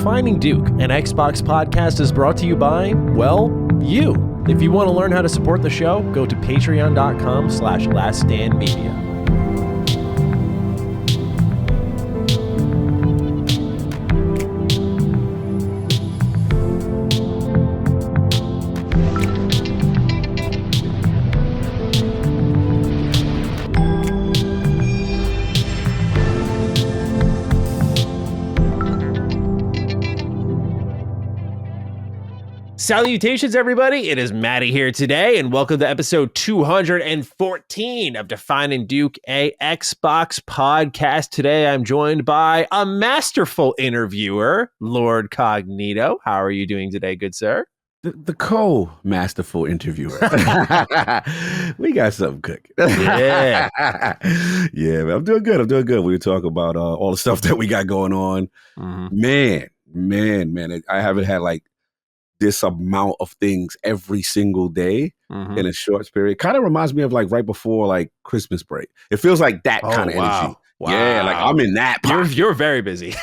Defining Duke, an Xbox podcast, is brought to you by, well, you. If you want to learn how to support the show, go to patreon.com/laststandmedia. Salutations, everybody. It is Maddie here today, and welcome to episode 214 of Defining Duke, a Xbox podcast. Today, I'm joined by a masterful interviewer, Lord Cognito. How are you doing today, good sir? The co-masterful interviewer. We got something cooking. Yeah. Yeah, man. I'm doing good. We were talking about all the stuff that we got going on. Man. I haven't had like this amount of things every single day in a short period. Kind of reminds me of like right before like Christmas break. It feels like that kind of energy. Wow. Yeah, like I'm in that pocket. You're very busy.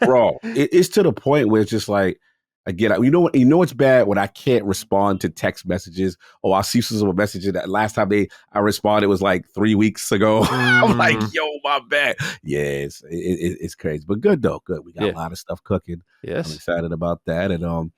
Bro, it's to the point where it's just like, I get it. You know it's bad when I can't respond to text messages, or I'll see some messages that last time I responded was like 3 weeks ago. I'm like, yo, my bad. Yeah, it's crazy. But good though. Good. We got a lot of stuff cooking. Yes. I'm excited about that. And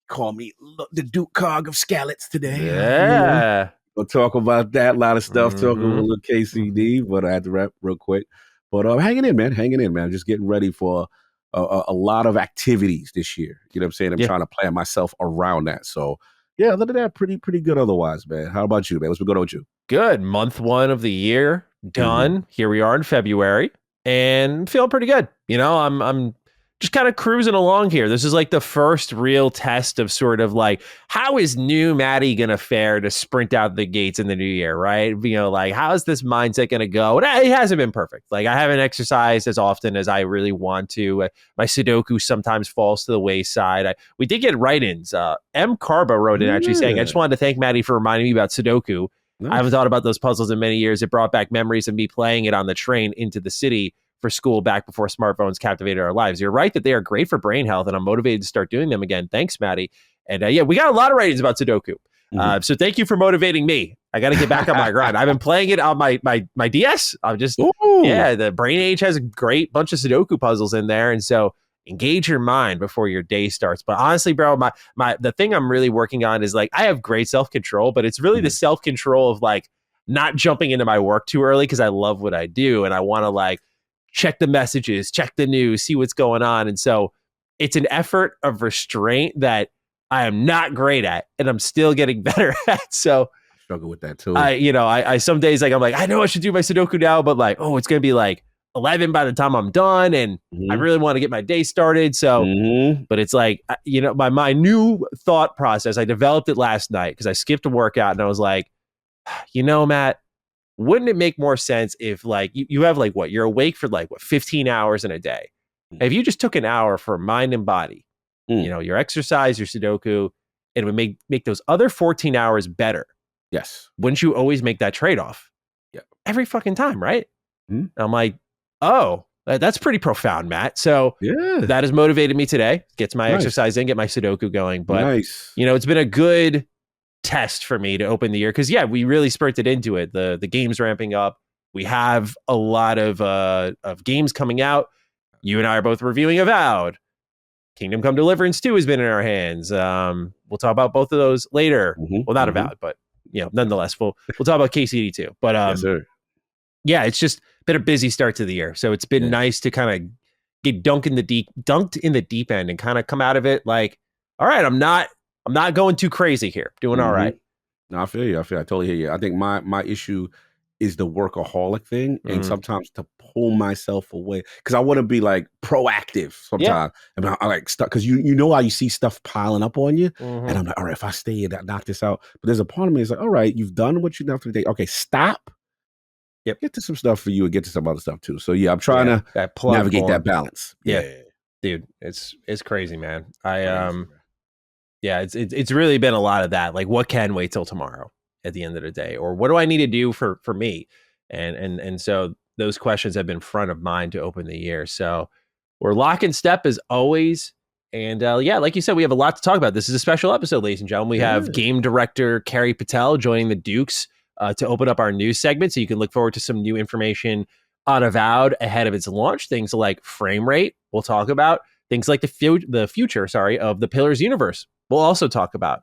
call me the Duke Cog of Scallots today. Yeah. We'll talk about that. A lot of stuff. Talking with a little KCD, but I had to wrap real quick. But hanging in, man. Just getting ready for a lot of activities this year. You know what I'm saying? I'm trying to plan myself around that. So, yeah, other than that, pretty good otherwise, man. How about you, man? What's been going on with you? Good. Month one of the year done. Here we are in February and feeling pretty good. You know, I'm just kind of cruising along here. This is like the first real test of sort of like, how is new Maddie going to fare to sprint out the gates in the new year, right? You know, like, how is this mindset going to go? And it hasn't been perfect. Like, I haven't exercised as often as I really want to. My Sudoku sometimes falls to the wayside. We did get write-ins. M. Carba wrote in actually saying, I just wanted to thank Maddie for reminding me about Sudoku. Nice. I haven't thought about those puzzles in many years. It brought back memories of me playing it on the train into the city for school back before smartphones captivated our lives. You're right that they are great for brain health, and I'm motivated to start doing them again. Thanks, Maddie. And yeah, we got a lot of ratings about Sudoku. So thank you for motivating me. I got to get back on my grind. I've been playing it on my DS. I'm just, the Brain Age has a great bunch of Sudoku puzzles in there. And so engage your mind before your day starts. But honestly, bro, the thing I'm really working on is like, I have great self-control, but it's really the self-control of like not jumping into my work too early because I love what I do. And I want to like, check the messages, check the news, see what's going on. And so it's an effort of restraint that I am not great at, and I'm still getting better at. So I struggle with that too. I some days like I'm like, I know I should do my Sudoku now, but like, it's going to be like 11 by the time I'm done. And I really want to get my day started. So, but it's like, my new thought process, I developed it last night because I skipped a workout and I was like, Matt, wouldn't it make more sense if like you have like you're awake for like 15 hours in a day? If you just took an hour for mind and body, your exercise, your Sudoku, it would make those other 14 hours better. Yes. Wouldn't you always make that trade-off? Yeah. Every fucking time, right? I'm like, that's pretty profound, Matt. So that has motivated me today. Gets my exercise in, get my Sudoku going. But it's been a good test for me to open the year because we really spurted into it. The game's ramping up. We have a lot of games coming out. You and I are both reviewing Avowed. Kingdom Come Deliverance 2 has been in our hands. We'll talk about both of those later. Well, not Avowed, but nonetheless, we'll talk about KCD too. But it's just been a busy start to the year. So it's been nice to kind of get dunked in the deep end and kind of come out of it like, all right, I'm not going too crazy here. Doing all right. No, I feel you. I totally hear you. I think my issue is the workaholic thing, and sometimes to pull myself away because I want to be like proactive. Sometimes I like stuff because you know how you see stuff piling up on you, and I'm like, all right, if I stay in that, knock this out. But there's a part of me that's like, all right, you've done what you've done for the day. Okay, stop. Get to some stuff for you and get to some other stuff too. So I'm trying to navigate that balance. Dude, it's crazy, man. It's really been a lot of that. Like, what can wait till tomorrow at the end of the day, or what do I need to do for me? And so those questions have been front of mind to open the year. So we're lock in step as always And yeah, like you said, we have a lot to talk about. This is a special episode, ladies and gentlemen. We have game director Carrie Patel joining the Dukes to open up our news segment. So you can look forward to some new information on Avowed ahead of its launch. Things like frame rate, we'll talk about. Things like the future, of the Pillars universe, we'll also talk about.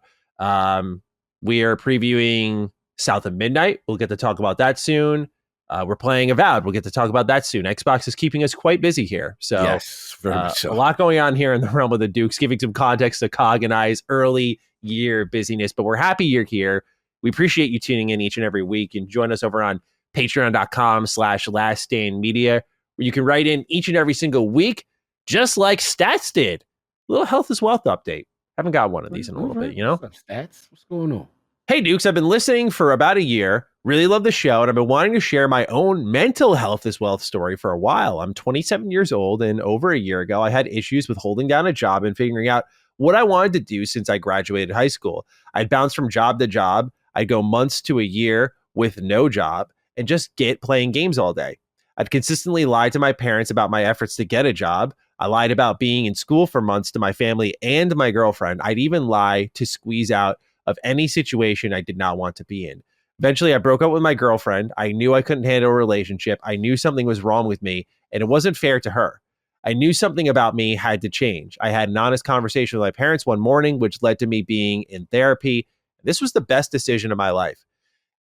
We are previewing South of Midnight. We'll get to talk about that soon. We're playing Avowed. We'll get to talk about that soon. Xbox is keeping us quite busy here. So yes, very much so. A lot going on here in the realm of the Dukes, giving some context to Cog and I's early year busyness. But we're happy you're here. We appreciate you tuning in each and every week. And join us over on patreon.com/laststandmedia, where you can write in each and every single week, just like Stats did. A little health is wealth update. Haven't got one of these in a little bit, you know? What's up, Stats? What's going on? Hey, Dukes, I've been listening for about a year. Really love the show, and I've been wanting to share my own mental health is wealth story for a while. I'm 27 years old, and over a year ago, I had issues with holding down a job and figuring out what I wanted to do since I graduated high school. I'd bounce from job to job. I'd go months to a year with no job and just get playing games all day. I'd consistently lie to my parents about my efforts to get a job. I lied about being in school for months to my family and my girlfriend. I'd even lie to squeeze out of any situation I did not want to be in. Eventually, I broke up with my girlfriend. I knew I couldn't handle a relationship. I knew something was wrong with me, and it wasn't fair to her. I knew something about me had to change. I had an honest conversation with my parents one morning, which led to me being in therapy. This was the best decision of my life.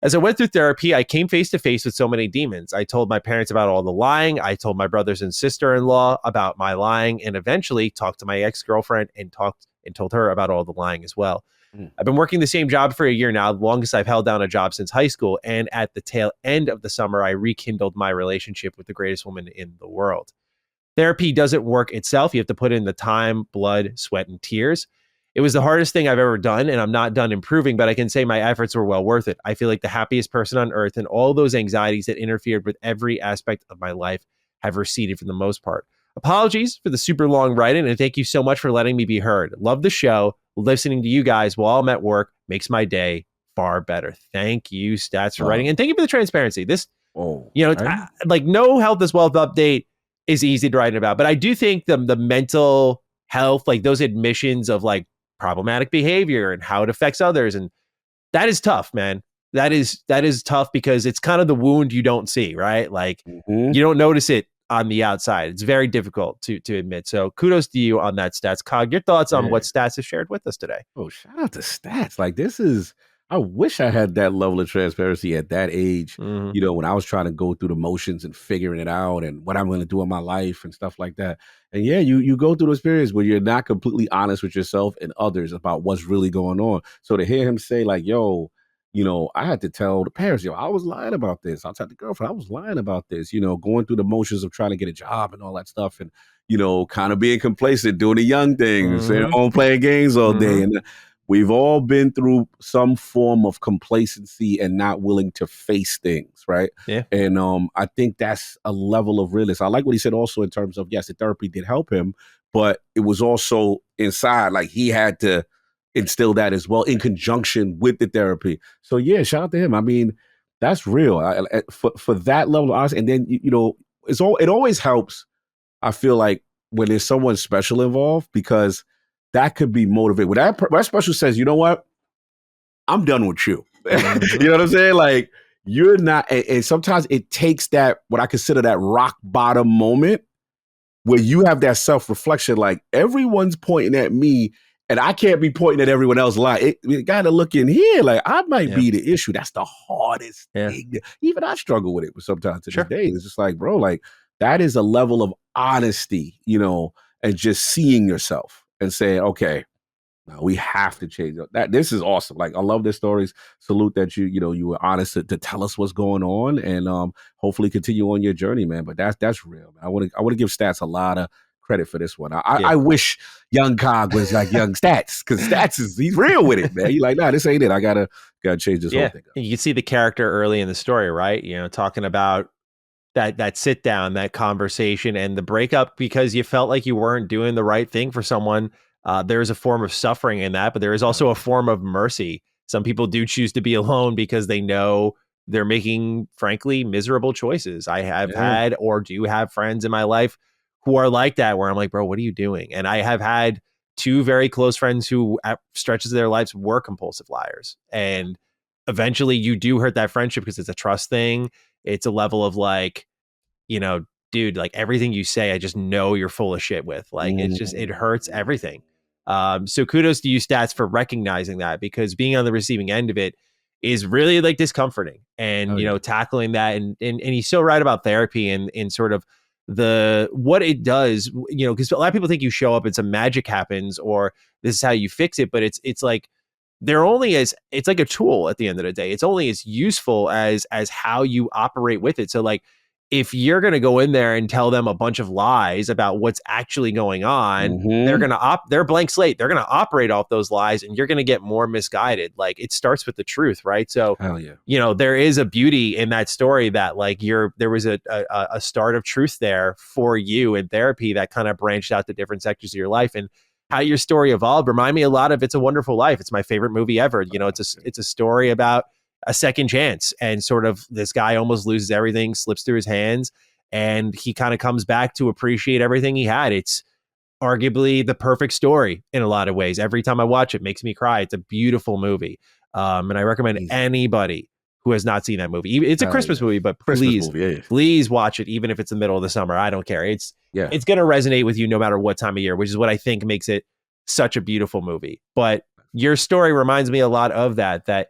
As I went through therapy, I came face to face with so many demons. I told my parents about all the lying. I told my brothers and sister-in-law about my lying, and eventually talked to my ex-girlfriend and told her about all the lying as well. I've been working the same job for a year now, the longest I've held down a job since high school. And at the tail end of the summer, I rekindled my relationship with the greatest woman in the world. Therapy doesn't work itself. You have to put in the time, blood, sweat, and tears. It was the hardest thing I've ever done, and I'm not done improving, but I can say my efforts were well worth it. I feel like the happiest person on earth, and all those anxieties that interfered with every aspect of my life have receded for the most part. Apologies for the super long writing, and thank you so much for letting me be heard. Love the show. Listening to you guys while I'm at work makes my day far better. Thank you, Stats, for writing, and thank you for the transparency. This, like no health is wealth update is easy to write about, but I do think the mental health, like those admissions of like problematic behavior and how it affects others, and that is tough, man. That is tough because it's kind of the wound you don't see, right? Like you don't notice it on the outside. It's very difficult to admit. So kudos to you on that, Stats. Cog, your thoughts on what Stats has shared with us today? Oh, shout out to Stats. Like I wish I had that level of transparency at that age, you know, when I was trying to go through the motions and figuring it out and what I'm going to do in my life and stuff like that. And yeah, you go through the experience where you're not completely honest with yourself and others about what's really going on. So to hear him say like, yo, you know, I had to tell the parents, yo, I was lying about this. I'll tell the girlfriend, I was lying about this, you know, going through the motions of trying to get a job and all that stuff. And, you know, kind of being complacent, doing the young things, you know, playing games all day. And we've all been through some form of complacency and not willing to face things, right? Yeah. And I think that's a level of realism. I like what he said also in terms of, yes, the therapy did help him, but it was also inside, like he had to instill that as well in conjunction with the therapy. So yeah, shout out to him. I mean, that's real. For that level of honesty. And then, you know, it always helps, I feel like, when there's someone special involved, because that could be motivated. When that special says, you know what, I'm done with you. You know what I'm saying? Like, you're not, and sometimes it takes that, what I consider that rock bottom moment where you have that self-reflection, like everyone's pointing at me and I can't be pointing at everyone else. Like, you got to look in here. Like, I might be the issue. That's the hardest thing. Even I struggle with it sometimes to this day. It's just like, bro, like, that is a level of honesty, you know, and just seeing yourself and saying, okay, no, we have to change that. This is awesome. Like, I love this stories. Salute that you were honest to tell us what's going on, and hopefully continue on your journey, man. But that's real, man. I want to give Stats a lot of credit for this one. I wish young Cog was like young Stats, because he's real with it, man. He's like, nah, this ain't it. I gotta change this whole thing up. You can see the character early in the story, right? You know, talking about that sit down, that conversation, and the breakup because you felt like you weren't doing the right thing for someone. There is a form of suffering in that, but there is also a form of mercy. Some people do choose to be alone because they know they're making, frankly, miserable choices. I have had or do have friends in my life who are like that, where I'm like, bro, what are you doing? And I have had two very close friends who at stretches of their lives were compulsive liars. And eventually you do hurt that friendship because it's a trust thing. It's a level of like, dude, like everything you say, I just know you're full of shit with. Like, it's just, it hurts everything. So kudos to you, Stats, for recognizing that, because being on the receiving end of it is really like discomforting, and tackling that, and he's so right about therapy and in sort of what it does, because a lot of people think you show up and some magic happens or this is how you fix it, but it's like it's like a tool at the end of the day. It's only as useful as how you operate with it. So like, if you're going to go in there and tell them a bunch of lies about what's actually going on, they're blank slate. They're going to operate off those lies, and you're going to get more misguided. Like, it starts with the truth, right? So, there is a beauty in that story that like there was a start of truth there for you in therapy that kind of branched out to different sectors of your life, and how your story evolved remind me a lot of It's a Wonderful Life. It's my favorite movie ever. It's a story about a second chance, and sort of this guy almost loses everything, slips through his hands, and he kind of comes back to appreciate everything he had. It's arguably the perfect story in a lot of ways. Every time I watch it, makes me cry. It's a beautiful movie. And I recommend anybody who has not seen that movie. It's a Christmas movie, but please watch it, even if it's the middle of the summer. I don't care. It's going to resonate with you no matter what time of year, which is what I think makes it such a beautiful movie. But your story reminds me a lot of that,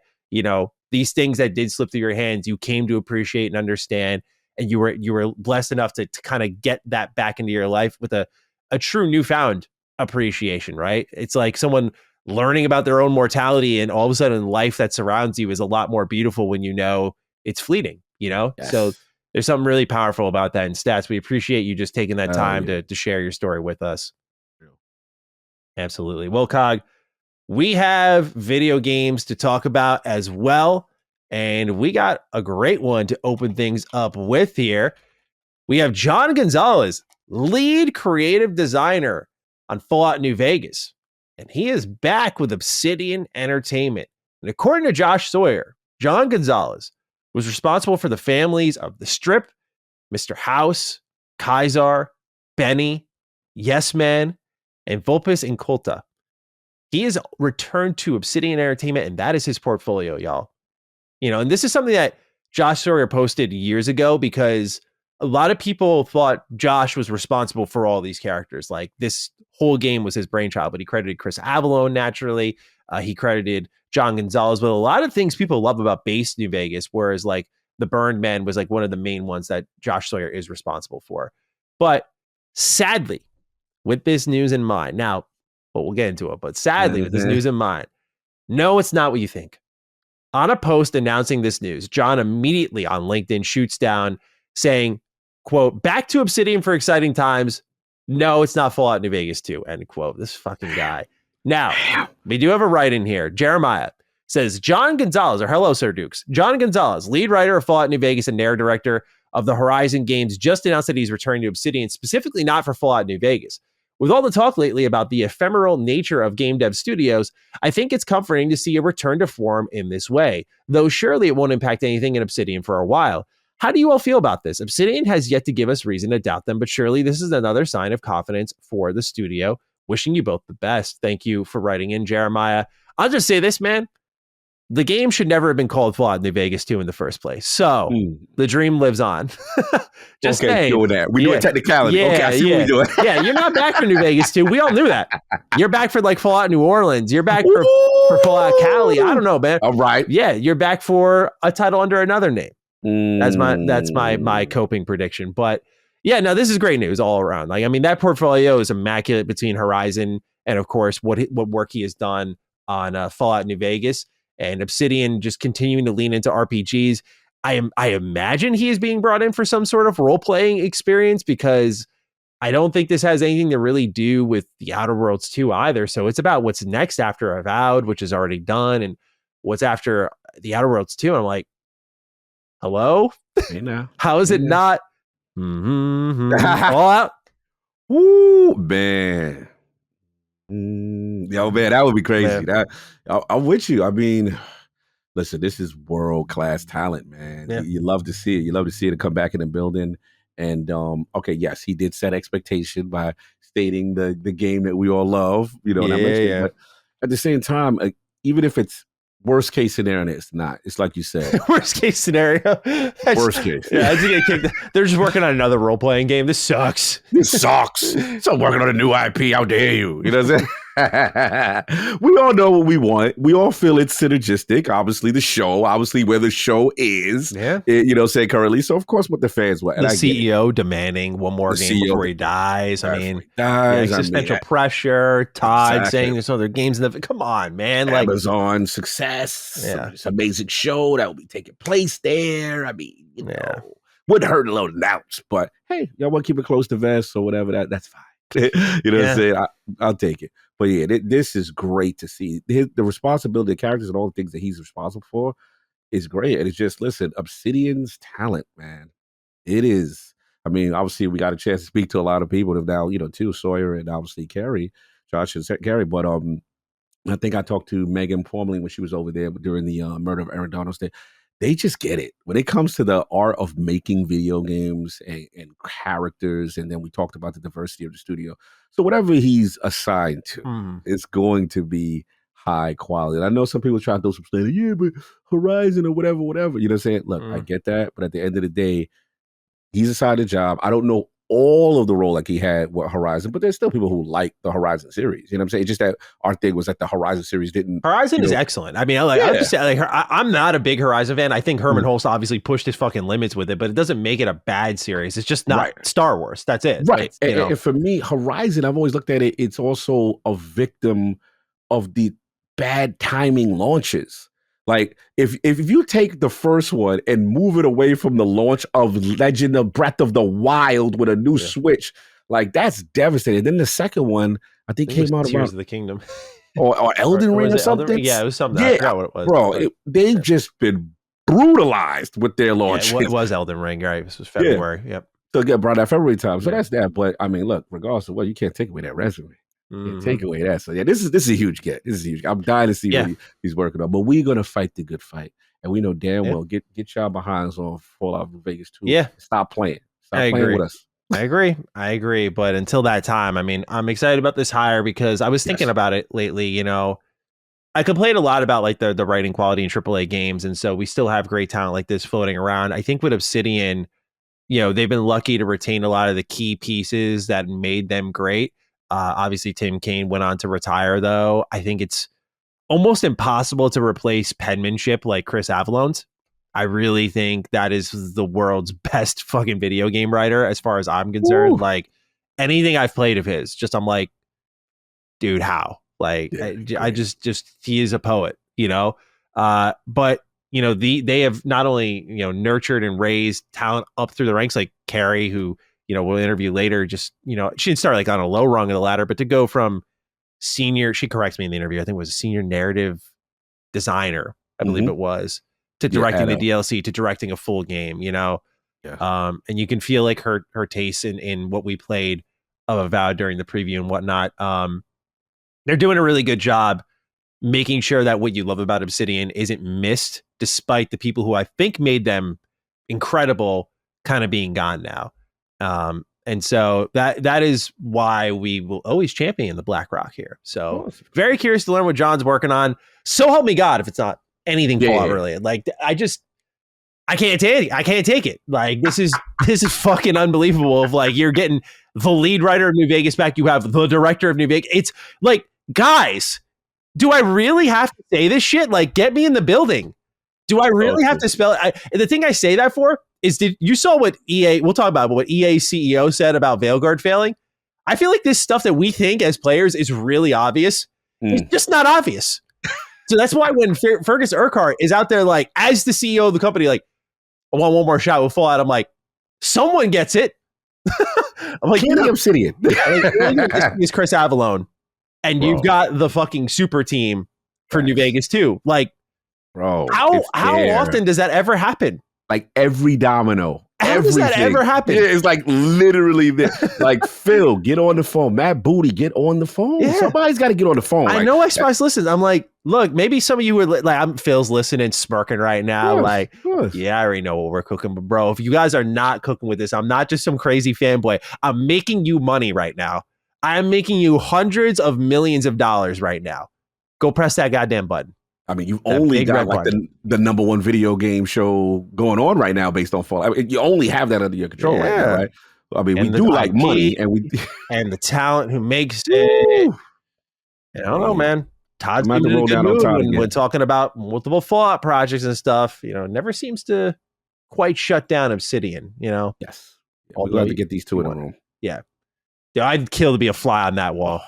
these things that did slip through your hands, you came to appreciate and understand, and you were blessed enough to kind of get that back into your life with a true newfound appreciation, right? It's like someone learning about their own mortality, and all of a sudden life that surrounds you is a lot more beautiful when you know it's fleeting, Yes. So there's something really powerful about that. And Stats, we appreciate you just taking that time to share your story with us. Absolutely. Well, Cog, we have video games to talk about as well, and we got a great one to open things up with here. We have John Gonzalez, lead creative designer on Fallout New Vegas, and he is back with Obsidian Entertainment. And according to Josh Sawyer, John Gonzalez was responsible for the families of The Strip, Mr. House, Kaiser, Benny, Yes Man, and Vulpes Inculta. He has returned to Obsidian Entertainment, and that is his portfolio, y'all. And this is something that Josh Sawyer posted years ago, because a lot of people thought Josh was responsible for all these characters. Like, this whole game was his brainchild, but he credited Chris Avellone naturally. He credited John Gonzalez, but a lot of things people love about base New Vegas, whereas like the Burned Men was like one of the main ones that Josh Sawyer is responsible for. But sadly, with this news in mind, now, but we'll get into it, but sadly, with this news in mind, no, it's not what you think. On a post announcing this news, John immediately on LinkedIn shoots down saying, quote, "Back to Obsidian for exciting times. No, it's not Fallout New Vegas 2, end quote." This fucking guy. Now, we do have a write-in here. Jeremiah says, John Gonzalez, or hello, Sir Dukes. John Gonzalez, lead writer of Fallout New Vegas and narrative director of the Horizon games, just announced that he's returning to Obsidian, specifically not for Fallout New Vegas. With all the talk lately about the ephemeral nature of game dev studios, I think it's comforting to see a return to form in this way, though surely it won't impact anything in Obsidian for a while. How do you all feel about this? Obsidian has yet to give us reason to doubt them, but surely this is another sign of confidence for the studio. Wishing you both the best. Thank you for writing in, Jeremiah. I'll just say this, man. The game should never have been called Fallout New Vegas 2 in the first place. So the dream lives on. Just saying. Doing that. We do a technicality. Okay, I see what we're doing. Yeah, you're not back for New Vegas 2. We all knew that. You're back for like Fallout New Orleans. You're back for Fallout Cali. I don't know, man. All right. Yeah, you're back for a title under another name. That's my coping prediction. But yeah, no, this is great news all around. Like, I mean, that portfolio is immaculate between Horizon and, of course, what work he has done on Fallout New Vegas. And Obsidian just continuing to lean into RPGs. I imagine he is being brought in for some sort of role-playing experience, because I don't think this has anything to really do with the Outer Worlds 2 either. So it's about what's next after Avowed, which is already done, and what's after the Outer Worlds 2. And I'm like, hello? Hey now. How is it not? All out? Woo, man. Yo, man, that would be crazy. I'm with you. I mean, listen, this is world-class talent, man. You love to see it. You love to see it come back in the building And okay, yes, he did set expectation by stating the game that we all love, and I mentioned it, but at the same time, even if it's worst case scenario, it's not. It's like you said. Worst case scenario. Worst case. Yeah, I just get kicked. They're just working on another role playing game. This sucks. So I'm working on a new IP. How dare you? You know what I'm saying? We all know what we want. We all feel it's synergistic. Obviously, the show. Obviously, where the show is. Yeah. Say currently. So of course, what the fans want. The CEO demanding one more game before he dies. I mean, existential pressure. Todd saying there's other games in the. Come on, man. Like Amazon success. Yeah, it's an amazing show that will be taking place there. I mean, wouldn't hurt a little announce, but hey, y'all want to keep it close to vest or whatever. That's fine. What I'm saying? I'll take it. But yeah, this is great to see. The responsibility of characters and all the things that he's responsible for is great. And it's just, listen, Obsidian's talent, man. It is. I mean, obviously, we got a chance to speak to a lot of people now, too, Sawyer and obviously Carrie, Josh and Carrie. But I think I talked to Megan formally when she was over there during the murder of Aaron Donald's day. They just get it. When it comes to the art of making video games and characters, and then we talked about the diversity of the studio. So whatever he's assigned to, it's going to be high quality. And I know some people try to throw some stuff, but Horizon or whatever. You know what I'm saying? Look, I get that. But at the end of the day, he's assigned a job. I don't know all of the role like he had with Horizon, but there's still people who like the Horizon series. You know what I'm saying? It's just that our thing was that the Horizon series didn't. Horizon is excellent. I mean, I'm just saying, I'm not a big Horizon fan. I think Herman Hulst obviously pushed his fucking limits with it, but it doesn't make it a bad series. It's just not Star Wars. That's it. Right. And for me, Horizon, I've always looked at it, it's also a victim of the bad timing launches. Like, if you take the first one and move it away from the launch of Legend of Breath of the Wild with a new Switch, like, that's devastating. Then the second one, I think came out Tears of the Kingdom. or Elden Ring or something. Yeah, it was something. I forgot what it was. Bro, they've just been brutalized with their launch. It was Elden Ring, right? This was February. Yep. So get brought out February time. So that's that. But I mean, look, regardless of what, you can't take away that resume. Take away that. So yeah, this is a huge get. This is huge. I'm dying to see what he's working on. But we're gonna fight the good fight, and we know damn well get y'all behinds on Fallout Vegas 2. Yeah, stop playing. Stop playing with us. I agree. But until that time, I mean, I'm excited about this hire because I was thinking about it lately. I complained a lot about like the writing quality in AAA games, and so we still have great talent like this floating around. I think with Obsidian, they've been lucky to retain a lot of the key pieces that made them great. Obviously, Tim Kaine went on to retire, though. I think it's almost impossible to replace penmanship like Chris Avalone's. I really think that is the world's best fucking video game writer, as far as I'm concerned. Ooh. Like, anything I've played of his, I'm like, dude, how? Like, I just he is a poet, But they have not only nurtured and raised talent up through the ranks, like Carrie, who we'll interview later. Just she didn't start like on a low rung of the ladder, but to go from senior, she corrects me in the interview, I think it was a senior narrative designer, I believe it was, to directing the DLC, to directing a full game. And you can feel like her taste in what we played of Avowed during the preview and whatnot. They're doing a really good job making sure that what you love about Obsidian isn't missed, despite the people who I think made them incredible kind of being gone now. And so that is why we will always champion the Black Rock here. So very curious to learn what John's working on. So help me God if it's not anything Fallout related. Like, I can't take it. I can't take it. Like, this is fucking unbelievable. Of like, you're getting the lead writer of New Vegas back. You have the director of New Vegas. It's like, guys, do I really have to say this shit? Like, get me in the building. Do I really have to spell it? The thing I say that for is, did you saw what EA? We'll talk about what EA CEO said about Veilguard failing. I feel like this stuff that we think as players is really obvious. It's just not obvious. So that's why when Fergus Urquhart is out there, like, as the CEO of the company, like, I want one more shot with Fallout. I'm like, someone gets it. I'm like, Obsidian. It's Chris Avalone, and you've got the fucking super team for New Vegas too. Like, bro, how often does that ever happen? Like every domino How does that ever happen? Yeah, it's like literally like Phil, get on the phone. Matt Booty, get on the phone. Yeah. Somebody's got to get on the phone. I know Xbox listens. I'm like, look, maybe some of you were like, Phil's listening, smirking right now. Yeah, I already know what we're cooking, but bro, if you guys are not cooking with this, I'm not just some crazy fanboy. I'm making you money right now. I'm making you hundreds of millions of dollars right now. Go press that goddamn button. I mean, you've only got like the number one video game show going on right now based on Fallout. I mean, you only have that under your control right now, right? I mean, we do like money, and and the talent who makes it. I don't know, man. Todd's been in a good mood when talking about multiple Fallout projects and stuff. You know, never seems to quite shut down Obsidian. You know, yes. Yeah, we'd love to get these two in a room. Yeah, I'd kill to be a fly on that wall.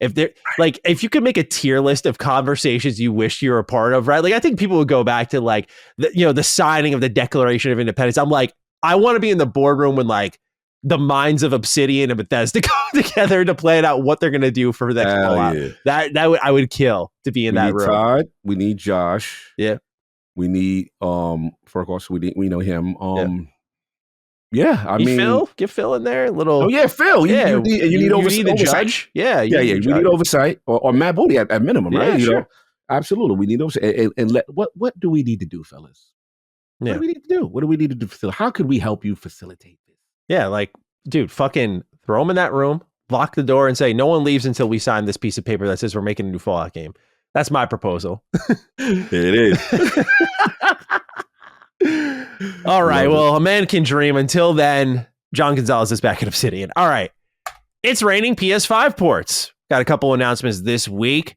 If you could make a tier list of conversations you wish you were a part of, right? Like, I think people would go back to like the signing of the Declaration of Independence. I'm like, I want to be in the boardroom when like the minds of Obsidian and Bethesda come together to plan out what they're going to do for the next Fallout. Yeah. I would kill to be in that room. Todd, we need Josh. Yeah. We need for course we know him. Yeah, I mean, Phil, get Phil in there. Phil. Yeah, you need oversight. The judge. Yeah, we need oversight, or Matt Booty at minimum, right? You know, absolutely, we need oversight. And what do we need to do, fellas? What do we need to do? What do we need to do? Facilitate? How could we help you facilitate this? Yeah, like, dude, fucking throw him in that room, lock the door, and say no one leaves until we sign this piece of paper that says we're making a new Fallout game. That's my proposal. It is. All right. Well, a man can dream. Until then, John Gonzalez is back at Obsidian. All right. It's raining PS5 ports. Got a couple announcements this week.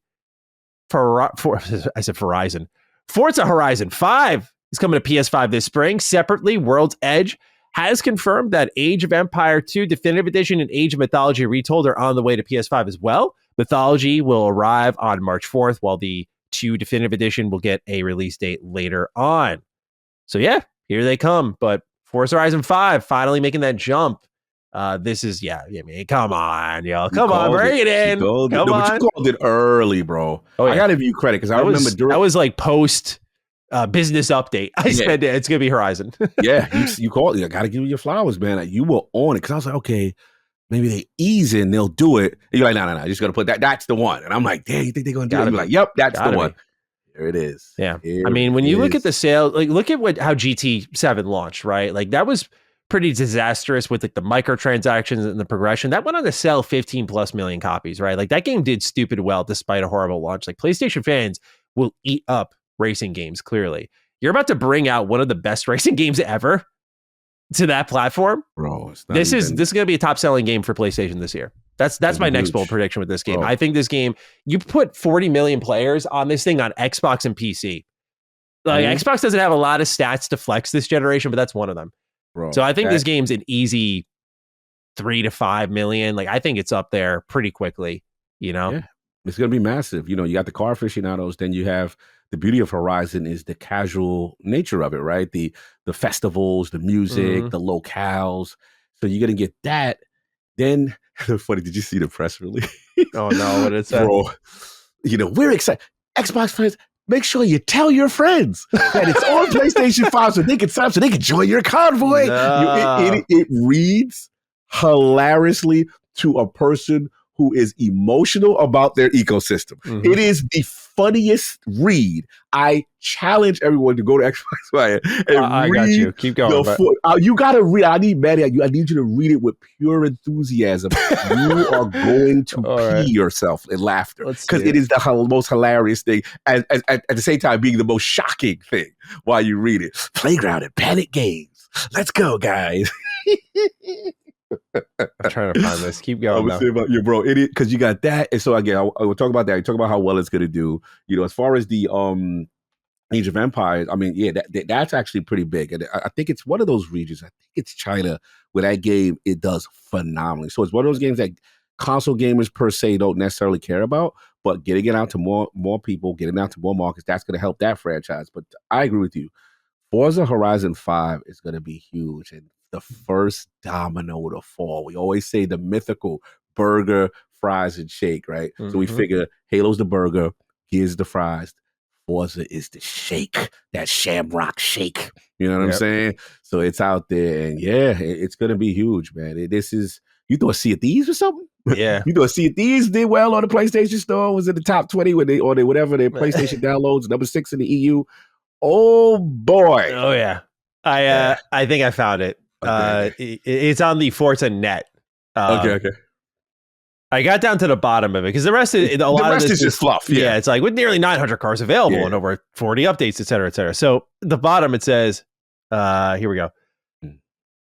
I said Horizon. Forza Horizon 5 is coming to PS5 this spring. Separately, World's Edge has confirmed that Age of Empire 2 Definitive Edition and Age of Mythology Retold are on the way to PS5 as well. Mythology will arrive on March 4th, while the 2 Definitive Edition will get a release date later on. So yeah, here they come. But Forza Horizon 5 finally making that jump. This is, I mean, come on, y'all. Come on, bring it in. Come on. But you called it early, bro. Oh, yeah. I got to give you credit because I remember that was like post business update. I said it's going to be Horizon. Yeah, you called it. I got to give you your flowers, man. Like, you were on it because I was like, okay, maybe they ease in, they'll do it. And you're like, no, you just got to put that. That's the one. And I'm like, damn, you think they're going to do it? You're like, yep, that's the one. There it is. Yeah. I mean, when you look at the sales, like look at how GT7 launched, right? Like that was pretty disastrous with like the microtransactions and the progression. That went on to sell 15 plus million copies, right? Like that game did stupid well despite a horrible launch. Like PlayStation fans will eat up racing games, clearly. You're about to bring out one of the best racing games ever to that platform. Bro, this is going to be a top selling game for PlayStation this year. That's my next bold prediction with this game. I think this game, you put 40 million players on this thing on Xbox and PC. Like Xbox doesn't have a lot of stats to flex this generation, but that's one of them. Bro, so I think this game's an easy 3 to 5 million. Like I think it's up there pretty quickly, you know? Yeah. It's going to be massive. You know, you got the car aficionados, then you have the beauty of Horizon is the casual nature of it, right? The festivals, the music, the locales. So you're going to get that. Then, funny, did you see the press release? Oh, no, what it said? Bro, you know, we're excited. Xbox fans, make sure you tell your friends that it's on PlayStation 5 so they can sign up, so they can join your convoy. No. It reads hilariously to a person who is emotional about their ecosystem. Mm-hmm. It is the funniest read. I challenge everyone to go to Xbox and I got you. Keep going. You got to read. I need you to read it with pure enthusiasm. You are going to pee yourself in laughter because it is the most hilarious thing. At the same time, being the most shocking thing while you read it. Playground and Panic Games. Let's go, guys. I'm trying to find this. Keep going. I would say about you, bro. It is because you got that, and so again, I will talk about that. You talk about how well it's going to do. You know, as far as the Age of Empires, I mean, yeah, that's actually pretty big, and I think it's one of those regions. I think it's China where that game it does phenomenally. So it's one of those games that console gamers per se don't necessarily care about, but getting it out to more people, getting it out to more markets, that's going to help that franchise. But I agree with you. Forza Horizon 5 is going to be huge, and the first domino to fall. We always say the mythical burger, fries, and shake, right? Mm-hmm. So we figure Halo's the burger, here's the fries. Forza is the shake, that shamrock shake. You know what I'm saying? So it's out there, and it's gonna be huge, man. This is, you thought Sea of Thieves or something? Yeah. You thought Sea of Thieves did well on the PlayStation Store, was in the top 20 when whatever their PlayStation downloads, number 6 in the EU. Oh boy. Oh yeah. I think I found it. Okay. It's on the Forza Net. Okay. I got down to the bottom of it because the rest is a lot of this is just fluff. Yeah, it's like with nearly 900 cars available and over 40 updates, et cetera, et cetera. So the bottom it says, here we go.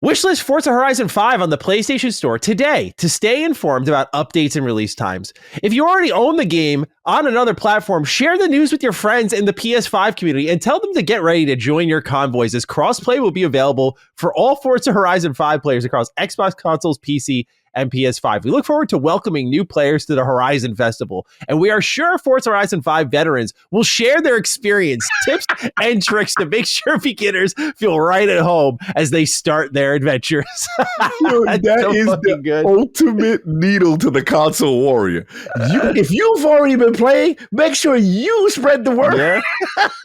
Wishlist Forza Horizon 5 on the PlayStation Store today to stay informed about updates and release times. If you already own the game on another platform, share the news with your friends in the PS5 community and tell them to get ready to join your convoys, as crossplay will be available for all Forza Horizon 5 players across Xbox consoles, PC, and PS5. We look forward to welcoming new players to the Horizon Festival, and we are sure Forza Horizon 5 veterans will share their experience, tips, and tricks to make sure beginners feel right at home as they start their adventures. That is the good ultimate needle to the console warrior. If you've already been playing, make sure you spread the word. Yeah.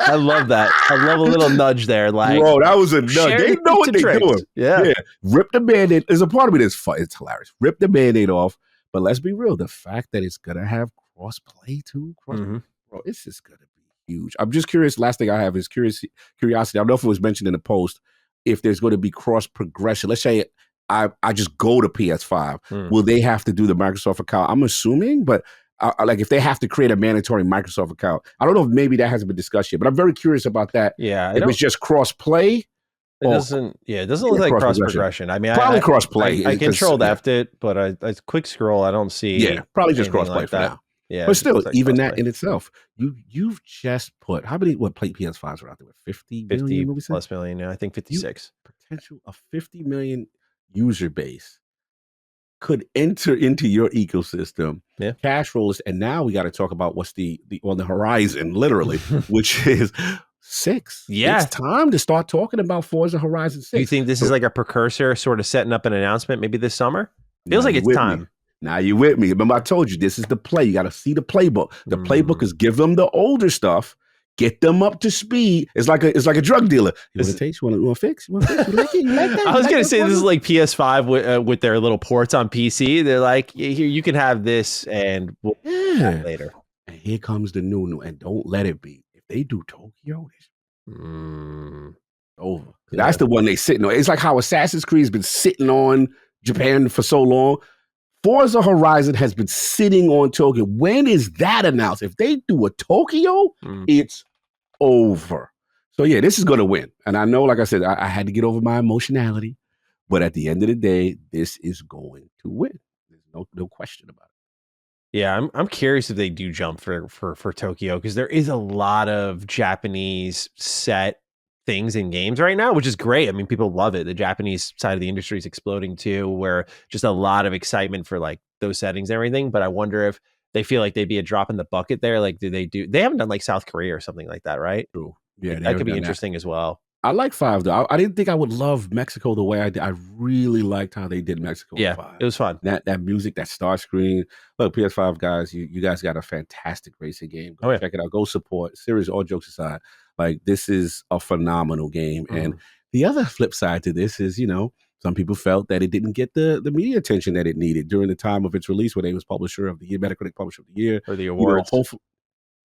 I love that. I love a little nudge there. Like, bro, that was a nudge. They know what they're doing. Yeah. Rip the Band-Aid. There's a part of me that's fun. It's hilarious. Rip the Band-Aid off. But let's be real. The fact that it's going to have cross-play too, bro, this is going to be huge. I'm just curious. Last thing I have is curiosity. I don't know if it was mentioned in the post, if there's going to be cross-progression. Let's say I just go to PS5. Will they have to do the Microsoft account? I'm assuming, but like if they have to create a mandatory Microsoft account. I don't know if maybe that hasn't been discussed yet, but I'm very curious about that. Yeah. If it's just cross-play. It doesn't look like cross progression. I mean, probably cross play. I control F'd it, but I quick scroll. I don't see. Yeah, probably just cross play for now. Yeah, but still, like even that in itself, you've just put how many PS5s are out there? 50 plus million. I think 56. Potential of 50 million user base could enter into your ecosystem. Yeah, cash rollers, and now we got to talk about what's the on the horizon, literally, which is 6. Yeah. It's time to start talking about Forza Horizon 6. Do you think this is like a precursor, sort of setting up an announcement maybe this summer? Feels like it's time. Now you with me. Remember I told you, this is the play. You got to see the playbook. The playbook is give them the older stuff, get them up to speed. It's like a drug dealer. You want to taste? You want to fix? You like it? You like that? I was going to say this is like PS5 with their little ports on PC. They're like, here, you can have this and we'll later. And here comes the new, and don't let it be. They do Tokyo, over. Yeah. That's the one they sitting on. It's like how Assassin's Creed has been sitting on Japan for so long. Forza Horizon has been sitting on Tokyo. When is that announced? If they do a Tokyo, it's over. So yeah, this is going to win. And I know, like I said, I had to get over my emotionality, but at the end of the day, this is going to win. There's no question about it. Yeah, I'm curious if they do jump for Tokyo, because there is a lot of Japanese set things in games right now, which is great. I mean, people love it. The Japanese side of the industry is exploding too, where just a lot of excitement for like those settings and everything. But I wonder if they feel like they'd be a drop in the bucket there. Like, they haven't done like South Korea or something like that, right? True. Yeah, like, that could be interesting as well. I like 5 though. I didn't think I would love Mexico the way I did. I really liked how they did Mexico. Yeah, 5. It was fun. That music, that star screen. Look, PS5 guys, you guys got a fantastic racing game. Go check it out. Go support. Serious, all jokes aside, like this is a phenomenal game. And the other flip side to this is, some people felt that it didn't get the media attention that it needed during the time of its release, when it was Publisher of the Year, Metacritic Publisher of the Year, or the awards.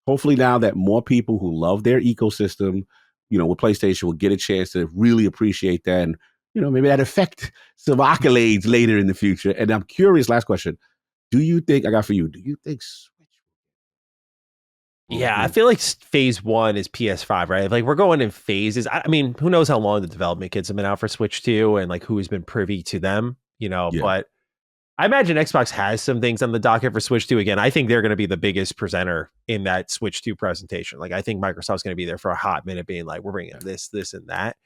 Hopefully now that more people who love their ecosystem, with PlayStation, will get a chance to really appreciate that, and maybe that affect some accolades later in the future. And I'm curious. Last question: do you think Switch? Yeah, I feel like phase 1 is PS5, right? Like we're going in phases. I mean, who knows how long the development kits have been out for Switch 2, and like who has been privy to them, But I imagine Xbox has some things on the docket for Switch 2. Again, I think they're going to be the biggest presenter in that Switch 2 presentation. Like, I think Microsoft's going to be there for a hot minute, being like, we're bringing this, and that.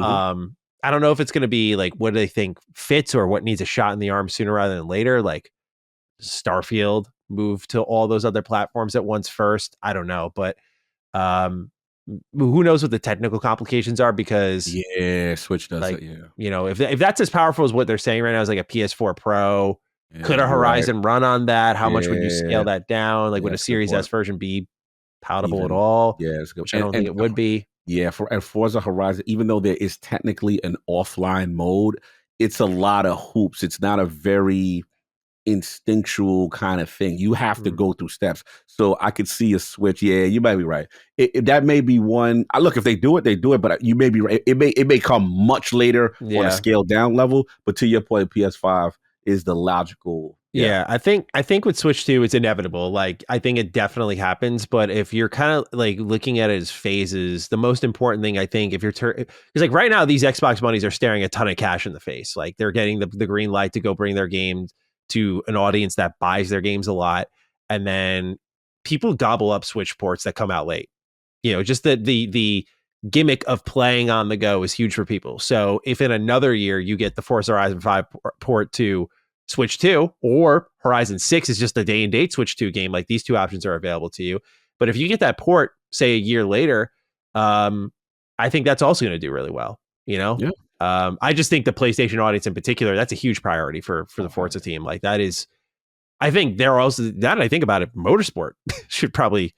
I don't know if it's going to be like, what do they think fits, or what needs a shot in the arm sooner rather than later? Like Starfield move to all those other platforms at once first. I don't know, but who knows what the technical complications are, because Switch does it. Yeah, if that's as powerful as what they're saying right now, is like a PS4 Pro, could a Horizon run on that? How much would you scale that down? Like, would a Series S version be palatable at Even all, yeah, it's good. which I don't think it would be. Yeah, and Forza Horizon, even though there is technically an offline mode, it's a lot of hoops. It's not a very instinctual kind of thing. You have to Mm. go through steps. So I could see a switch. Yeah, you might be right. That may be one. I look, if they do it, they do it. But you may be right. It may come much later on a Yeah. scaled down level. But to your point, PS5 is the logical. Yeah, I think with Switch 2, it's inevitable. Like, I think it definitely happens. But if you're kind of like looking at it as phases, the most important thing I think, if you're because like right now, these Xbox monies are staring a ton of cash in the face. Like they're getting the green light to go bring their games to an audience that buys their games a lot, and then people gobble up Switch ports that come out late. You know, just the gimmick of playing on the go is huge for people. So if in another year you get the Forza Horizon 5 port to Switch 2, or Horizon 6 is just a day and date Switch 2 game, like these two options are available to you. But if you get that port, say a year later, I think that's also going to do really well. You know, Yeah. I just think the PlayStation audience in particular, that's a huge priority for the Forza team. Like that is, I think they're also, now that I think about it, Motorsport should probably,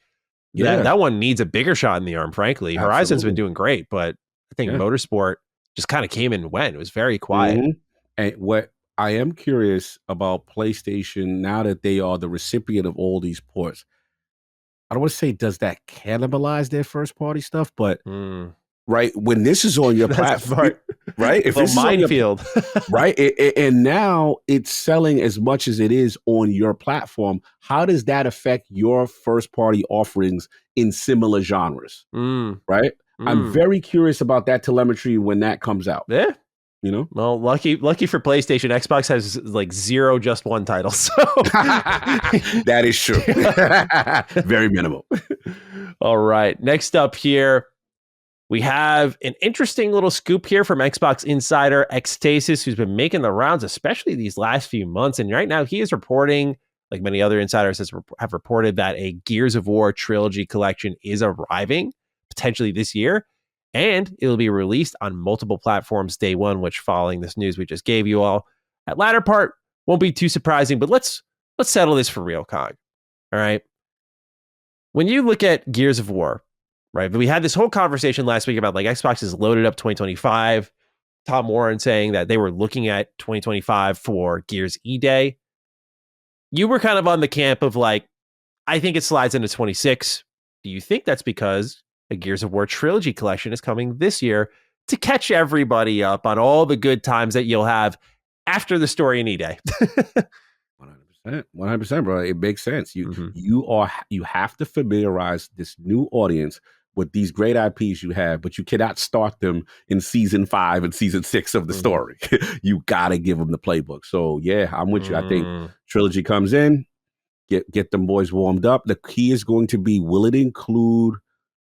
that one needs a bigger shot in the arm, frankly. Absolutely. Horizon's been doing great, but I think Yeah. Motorsport just kind of came and went. It was very quiet. Mhm. And what I am curious about PlayStation now that they are the recipient of all these ports, I don't want to say does that cannibalize their first party stuff, but right when this is on your platform, right? If a this is on your minefield, right, and now it's selling as much as it is on your platform, how does that affect your first party offerings in similar genres? Right? I'm very curious about that telemetry when that comes out. Yeah. You know, well, lucky for PlayStation, Xbox has like 0 just one title, so that is true. Very minimal. All right, next up here, we have an interesting little scoop here from Xbox insider Xtasis, who's been making the rounds, especially these last few months. And right now, he is reporting, like many other insiders have reported, that a Gears of War Trilogy Collection is arriving potentially this year. And it'll be released on multiple platforms day one, which, following this news we just gave you all, that latter part won't be too surprising. But let's settle this for real, Cog. All right. When you look at Gears of War, right, we had this whole conversation last week about like Xbox has loaded up 2025. Tom Warren saying that they were looking at 2025 for Gears E-Day. You were kind of on the camp of like, I think it slides into 26. Do you think that's because a Gears of War Trilogy Collection is coming this year to catch everybody up on all the good times that you'll have after the story in E-Day? 100%, bro. It makes sense. You have to familiarize this new audience with these great IPs you have, but you cannot start them in season 5 and season 6 of the story. You got to give them the playbook. So yeah, I'm with you. I think Trilogy comes in, get them boys warmed up. The key is going to be, will it include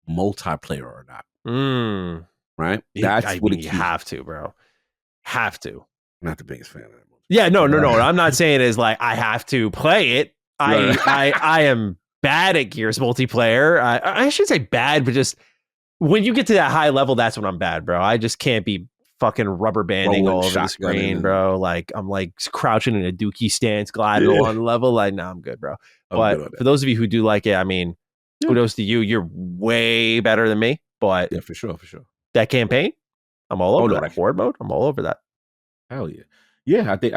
multiplayer or not? Right? That's what you have to, bro. Have to. I'm not the biggest fan of that. Yeah, no. I'm not saying it's like I have to play it. I am bad at Gears multiplayer. I should say bad, but just when you get to that high level, that's when I'm bad, bro. I just can't be fucking rubber banding all over the screen, bro. Like I'm like crouching in a dookie stance, gliding along the level. Like, no, I'm good, bro. But for those of you who do like it, I mean, kudos to you. You're way better than me. But yeah, for sure. That campaign, I'm all over that. Horde mode, I'm all over that. Hell yeah. Yeah, I think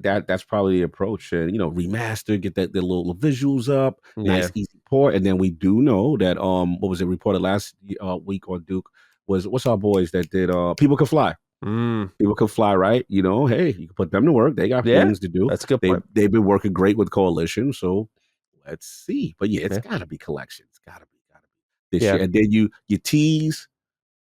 that's probably the approach. And remaster, get the little visuals up, nice easy port. And then we do know that what was it reported last week on Duke was, what's our boys that did People Can Fly. People Can Fly, right? Hey, you can put them to work. They got things to do. That's a good point. They've been working great with Coalition, so let's see. But yeah, it's gotta be Collection. It's gotta be this year. And then you tease,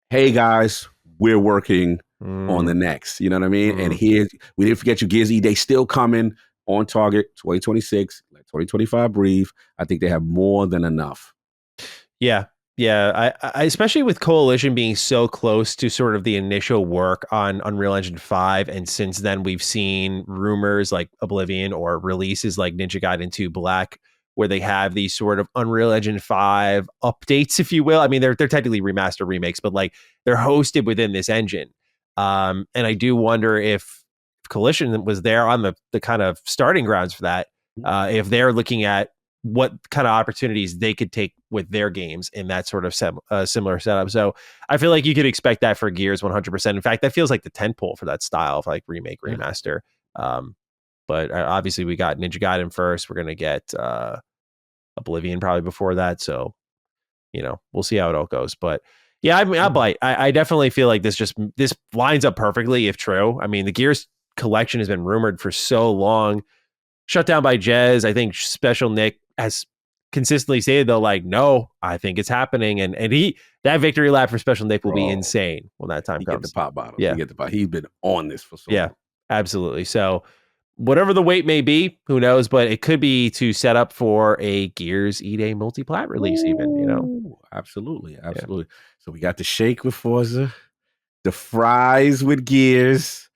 hey guys, we're working on the next, you know what I mean? And we didn't forget you, Gears E-Day still coming on target, 2026, let 2025 breathe. I think they have more than enough. Yeah. I especially with Coalition being so close to sort of the initial work on Unreal Engine 5. And since then we've seen rumors like Oblivion or releases like Ninja Gaiden 2 Black, where they have these sort of Unreal Engine 5 updates, if you will. I mean, they're technically remaster remakes, but like they're hosted within this engine. And I do wonder if Coalition was there on the kind of starting grounds for that. If they're looking at what kind of opportunities they could take with their games in that sort of similar setup. So I feel like you could expect that for Gears 100%. In fact, that feels like the tentpole for that style of like remake, remaster. But obviously we got Ninja Gaiden first. We're going to get Oblivion probably before that. So, we'll see how it all goes. But yeah, I'll bite. I definitely feel like this lines up perfectly if true. I mean, the Gears collection has been rumored for so long. Shut down by Jez. I think Special Nick has consistently stated though, like, no, I think it's happening. And that victory lap for Special Nick will be insane when that time comes. Get the pop bottles. Yeah. Get the pop. He's been on this for so long. Absolutely. So whatever the wait may be, who knows, but it could be to set up for a Gears E-Day multi-plat release. Even, Absolutely. Yeah. So we got the shake with Forza, the fries with Gears.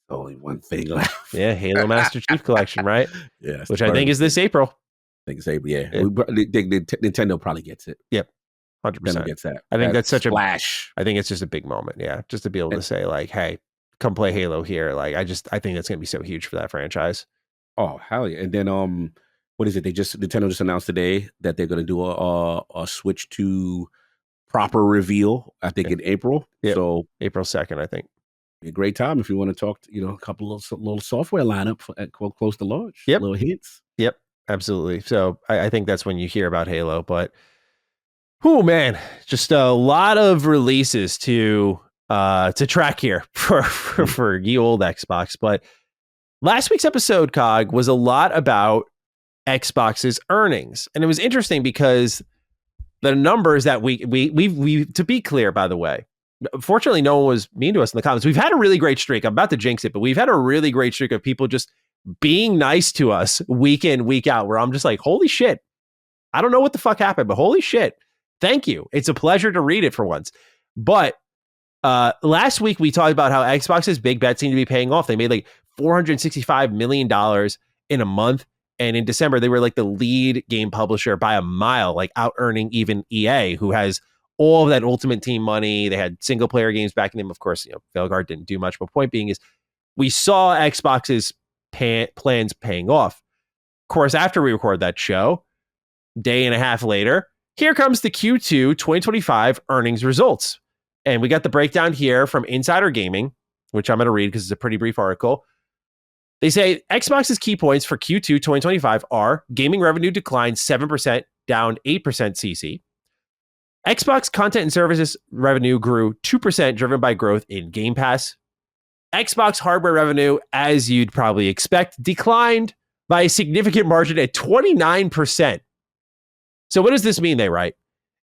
Only one thing left. Yeah, Halo Master Chief Collection, right? Yeah, which I think is this April. I think it's April. Yeah. Nintendo probably gets it. Yep, 100%. Nintendo gets that. I think that's such splash. I think it's just a big moment. Yeah, just to be able to say like, hey, come play Halo here. Like, I think that's going to be so huge for that franchise. Oh hell yeah! And then what is it? Nintendo just announced today that they're going to do a switch to proper reveal. I think in April. Yep. So April 2nd, I think. Be a great time if you want to talk. A couple of little software lineup at close to launch. Yep. Little hints. Yep. Absolutely. So I think that's when you hear about Halo. But, oh man, just a lot of releases to track here for ye old Xbox. But last week's episode, Cog, was a lot about Xbox's earnings, and it was interesting because the numbers that we to be clear, by the way, fortunately, no one was mean to us in the comments. We've had a really great streak. I'm about to jinx it, but we've had a really great streak of people just being nice to us week in, week out, where I'm just like, holy shit. I don't know what the fuck happened, but holy shit. Thank you. It's a pleasure to read it for once. But last week, we talked about how Xbox's big bets seem to be paying off. They made like $465 million in a month. And in December, they were like the lead game publisher by a mile, like out earning even EA, who has all of that Ultimate Team money. They had single player games backing them. Of course, Veilguard didn't do much. But point being is we saw Xbox's plans paying off. Of course, after we record that show, day and a half later, here comes the Q2 2025 earnings results. And we got the breakdown here from Insider Gaming, which I'm going to read because it's a pretty brief article. They say Xbox's key points for Q2 2025 are gaming revenue declined 7%, down 8% CC. Xbox content and services revenue grew 2%, driven by growth in Game Pass. Xbox hardware revenue, as you'd probably expect, declined by a significant margin at 29%. So what does this mean, they write?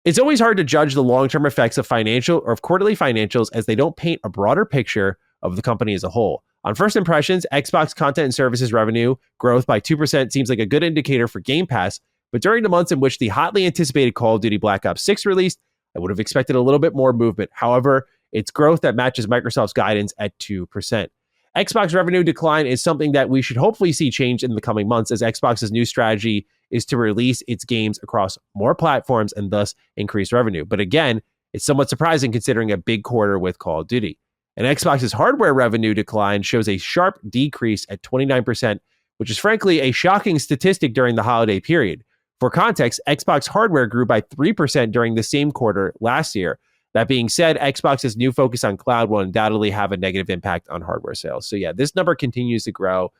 It's always hard to judge the long-term effects of financial or of quarterly financials as they don't paint a broader picture of the company as a whole. On first impressions, Xbox content and services revenue growth by 2% seems like a good indicator for Game Pass, but during the months in which the hotly anticipated Call of Duty Black Ops 6 released, I would have expected a little bit more movement. However, it's growth that matches Microsoft's guidance at 2%. Xbox revenue decline is something that we should hopefully see change in the coming months, as Xbox's new strategy is to release its games across more platforms and thus increase revenue. But again, it's somewhat surprising considering a big quarter with Call of Duty. And Xbox's hardware revenue decline shows a sharp decrease at 29%, which is frankly a shocking statistic during the holiday period. For context, Xbox hardware grew by 3% during the same quarter last year. That being said, Xbox's new focus on cloud will undoubtedly have a negative impact on hardware sales. So yeah, this number continues to grow.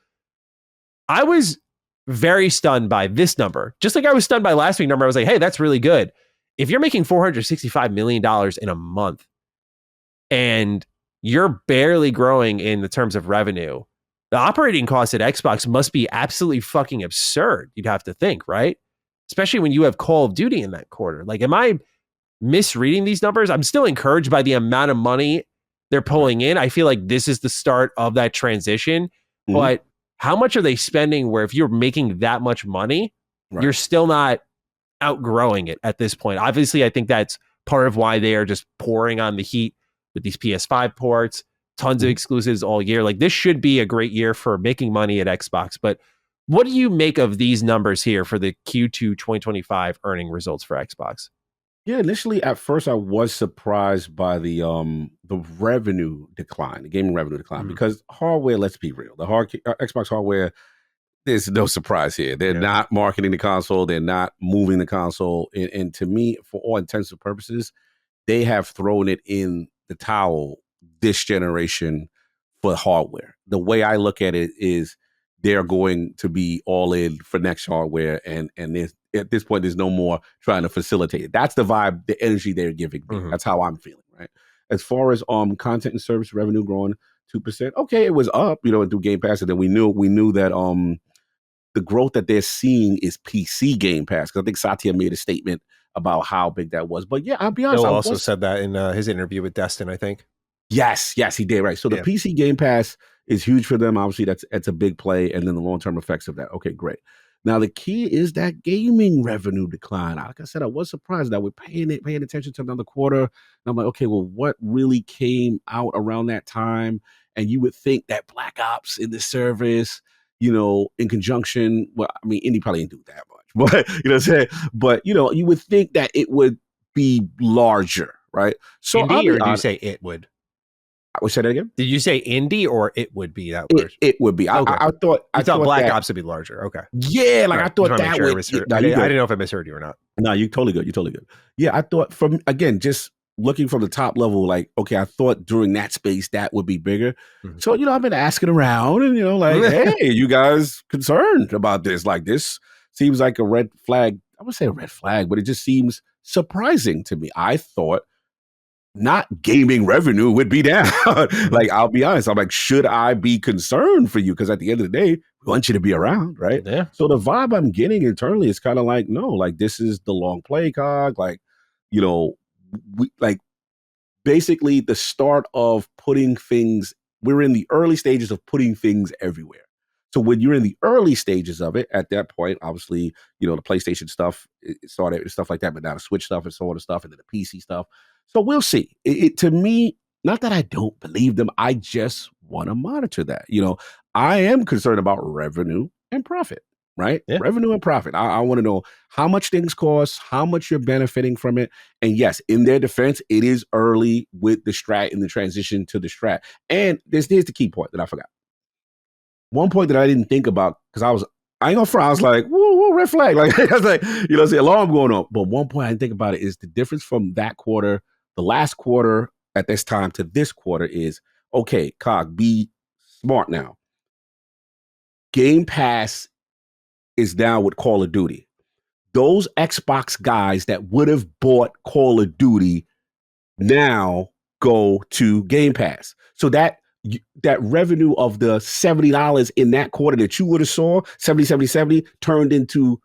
I was very stunned by this number. Just like I was stunned by last week's number, I was like, hey, that's really good. If you're making $465 million in a month and you're barely growing in the terms of revenue, the operating costs at Xbox must be absolutely fucking absurd, you'd have to think, right? Especially when you have Call of Duty in that quarter. Like, am I misreading these numbers? I'm still encouraged by the amount of money they're pulling in. I feel like this is the start of that transition. Mm-hmm. But how much are they spending where if you're making that much money, you're still not outgrowing it at this point? Obviously, I think that's part of why they are just pouring on the heat with these PS5 ports, tons of exclusives all year. Like, this should be a great year for making money at Xbox. But what do you make of these numbers here for the Q2 2025 earning results for Xbox? Yeah, initially at first I was surprised by the revenue decline, the gaming revenue decline, because hardware, let's be real, the Xbox hardware there's no surprise here. They're not marketing the console. They're not moving the console. And to me, for all intents and purposes, they have thrown it in the towel this generation for hardware. The way I look at it is they're going to be all in for next hardware. And at this point, there's no more trying to facilitate it. That's the vibe, the energy they're giving me. Mm-hmm. That's how I'm feeling, right? As far as content and service revenue growing 2%, okay, it was up, through Game Pass. And then we knew that the growth that they're seeing is PC Game Pass. Because I think Satya made a statement about how big that was. But yeah, I'll be honest. Bill also said that in his interview with Destin, I think. Yes, he did, right. So the PC Game Pass is huge for them. Obviously, that's a big play. And then the long-term effects of that. Okay, great. Now, the key is that gaming revenue decline. Like I said, I was surprised that we're paying attention to another quarter. And I'm like, okay, well, what really came out around that time? And you would think that Black Ops in the service, in conjunction, well, I mean, Indy probably didn't do that much, but you know what I'm saying? But, you would think that it would be larger, right? So Indy, or did you say it would? I would say that again. Did you say Indy or it would be that large? It would be. Okay. I thought Black Ops would be larger. Okay. Yeah, like I thought that would. I didn't know if I misheard you or not. No, you're totally good. You're totally good. Yeah, I thought just looking from the top level, like, okay, I thought during that space that would be bigger. Mm-hmm. So, I've been asking around and, like, hey, you guys concerned about this? Like, this seems like a red flag. I would say a red flag, but it just seems surprising to me. I thought not gaming revenue would be down. Like, I'll be honest. I'm like, should I be concerned for you? Because at the end of the day, we want you to be around, right? Yeah. So the vibe I'm getting internally is kind of like, no, like, this is the long play, Cog. Like, basically the start of putting things, we're in the early stages of putting things everywhere. So when you're in the early stages of it, at that point, obviously, the PlayStation stuff it started and stuff like that, but now the Switch stuff and so on and stuff, and then the PC stuff. So we'll see. It to me, not that I don't believe them, I just want to monitor that. I am concerned about revenue and profit, right? Yeah. Revenue and profit. I want to know how much things cost, how much you're benefiting from it. And yes, in their defense, it is early with the strat and the transition to the strat. And here's the key point that I forgot. One point that I didn't think about, because I ain't gonna front, I was like, whoa, red flag. Like, I was like, alarm going on. But one point I didn't think about it is the difference from that quarter, the last quarter at this time to this quarter is, okay, Cog, be smart now. Game Pass is now with Call of Duty. Those Xbox guys that would have bought Call of Duty now go to Game Pass. So that revenue of the $70 in that quarter that you would have saw, 70 turned into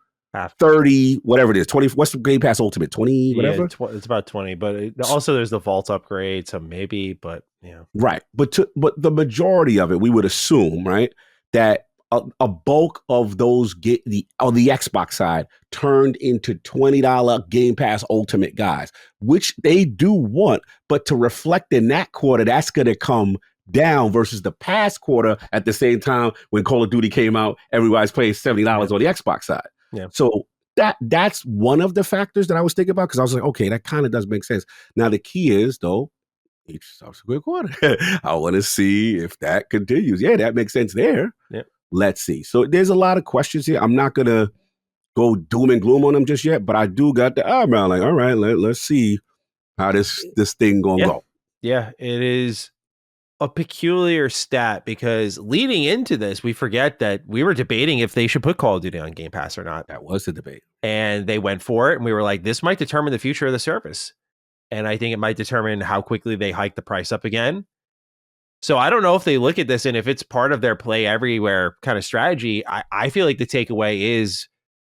30, whatever it is, 20. What's the Game Pass Ultimate? 20, whatever? Yeah, it's about 20, but also there's the Vault upgrade, so maybe, but yeah. Right. But the majority of it, we would assume, right, that a bulk of those on the Xbox side turned into $20 Game Pass Ultimate guys, which they do want, but to reflect in that quarter, that's going to come down versus the past quarter at the same time when Call of Duty came out, everybody's paying $70 on the Xbox side. Yeah. So that's one of the factors that I was thinking about, because I was like, okay, that kind of does make sense. Now, the key is, though, each subsequent quarter, I want to see if that continues. Yeah, that makes sense there. Yeah. Let's see. So there's a lot of questions here. I'm not going to go doom and gloom on them just yet, but I do got the eyebrow like, all right, let's see how this thing going to go. Yeah, it is a peculiar stat, because leading into this, we forget that we were debating if they should put Call of Duty on Game Pass or not. That was the debate. And they went for it, and we were like, this might determine the future of the service. And I think it might determine how quickly they hike the price up again. So I don't know if they look at this and if it's part of their play everywhere kind of strategy. I feel like the takeaway is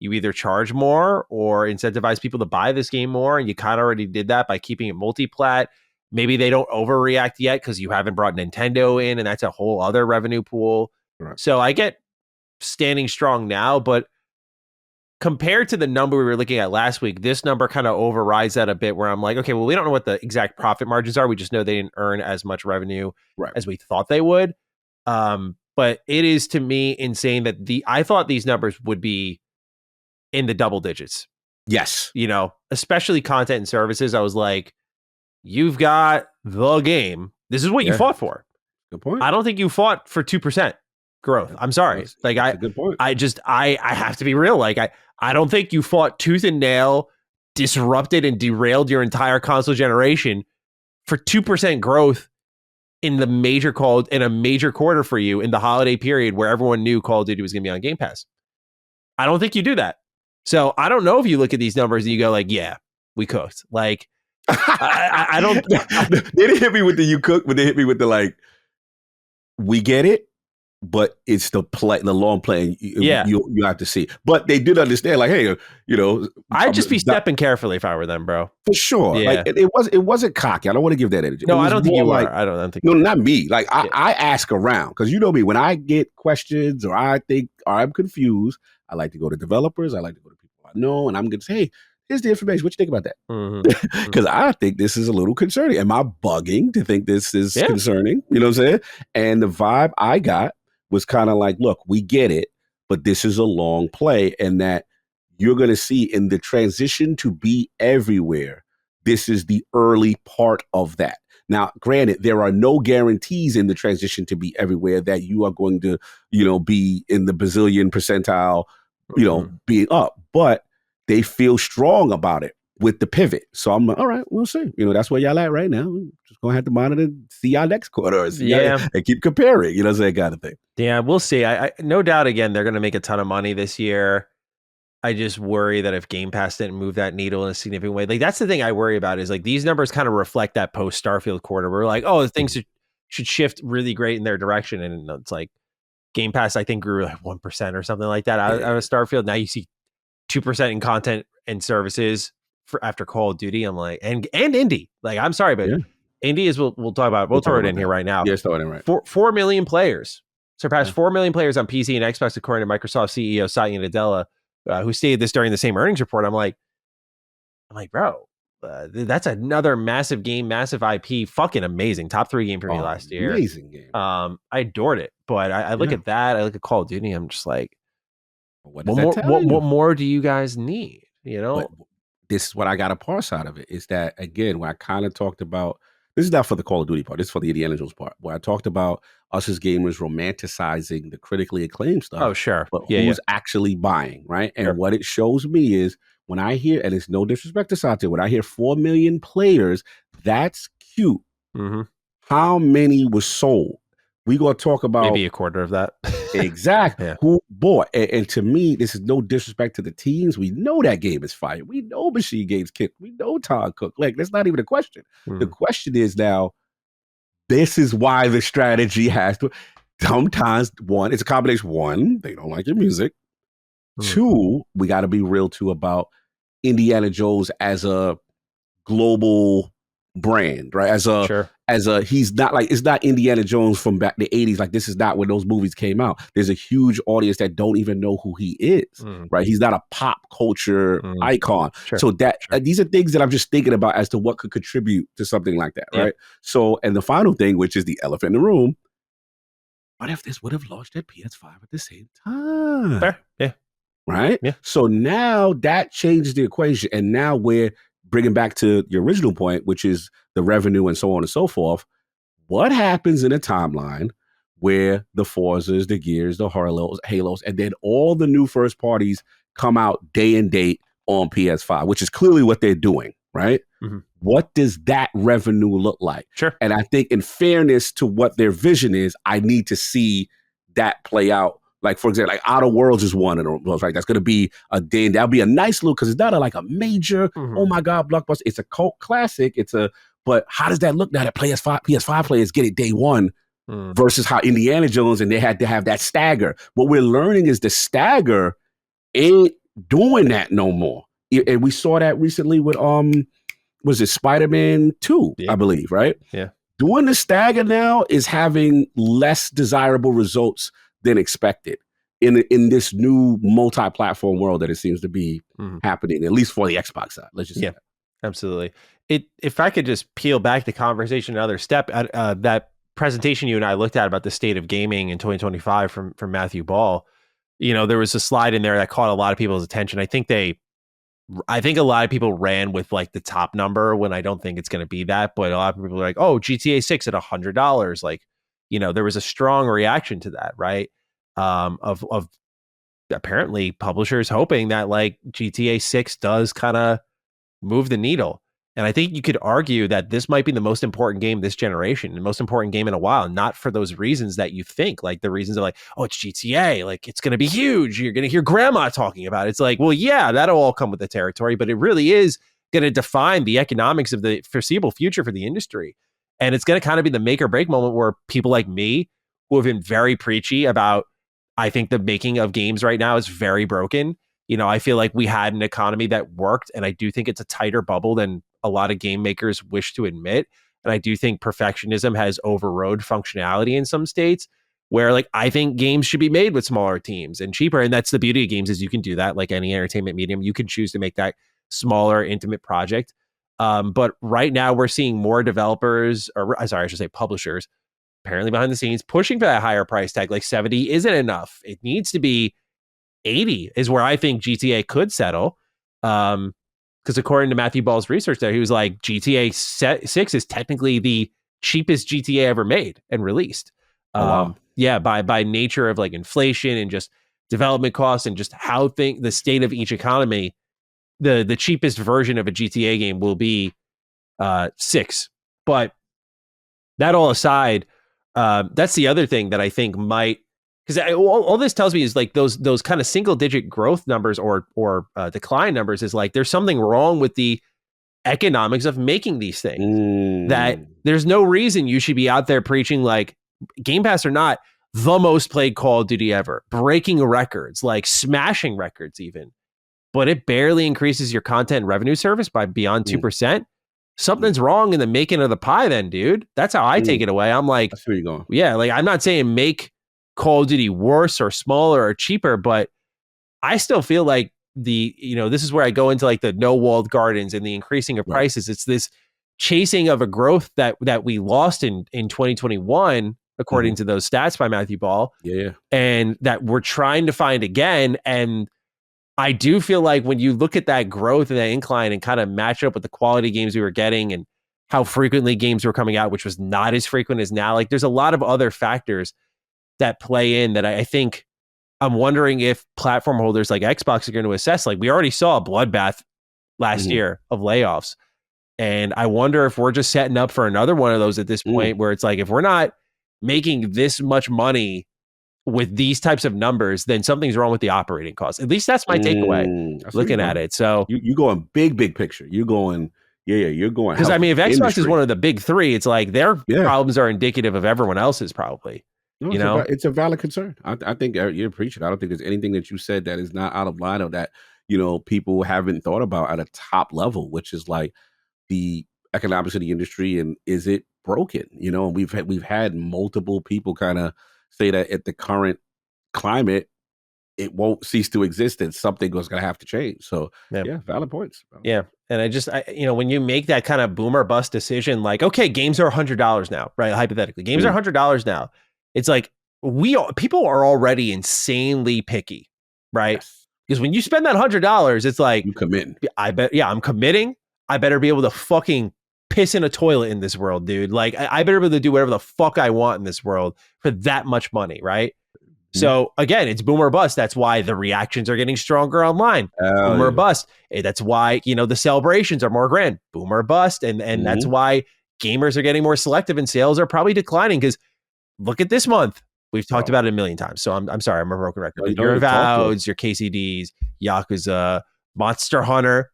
you either charge more or incentivize people to buy this game more. And you kind of already did that by keeping it multi-plat. Maybe they don't overreact yet because you haven't brought Nintendo in, and that's a whole other revenue pool. Right. So I get standing strong now, but compared to the number we were looking at last week, this number kind of overrides that a bit, where I'm like, okay, well, we don't know what the exact profit margins are. We just know they didn't earn as much revenue as we thought they would. But it is, to me, insane that I thought these numbers would be in the double digits. Yes. Especially content and services. I was like, you've got the game. This is what you fought for. Good point. I don't think you fought for 2%. growth. I'm sorry. Like that's a good point. I have to be real. Like I don't think you fought tooth and nail, disrupted and derailed your entire console generation for 2% growth in a major quarter for you in the holiday period where everyone knew Call of Duty was going to be on Game Pass. I don't think you do that. So I don't know if you look at these numbers and you go like, yeah, we cooked. Like, I don't. They didn't hit me with the you cook, but they hit me with the like, we get it, but it's the long play. You have to see. But they did understand, like, hey, I'd just be stepping carefully if I were them, bro. For sure. Yeah. Like it wasn't cocky. I don't want to give that energy. No, I don't think you are. I don't think. No, not me. Like I ask around because you know me. When I get questions or I think or I'm confused, I like to go to developers. I like to go to people I know, and I'm going to say, hey, here's the information. What you think about that? Because I think this is a little concerning. Am I bugging to think this is concerning? You know what I'm saying? And the vibe I got was kind of like, look, we get it, but this is a long play, and that you're going to see in the transition to be everywhere. This is the early part of that. Now, granted, there are no guarantees in the transition to be everywhere that you are going to, be in the bazillion percentile, being up, but they feel strong about it with the pivot. So I'm like, all right, we'll see. That's where y'all at right now. We're just going to have to monitor, see y'all next quarter, and keep comparing, that kind of thing. Yeah, we'll see. I no doubt, again, they're going to make a ton of money this year. I just worry that if Game Pass didn't move that needle in a significant way, like that's the thing I worry about is like these numbers kind of reflect that post Starfield quarter where we're like, oh, things should shift really great in their direction. And it's like Game Pass, I think, grew like 1% or something like that out of Starfield. Now you see 2% in content and services for after Call of Duty. I'm like, and indie. Like, I'm sorry, but indie is we'll talk about. We'll throw it in here right now. Yeah, throw it in right. 4 million players surpassed 4 million players on PC and Xbox, according to Microsoft CEO Satya Nadella, who stated this during the same earnings report. I'm like, bro, that's another massive game, massive IP, fucking amazing. Top 3 game for me last year. Amazing game. I adored it, but I look at that. I look at Call of Duty. I'm just like, what more do you guys need? But this is what I got to parse out of it is that, again, when I kind of talked about, this is not for the Call of Duty part, this is for the Indiana Jones part, where I talked about us as gamers romanticizing the critically acclaimed stuff. Oh, sure. But who's actually buying, right? And what it shows me is when I hear, and it's no disrespect to Satya, when I hear 4 million players, that's cute. Mm-hmm. How many was sold? We gonna talk about maybe a quarter of that. Exactly. Yeah. Who bought? And to me, this is no disrespect to the teams. We know that game is fire. We know Machine Games kicked. We know Todd Cook. Like, that's not even a question. The question is now, this is why the strategy has to. Sometimes, one, it's a combination. One, they don't like your music. Two, we got to be real too about Indiana Jones as a global brand, right? As a he's not like, it's not Indiana Jones from back the 80s. Like, this is not when those movies came out. There's a huge audience that don't even know who he is, right? He's not a pop culture icon. So these are things that I'm just thinking about as to what could contribute to something like that, right? So, and the final thing, which is the elephant in the room, what if this would have launched at PS5 at the same time? Fair. Yeah. Right? Yeah. So now that changes the equation. And now we're bringing back to your original point, which is the revenue and so on and so forth. What happens in a timeline where the Forzas, the Gears, the Halos, and then all the new first parties come out day and date on PS5, which is clearly what they're doing, right? What does that revenue look like? Sure. And I think in fairness to what their vision is, I need to see that play out. Like, for example, like Outer Worlds is one of those, right? That's going to be a day. That'll be a nice little, because it's not like a major, oh my God, blockbuster. It's a cult classic. But how does that look now that PS5 players get it day one versus how Indiana Jones, and they had to have that stagger. What we're learning is the stagger ain't doing that no more. And we saw that recently with, was it Spider-Man 2, I believe, right? Yeah. Doing the stagger now is having less desirable results than expected in this new multi-platform world that it seems to be happening, at least for the Xbox side. Let's just say that. Absolutely. If I could just peel back the conversation another step, that presentation you and I looked at about the state of gaming in 2025 from Matthew Ball, there was a slide in there that caught a lot of people's attention. I think a lot of people ran with like the top number when I don't think it's going to be that, but a lot of people are like, oh, GTA 6 at $100. Like, there was a strong reaction to that, right? of apparently publishers hoping that like GTA 6 does kind of move the needle. And I think you could argue that this might be the most important game this generation, the most important game in a while, not for those reasons that you think, like the reasons are like, oh, it's GTA, like it's going to be huge. You're going to hear grandma talking about it. It's like, well, yeah, that'll all come with the territory, but it really is going to define the economics of the foreseeable future for the industry. And it's going to kind of be the make or break moment where people like me, who have been very preachy about, I think the making of games right now is very broken. You know, I feel like we had an economy that worked, and I do think it's a tighter bubble than a lot of game makers wish to admit. And I do think perfectionism has overrode functionality in some states where like I think games should be made with smaller teams and cheaper. And that's the beauty of games is you can do that like any entertainment medium. You can choose to make that smaller, intimate project. But right now we're seeing more developers, or sorry, I should say publishers, apparently behind the scenes pushing for that higher price tag. Like 70 isn't enough. It needs to be 80 is where I think GTA could settle. Because according to Matthew Ball's research there, he was like, GTA 6 is technically the cheapest GTA ever made and released. Oh, wow. Yeah, by nature of like inflation and just development costs and just how the state of each economy, the cheapest version of a GTA game will be 6. But that all aside, that's the other thing that I think might, because all this tells me is like those kind of single digit growth numbers or decline numbers is like there's something wrong with the economics of making these things. That there's no reason you should be out there preaching like Game Pass or not, the most played Call of Duty ever, breaking records, like smashing records even, but it barely increases your content and revenue service by beyond 2%. Something's wrong in the making of the pie then, dude. That's how I take it away. I'm like, that's where you're going. Yeah, like I'm not saying make Call of Duty worse or smaller or cheaper, but I still feel like this is where I go into like the no walled gardens and the increasing of prices. It's this chasing of a growth that we lost in 2021, according to those stats by Matthew Ball. Yeah. And that we're trying to find again. And I do feel like when you look at that growth and that incline and kind of match it up with the quality games we were getting and how frequently games were coming out, which was not as frequent as now, like there's a lot of other factors that play in that I think I'm wondering if platform holders like Xbox are going to assess. Like we already saw a bloodbath last year of layoffs. And I wonder if we're just setting up for another one of those at this point where it's like, if we're not making this much money with these types of numbers, then something's wrong with the operating costs. At least that's my takeaway looking at it. So you going big picture. You're going, you're going. Because I mean, if Xbox is one of the big three, it's like their problems are indicative of everyone else's probably. No, it's a valid concern. I think you're preaching. I don't think there's anything that you said that is not out of line or that, people haven't thought about at a top level, which is like the economics of the industry and is it broken? And we've had multiple people kind of say that at the current climate, it won't cease to exist and something was going to have to change. So valid points. Yeah. And when you make that kind of boomer bust decision, like, okay, games are $100 now, right? Hypothetically, games are $100 now. It's like people are already insanely picky, right? Yes. Because when you spend that $100, it's like you committing. I'm committing. I better be able to fucking piss in a toilet in this world, dude. Like I better be able to do whatever the fuck I want in this world for that much money, right? So again, it's boomer bust. That's why the reactions are getting stronger online. Boomer bust. That's why, the celebrations are more grand. Boomer bust. And that's why gamers are getting more selective and sales are probably declining. Because look at this month. We've talked about it a million times. So I'm sorry, I'm a broken record. But your Avoweds, your KCDs, Yakuza, Monster Hunter,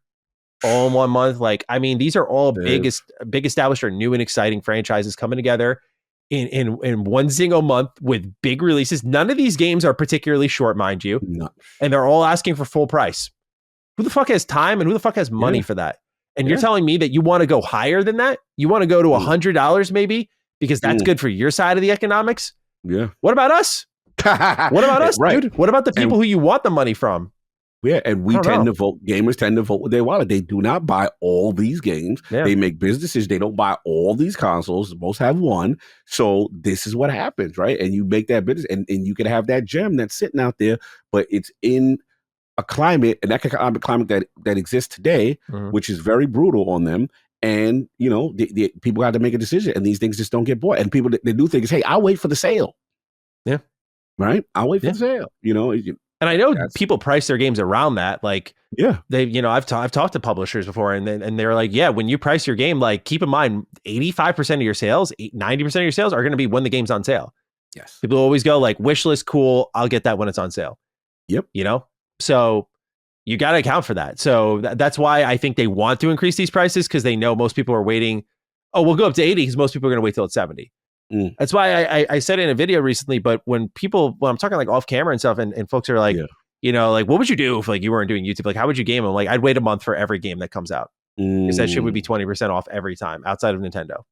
all in one month. Like, I mean, these are all big established or new and exciting franchises coming together in one single month with big releases. None of these games are particularly short, mind you. No. And they're all asking for full price. Who the fuck has time and who the fuck has money for that? And you're telling me that you want to go higher than that? You want to go to $100 maybe? Because that's good for your side of the economics? Yeah. What about us? What about us, dude? What about the people who you want the money from? Yeah, and gamers tend to vote with their wallet. They do not buy all these games. Yeah. They make businesses. They don't buy all these consoles. Most have one. So this is what happens, right? And you make that business and you can have that gem that's sitting out there, but it's in a climate, an economic climate that exists today, which is very brutal on them. And, the people have to make a decision and these things just don't get bought. And people, they do things, hey, I'll wait for the sale. Yeah. Right? I'll wait for Yeah. the sale. You know, And I know people price their games around that. Like, yeah, they, you know, I've talked to publishers before, and they're like, yeah, when you price your game, like, keep in mind, 85% of your sales, 90% of your sales are going to be when the game's on sale. yes, People always go like, wish list, cool, I'll get that when it's on sale. yep. You know, so you got to account for that. So that's why I think they want to increase these prices, because they know most people are waiting. Oh, we'll go up to 80 because most people are going to wait till it's 70. That's why I said in a video recently, but when I'm talking like off camera and stuff, and folks are like, you know, like, what would you do if like you weren't doing YouTube? Like, how would you game them? Like, I'd wait a month for every game that comes out, because that shit would be 20% off every time outside of Nintendo,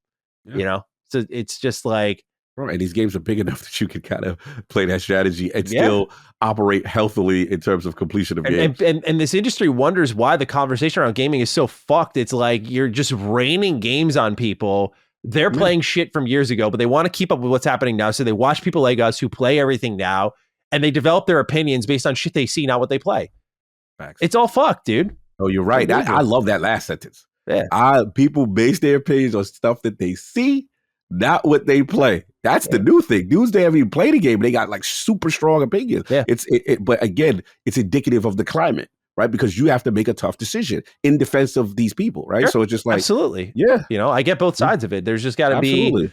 you know? So it's just like, right. And these games are big enough that you can kind of play that strategy and still operate healthily in terms of completion of games. And this industry wonders why the conversation around gaming is so fucked. It's like you're just raining games on people. They're playing shit from years ago, but they want to keep up with what's happening now. So they watch people like us who play everything now, and they develop their opinions based on shit they see, not what they play. Facts. It's all fucked, dude. Oh, you're right. I love that last sentence. Yeah. People base their opinions on stuff that they see, not what they play. That's the new thing. Dudes, they haven't even played a game. They got like super strong opinions. Yeah. But again, it's indicative of the climate, right? Because you have to make a tough decision in defense of these people, right? Sure. So it's just like, absolutely. Yeah. You know, I get both sides of it. There's just got to be Absolutely.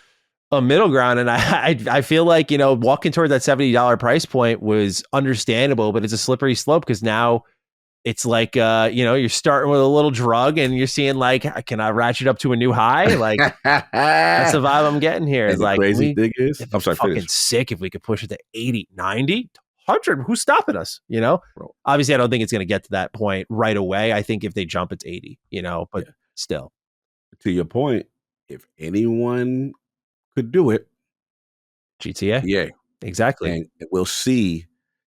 a middle ground. And I feel like, you know, walking toward that $70 price point was understandable, but it's a slippery slope, because now it's like, you know, you're starting with a little drug and you're seeing like, can I ratchet up to a new high? Like, that's the vibe I'm getting here. It's like, crazy thing is, I'm sorry, fucking sick if we could push it to 80, 90, 100. Who's stopping us? You know, obviously I don't think it's going to get to that point right away. I think if they jump, it's 80, you know, but still. To your point, if anyone could do it, GTA. Yeah, exactly. And we'll see,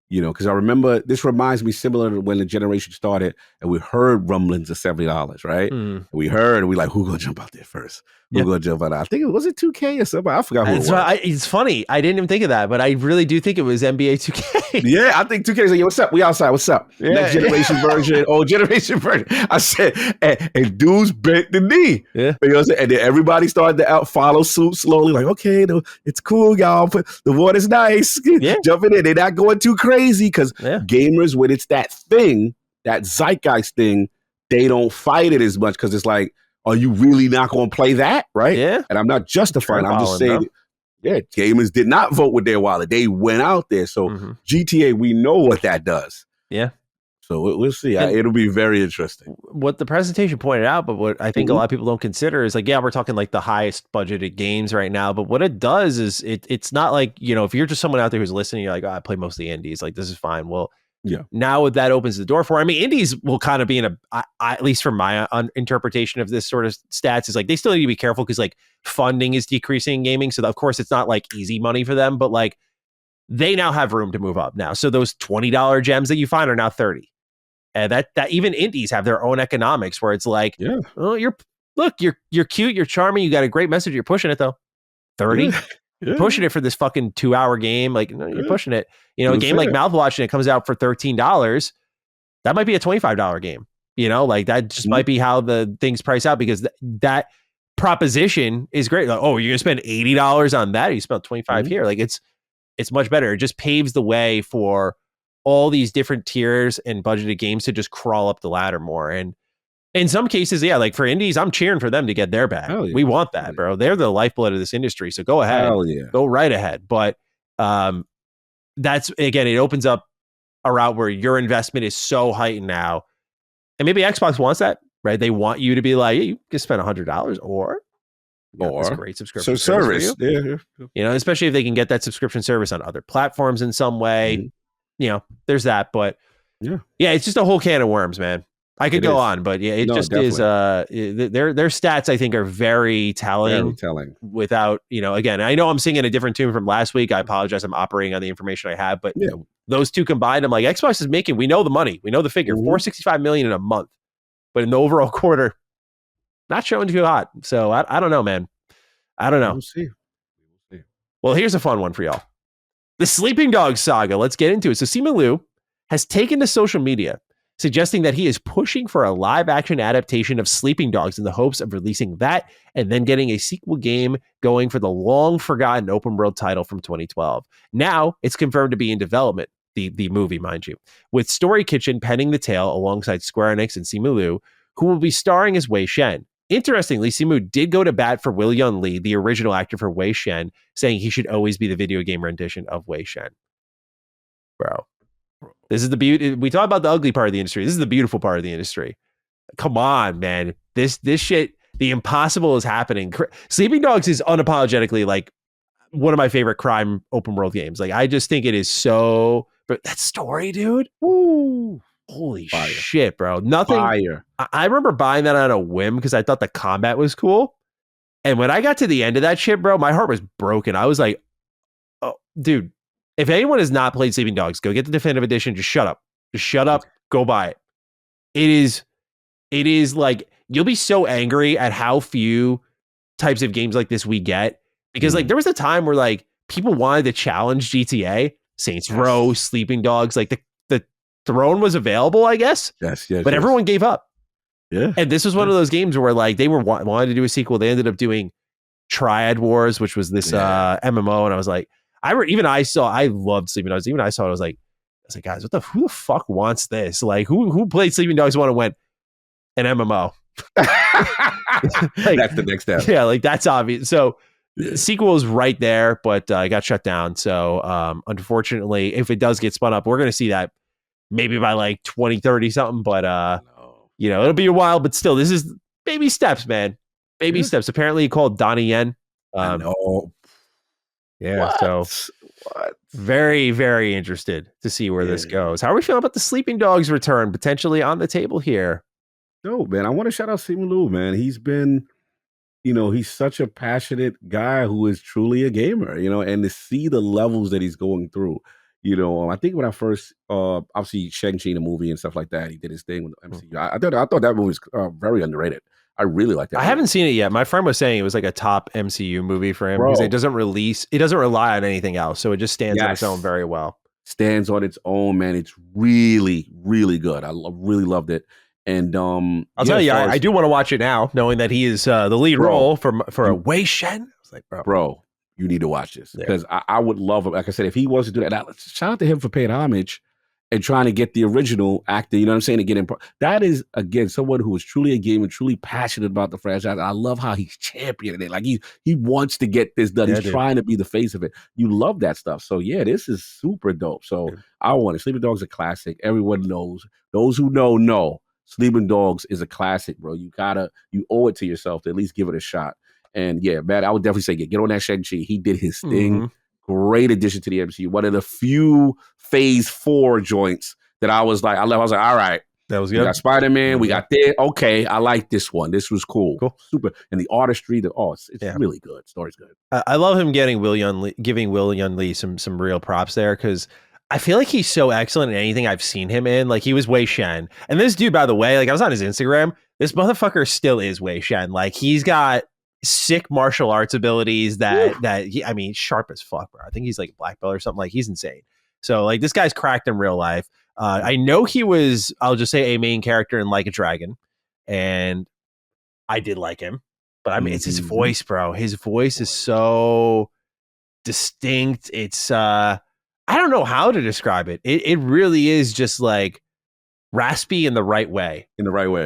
you know, because I remember this reminds me similar to when the generation started and we heard rumblings of $70, right? We heard, and we like, who gonna jump out there first? Who gonna jump out? I think it was 2K or something. I forgot who it was. It's funny. I didn't even think of that, but I really do think it was NBA 2K. Yeah, I think 2K is like, yo, what's up? We outside. What's up? Next generation version, old generation version. I said, and dudes bent the knee. Yeah. You know what I'm saying? And then everybody started to follow suit slowly, like, okay, it's cool, y'all. The water's nice. Jumping in. They're not going too crazy, because gamers, when it's that thing, that zeitgeist thing, they don't fight it as much, because it's like, are you really not going to play that? Right? Yeah. And I'm not justifying. I'm just saying, gamers did not vote with their wallet. They went out there. So GTA, we know what that does. Yeah. So we'll see. It'll be very interesting. What the presentation pointed out, but what I think a lot of people don't consider is like, we're talking like the highest budgeted games right now. But what it does is it's not like, you know, if you're just someone out there who's listening, you're like, oh, I play mostly indies. Like, this is fine. Well, now that opens the door for, I mean, indies will kind of be in at least from my interpretation of this sort of stats, is like, they still need to be careful, because like funding is decreasing in gaming. So of course it's not like easy money for them, but like they now have room to move up now. So those $20 gems that you find are now 30. And that even indies have their own economics, where it's like, oh, you're cute, you're charming, you got a great message, you're pushing it though. 30. You're pushing it for this fucking 2-hour game. Like, no, you're pushing it. You know, a game like Mouthwash, and it comes out for $13. That might be a $25 game. You know, like that just might be how the things price out, because that proposition is great. Like, oh, you're gonna spend $80 on that? You spent 25 here. Like, it's much better. It just paves the way for all these different tiers and budgeted games to just crawl up the ladder more. And in some cases, like for indies, I'm cheering for them to get their bag. We want that, bro. They're the lifeblood of this industry. So go ahead. Go right ahead. But that's, again, it opens up a route where your investment is so heightened now. And maybe Xbox wants that, right? They want you to be like, you can spend $100 or this great subscription service. You know, especially if they can get that subscription service on other platforms in some way. You know, there's that. But it's just a whole can of worms, man. I could go on, but it just is. Their stats, I think, are very telling. Very telling. Without, you know, again, I know I'm singing a different tune from last week. I apologize. I'm operating on the information I have, but those two combined, I'm like, Xbox is making. We know the money. We know the figure. $465 million in a month, but in the overall quarter, not showing too hot. So I don't know, man. I don't know. We'll see. Well, here's a fun one for y'all. The Sleeping Dogs saga. Let's get into it. So Simu Liu has taken to social media suggesting that he is pushing for a live-action adaptation of Sleeping Dogs in the hopes of releasing that and then getting a sequel game going for the long-forgotten open-world title from 2012. Now, it's confirmed to be in development, the movie, mind you, with Story Kitchen penning the tale alongside Square Enix and Simu Liu, who will be starring as Wei Shen. Interestingly, Simu did go to bat for Will Yun Lee, the original actor for Wei Shen, saying he should always be the video game rendition of Wei Shen. Bro, this is the beauty. We talk about the ugly part of the industry. This is the beautiful part of the industry. Come on, man. This shit, the impossible is happening. Sleeping Dogs is unapologetically like one of my favorite crime open world games. Like, I just think it is so. But that story, dude. Woo. Holy Fire. Shit, bro. Nothing. Fire. I remember buying that on a whim because I thought the combat was cool. And when I got to the end of that shit, bro, my heart was broken. I was like, oh, dude, if anyone has not played Sleeping Dogs, go get the definitive edition. Just shut up. Just shut up. Go buy it. It is like, you'll be so angry at how few types of games like this we get. Because like there was a time where like people wanted to challenge GTA, Saints Row, Sleeping Dogs, like the Throne was available, I guess. Yes. But everyone gave up. Yeah. And this was one of those games where like they were wanted to do a sequel. They ended up doing Triad Wars, which was this MMO. And I was like, I loved Sleeping Dogs. Even I saw it, I was like, guys, who the fuck wants this? Like who played Sleeping Dogs 1 and went an MMO? Like, that's the next step. Yeah, like that's obvious. So the sequel is right there, but it got shut down. So unfortunately, if it does get spun up, we're going to see that maybe by like 2030 something. But you know, it'll be a while. But still, this is baby steps, man. Baby steps. Apparently, he called Donnie Yen. I know. Yeah. What? So very, very interested to see where this goes. How are we feeling about the Sleeping Dogs return potentially on the table here? No, man. I want to shout out Simu Liu, man. He's been, he's such a passionate guy who is truly a gamer, and to see the levels that he's going through. I think when I first, obviously Shang-Chi the movie and stuff like that, he did his thing with the MCU. I thought that movie was very underrated. I really like that. I haven't seen it yet. My friend was saying it was like a top MCU movie for him because it doesn't rely on anything else. So it just stands on its own very well. Stands on its own, man. It's really, really good. I really loved it. And I'll tell you, I do want to watch it now, knowing that he is the lead role for a Wei Shen. I was like, bro, you need to watch this because I would love him. Like I said, if he wants to do that, shout out to him for paying homage and trying to get the original actor, you know what I'm saying, to get in. That is, again, someone who is truly a gamer, truly passionate about the franchise. I love how he's championing it. Like he wants to get this done. He's trying to be the face of it. You love that stuff. So yeah, this is super dope. So I want it. Sleeping Dogs is a classic. Everyone knows. Those who know. Sleeping Dogs is a classic, bro. You owe it to yourself to at least give it a shot. And yeah, man, I would definitely say get on that Shang-Chi. He did his thing. Great addition to the MCU. One of the few Phase 4 joints that I was like, all right. That was good. We got Spider-Man. We got this. Okay, I like this one. This was cool. Super. And the artistry, it's really good. Story's good. I love him giving Will Yun Lee some real props there because I feel like he's so excellent in anything I've seen him in. Like he was Wei Shen. And this dude, by the way, like I was on his Instagram, this motherfucker still is Wei Shen. Like he's got sick martial arts abilities sharp as fuck, bro. I think he's like a black belt or something. Like he's insane. So like this guy's cracked in real life. I know he was, I'll just say, a main character in Like a Dragon, and I did like him. But I mean, it's his voice, bro. His voice is so distinct. It's I don't know how to describe it. It really is just like raspy in the right way.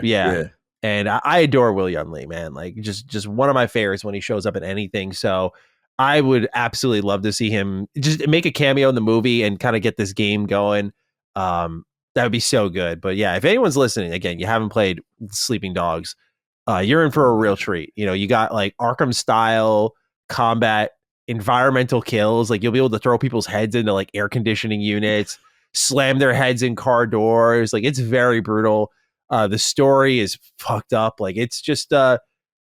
Yeah. And I adore Will Yun Lee, man. Like just one of my favorites when he shows up in anything. So I would absolutely love to see him just make a cameo in the movie and kind of get this game going. That would be so good. But yeah, if anyone's listening, again, you haven't played Sleeping Dogs, you're in for a real treat. You got like Arkham style combat, environmental kills. Like you'll be able to throw people's heads into like air conditioning units, slam their heads in car doors. Like it's very brutal. The story is fucked up. Like it's just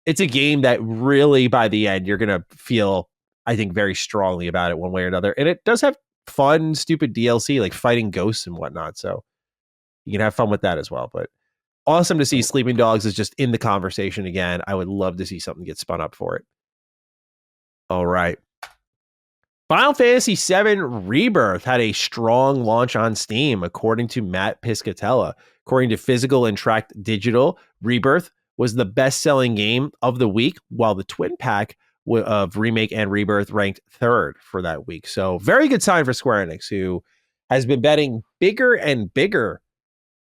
it's a game that really by the end you're gonna feel, I think, very strongly about it one way or another. And it does have fun, stupid DLC like fighting ghosts and whatnot. So you can have fun with that as well. But awesome to see Sleeping Dogs is just in the conversation again. I would love to see something get spun up for it. All right. Final Fantasy VII Rebirth had a strong launch on Steam, according to Matt Piscatella. According to Physical and Tracked Digital, Rebirth was the best-selling game of the week, while the twin pack of Remake and Rebirth ranked third for that week. So very good sign for Square Enix, who has been betting bigger and bigger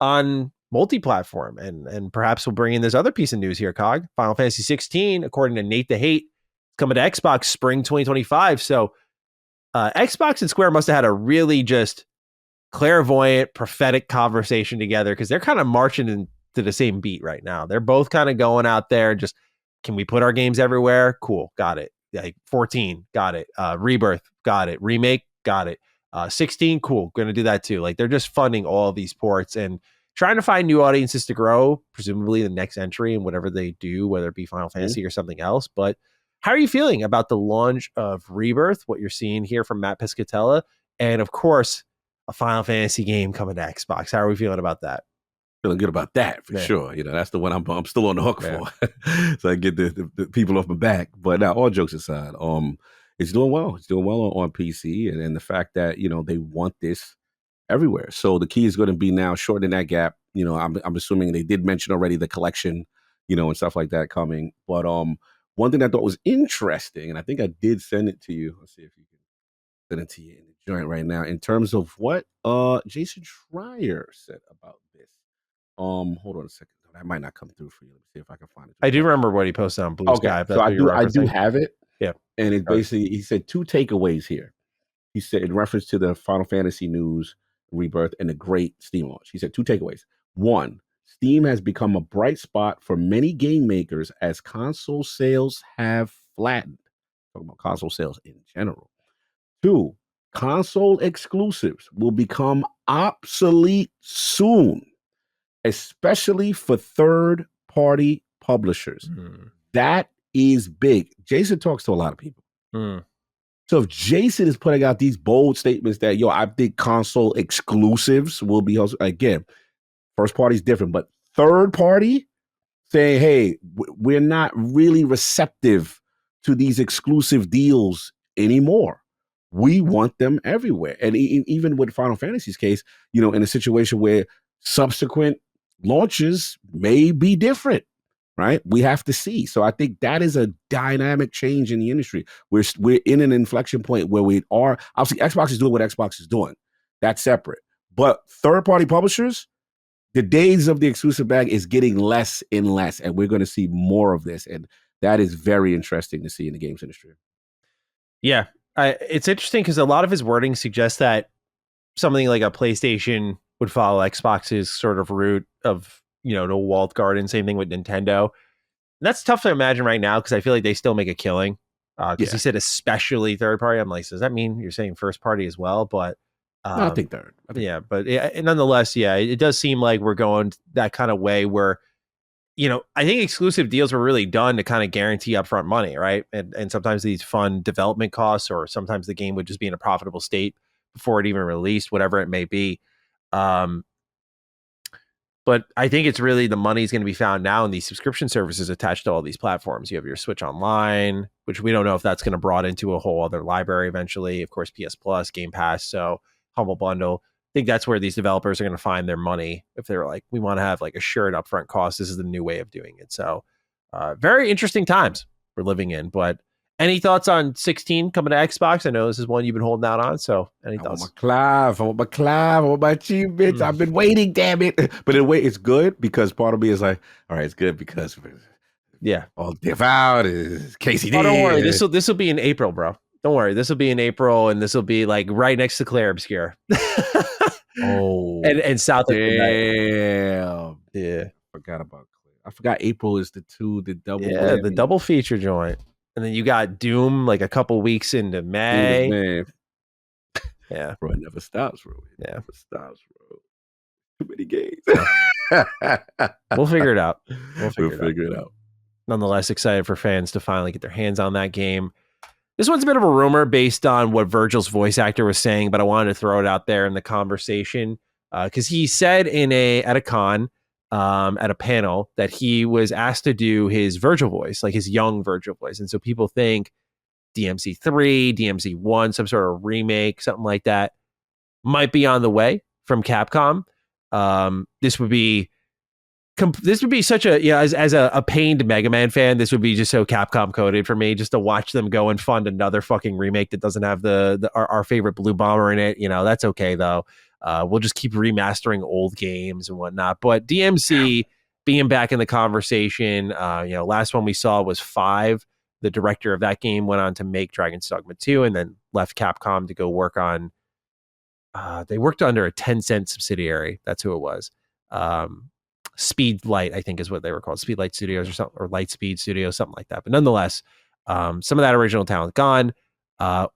on multi-platform. And perhaps we'll bring in this other piece of news here, Cog. Final Fantasy 16, according to Nate the Hate, is coming to Xbox spring 2025. So Xbox and Square must have had a really just clairvoyant, prophetic conversation together, because they're kind of marching into the same beat right now. They're both kind of going out there and just, can we put our games everywhere? Cool, got it. Like 14, got it. Rebirth, got it. Remake, got it. 16, cool, going to do that too. Like, they're just funding all of these ports and trying to find new audiences to grow, presumably the next entry and whatever they do, whether it be Final Fantasy or something else. But how are you feeling about the launch of Rebirth, what you're seeing here from Matt Piscatella, and of course, a Final Fantasy game coming to Xbox? How are we feeling about that? Feeling good about that for sure. You know, that's the one I'm still on the hook for. So I get the people off my back. But now, all jokes aside, it's doing well. It's doing well on PC, and the fact that, you know, they want this everywhere. So the key is going to be now shortening that gap. You know, I'm assuming they did mention already the collection, you know, and stuff like that coming. But one thing I thought was interesting, and I think I did send it to you. Let's see if you can send it to you in the joint right now, in terms of what Jason Schreier said about this. Hold on a second. That might not come through for you. Let me see if I can find it. I do remember what he posted on Blue Sky. So I do have it. Yeah. And it basically, he said 2 takeaways here. He said, in reference to the Final Fantasy news, Rebirth, and the great Steam launch, he said 2 takeaways. 1, Steam has become a bright spot for many game makers as console sales have flattened. Talking about console sales in general. 2, console exclusives will become obsolete soon, especially for third-party publishers. That is big. Jason talks to a lot of people. So if Jason is putting out these bold statements that, yo, I think console exclusives will be, again, first party is different, but third party saying, hey, we're not really receptive to these exclusive deals anymore. We want them everywhere. And even with Final Fantasy's case, you know, in a situation where subsequent launches may be different, right? We have to see. So I think that is a dynamic change in the industry. We're in an inflection point where we are, obviously Xbox is doing what Xbox is doing. That's separate. But third-party publishers, the days of the exclusive bag is getting less and less, and we're going to see more of this. And that is very interesting to see in the games industry. Yeah. It's interesting because a lot of his wording suggests that something like a PlayStation would follow Xbox's sort of route of, you know, no walled garden. Same thing with Nintendo. And that's tough to imagine right now because I feel like they still make a killing. Because he said especially third party. I'm like, does that mean you're saying first party as well? But no, I think third. But nonetheless, it does seem like we're going that kind of way where, you know, I think exclusive deals were really done to kind of guarantee upfront money, right? And sometimes these fund development costs, or sometimes the game would just be in a profitable state before it even released, whatever it may be. But I think it's really the money is going to be found now in these subscription services attached to all these platforms. You have your Switch Online, which we don't know if that's going to broaden into a whole other library eventually. Of course, PS Plus, Game Pass, so Humble Bundle. I think that's where these developers are going to find their money. If they're like, we want to have like assured upfront costs, this is the new way of doing it. So very interesting times we're living in. But any thoughts on 16 coming to Xbox? I know this is one you've been holding out on. So any thoughts? I want my achievements. I've been waiting, damn it. But in a way, it's good because part of me is like, all right, it's good because all the Avowed is Casey. Oh, don't worry. This will be in April, bro. Don't worry. This will be in April, and this will be like right next to Claire Obscure. and South of Damn. Yeah. Forgot about Claire. I forgot April is the double. Yeah, the double feature joint. And then you got Doom like a couple weeks into May. Yeah. Bro, it never stops, bro. It never stops, bro. Too many games. We'll figure it out. We'll figure it out. Nonetheless, excited for fans to finally get their hands on that game. This one's a bit of a rumor based on what Virgil's voice actor was saying, but I wanted to throw it out there in the conversation because he said at a con, at a panel, that he was asked to do his Virgil voice, like his young Virgil voice. And so people think DMC 3, DMC 1, some sort of remake, something like that, might be on the way from Capcom. This would be such a, as a pained Mega Man fan, this would be just so Capcom coded for me, just to watch them go and fund another fucking remake that doesn't have our favorite Blue Bomber in it. That's okay though. We'll just keep remastering old games and whatnot. But DMC being back in the conversation, last one we saw was 5. The director of that game went on to make Dragon's Dogma 2 and then left Capcom to go work on. They worked under a Tencent subsidiary. That's who it was. Speed Light, I think is what they were called. Speed Light Studios or something, or Lightspeed Studios, something like that. But nonetheless, some of that original talent gone.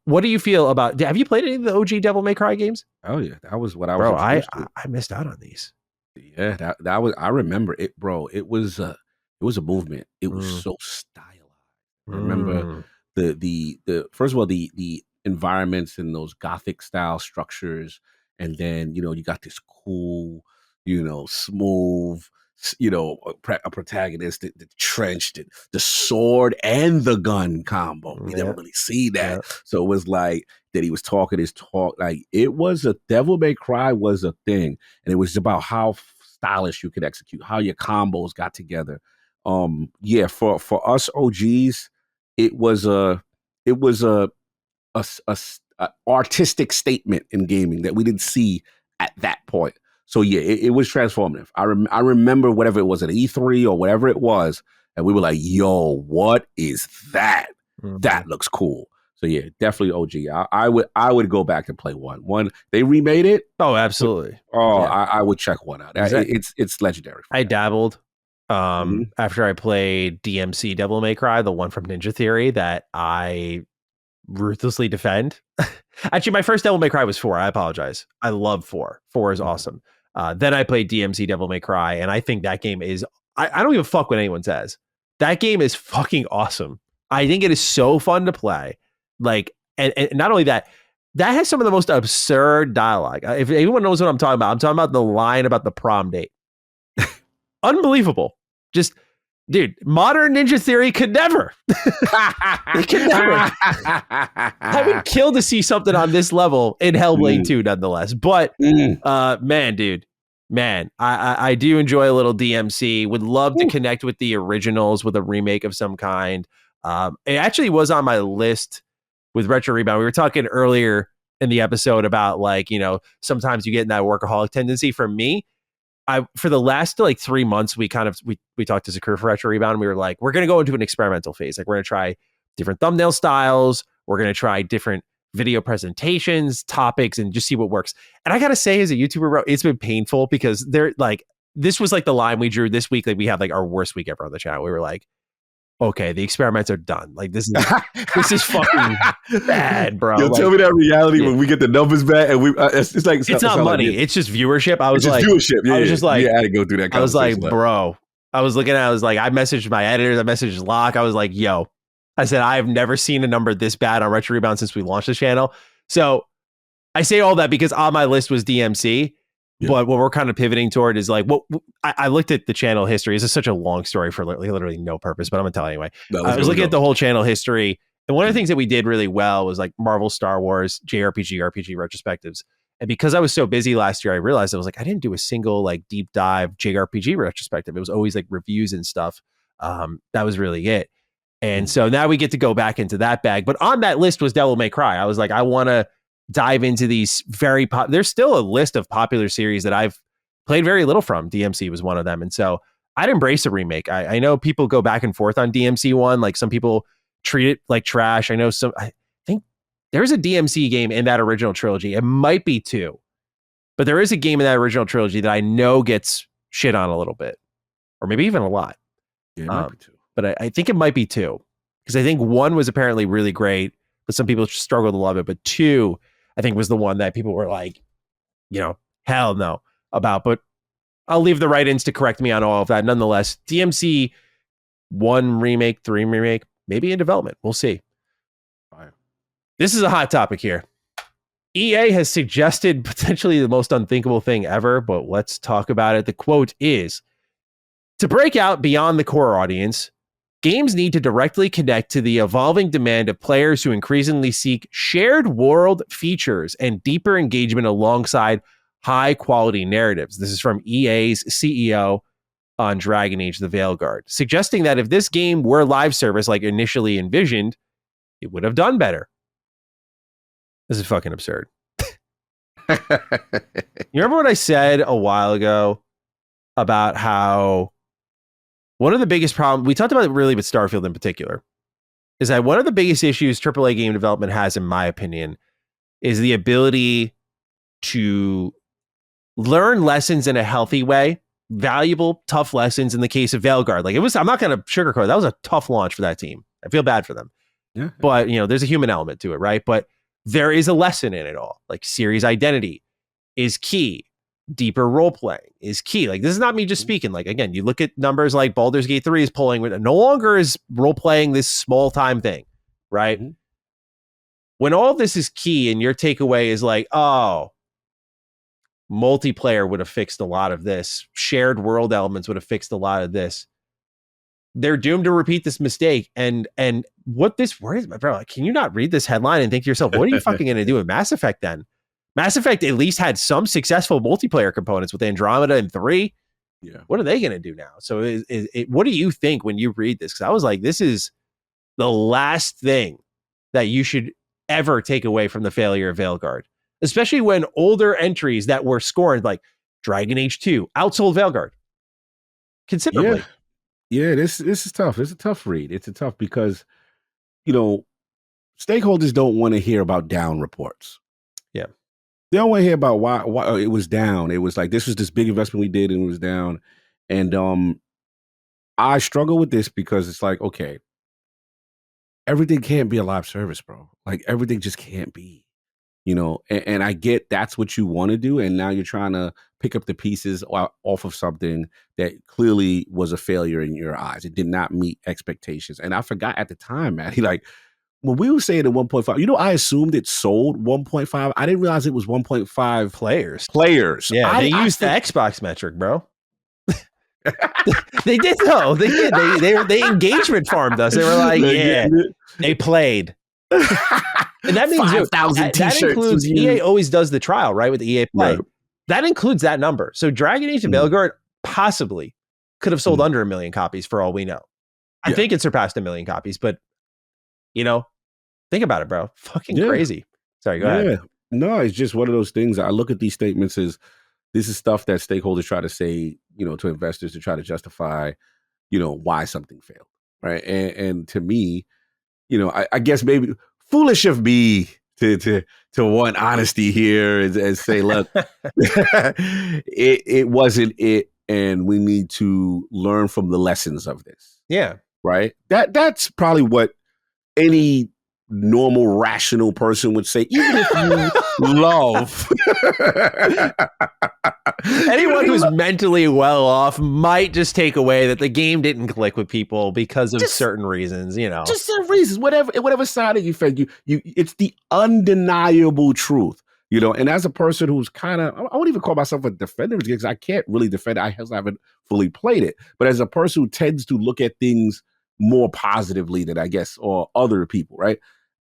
What do you feel about? Have you played any of the OG Devil May Cry games? Oh yeah, that was what I was. Bro, I missed out on these. Yeah, that was. I remember it, bro. It was a movement. It was so stylized. I remember the first of all the environments and those Gothic style structures, and then you got this cool, smooth, a protagonist, the trench, the sword and the gun combo. We never really see that. Yep. So it was like that he was talking his talk. Like it was a Devil May Cry was a thing. And it was about how stylish you could execute, how your combos got together. For us OGs, it was a artistic statement in gaming that we didn't see at that point. So yeah, it was transformative. I remember whatever it was at E3 or whatever it was, and we were like, "Yo, what is that? Mm-hmm. That looks cool." So yeah, definitely OG. I would go back and play one. They remade it. Oh, absolutely. I would check one out. It's legendary. I dabbled after I played DMC Devil May Cry, the one from Ninja Theory that I ruthlessly defend. Actually, my first Devil May Cry was 4. I apologize. I love 4. 4 is awesome. Then I played DMC Devil May Cry, and I think that game is... I don't give a fuck what anyone says. That game is fucking awesome. I think it is so fun to play. Like, and not only that, that has some of the most absurd dialogue. If anyone knows what I'm talking about the line about the prom date. Unbelievable. Just... Dude, modern Ninja Theory could never. It could never. I would kill to see something on this level in Hellblade 2, nonetheless. But, man, dude. Man, I do enjoy a little DMC. Would love to connect with the originals with a remake of some kind. It actually was on my list with Retro Rebound. We were talking earlier in the episode about, like, sometimes you get in that workaholic tendency. For me, for the last 3 months, we talked to Zakir for Retro Rebound, and we were like, we're going to go into an experimental phase. Like, we're going to try different thumbnail styles. We're going to try different video presentations, topics, and just see what works. And I got to say, as a YouTuber, bro, it's been painful because this was like the line we drew this week. Like, we had like our worst week ever on the channel. We were like, okay, the experiments are done. Like, this is fucking bad, bro. You'll tell me that reality when we get the numbers back, and it's like it's not money. Like it's just viewership. I was like, viewership. Yeah, I was just like, I had to go through that. I was like, bro. I was looking at. I was like, I messaged my editors. I messaged Locke. I was like, yo. I said, I have never seen a number this bad on Retro Rebound since we launched the channel. So I say all that because on my list was DMC. Yeah. But what we're kind of pivoting toward is like, I looked at the channel history. This is such a long story for literally no purpose, but I'm going to tell anyway. I was looking at the whole channel history. And one of the things that we did really well was like Marvel, Star Wars, JRPG, RPG retrospectives. And because I was so busy last year, I realized I was like, I didn't do a single like deep dive JRPG retrospective. It was always like reviews and stuff. That was really it. And so now we get to go back into that bag. But on that list was Devil May Cry. I was like, I want to dive into these there's still a list of popular series that I've played very little from. DMC was one of them. And so I'd embrace a remake. I know people go back and forth on DMC 1. Like, some people treat it like trash. I think there's a DMC game in that original trilogy. It might be 2, but there is a game in that original trilogy that I know gets shit on a little bit, or maybe even a lot. Yeah, it might be 2. But I think it might be 2, because I think 1 was apparently really great, but some people struggle to love it. But 2, I think, was the one that people were like, hell no about. But I'll leave the write-ins to correct me on all of that. Nonetheless, DMC 1 remake, 3 remake, maybe in development. We'll see. Fire. This is a hot topic here. EA has suggested potentially the most unthinkable thing ever, but let's talk about it. The quote is, to break out beyond the core audience, Games need to directly connect to the evolving demand of players who increasingly seek shared world features and deeper engagement alongside high quality narratives. This is from EA's CEO on Dragon Age the Veilguard, suggesting that if this game were live service like initially envisioned, it would have done better. This is fucking absurd. You remember what I said a while ago about how one of the biggest problems, we talked about it really with Starfield in particular, is that one of the biggest issues AAA game development has, in my opinion, is the ability to learn lessons in a healthy way, valuable, tough lessons in the case of Veilguard. Like, it was, I'm not going to sugarcoat it. That was a tough launch for that team. I feel bad for them. Yeah. But, there's a human element to it, right? But there is a lesson in it all. Like, series identity is key. Deeper role playing is key. Like, this is not me just speaking. Like, again, you look at numbers like Baldur's Gate 3 is pulling with, no longer is role playing this small time thing, right? Mm-hmm. When all this is key and your takeaway is like, oh, multiplayer would have fixed a lot of this, shared world elements would have fixed a lot of this, they're doomed to repeat this mistake. And what this worries me, bro, like, can you not read this headline and think to yourself, what are you fucking going to do with Mass Effect then? Mass Effect at least had some successful multiplayer components with Andromeda and 3. Yeah. What are they going to do now? So what do you think when you read this? Because I was like, this is the last thing that you should ever take away from the failure of Veilguard, especially when older entries that were scorned, like Dragon Age 2, outsold Veilguard considerably. Yeah, this is tough. It's a tough read. It's a tough because, stakeholders don't want to hear about down reports. Yeah. They don't want to hear about why it was down. It was like, this was this big investment we did and it was down. And I struggle with this because it's like, okay, everything can't be a live service, bro. Like, everything just can't be, and I get that's what you want to do. And now you're trying to pick up the pieces off of something that clearly was a failure in your eyes. It did not meet expectations. And I forgot at the time, man, when we were saying at 1.5, I assumed it sold 1.5. I didn't realize it was 1.5 players. Yeah, they used the Xbox metric, bro. They did though. They did. They engagement farmed us. They were like, they played. And that means 5,000 t-shirts. That includes EA always does the trial, right, with the EA Play. Right. That includes that number. So Dragon Age and Veilguard possibly could have sold under 1 million copies for all we know. I think it surpassed 1 million copies, but think about it, bro. Fucking crazy. Sorry, go ahead. No, it's just one of those things. I look at these statements as this is stuff that stakeholders try to say, to investors to try to justify, why something failed, right? And to me, I guess maybe foolish of me to want honesty here and say, look, it wasn't it, and we need to learn from the lessons of this. Yeah, right. That's probably what any normal, rational person would say, even if you love anyone who's mentally well off might just take away that the game didn't click with people because of certain reasons, just certain reasons, whatever side of you fed you, it's the undeniable truth, and as a person who's kind of, I wouldn't even call myself a defender because I can't really defend it. I haven't fully played it, but as a person who tends to look at things more positively than I guess, or other people, right?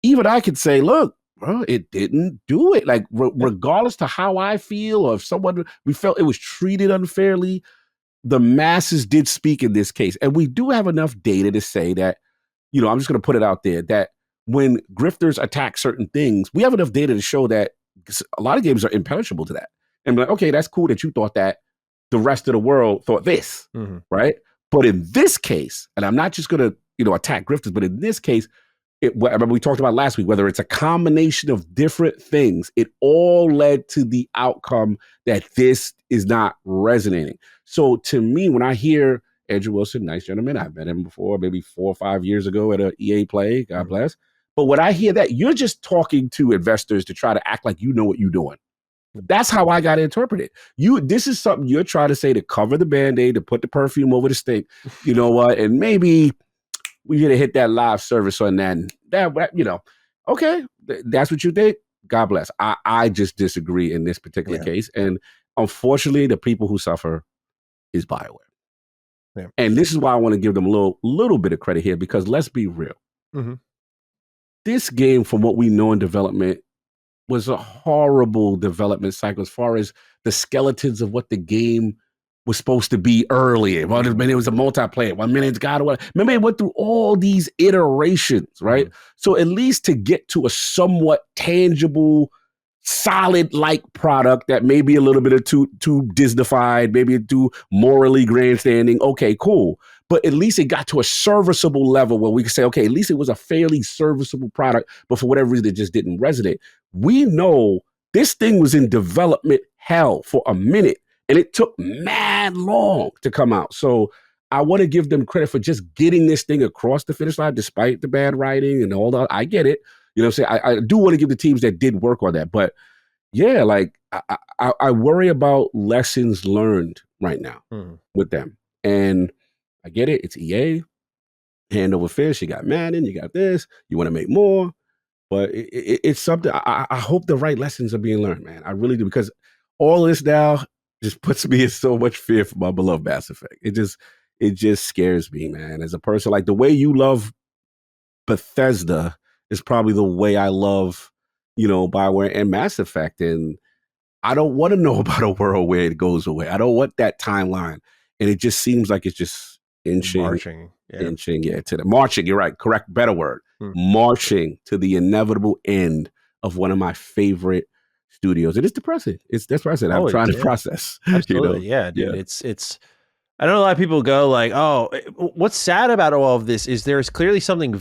Even I could say, look, bro, it didn't do it. Like, regardless to how I feel, or if we felt it was treated unfairly, the masses did speak in this case. And we do have enough data to say that, I'm just going to put it out there, that when grifters attack certain things, we have enough data to show that a lot of games are impenetrable to that. And be like, okay, that's cool that you thought that. The rest of the world thought this, right? But in this case, and I'm not just going to, attack grifters, but in this case, I remember we talked about last week, whether it's a combination of different things, it all led to the outcome that this is not resonating. So to me, when I hear Andrew Wilson, nice gentleman, I've met him before, maybe 4 or 5 years ago at a EA Play, God bless. But when I hear that, you're just talking to investors to try to act like you know what you're doing. That's how I got to interpret it. This is something you're trying to say to cover the Band-Aid, to put the perfume over the stink. You know what? And maybe we should have hit that live service on that. Okay, that's what you think. God bless. I just disagree in this particular case. And unfortunately, the people who suffer is BioWare. Yeah. And this is why I want to give them a little bit of credit here, because let's be real. Mm-hmm. This game, from what we know in development, was a horrible development cycle as far as the skeletons of what the game was supposed to be earlier. Well, it was a multiplayer. 1 minute it's got to. Remember, it went through all these iterations, right? Mm-hmm. So at least to get to a somewhat tangible, solid-like product that may be a little bit of too Disneyfied, maybe too morally grandstanding. Okay, cool. But at least it got to a serviceable level where we could say, okay, at least it was a fairly serviceable product, but for whatever reason, it just didn't resonate. We know this thing was in development hell for a minute, and it took mad long to come out. So I want to give them credit for just getting this thing across the finish line, despite the bad writing and all that. I get it. You know what I'm saying? I do want to give the teams that did work on that. But yeah, like I worry about lessons learned right now with them. And I get it. It's EA. Hand over fist. You got Madden. You got this. You want to make more. But it's something. I hope the right lessons are being learned, man. I really do, because all this now just puts me in so much fear for my beloved Mass Effect. It just scares me, man. As a person, like the way you love Bethesda is probably the way I love, BioWare and Mass Effect. And I don't want to know about a world where it goes away. I don't want that timeline. And it just seems like it's just marching to the marching. You're right. Correct. Better word. Marching to the inevitable end of one of my favorite studios. It is depressing. It's depressing. I'm trying to process. Absolutely. Yeah, dude. Yeah. It's I know a lot of people go like, oh, what's sad about all of this is there's clearly something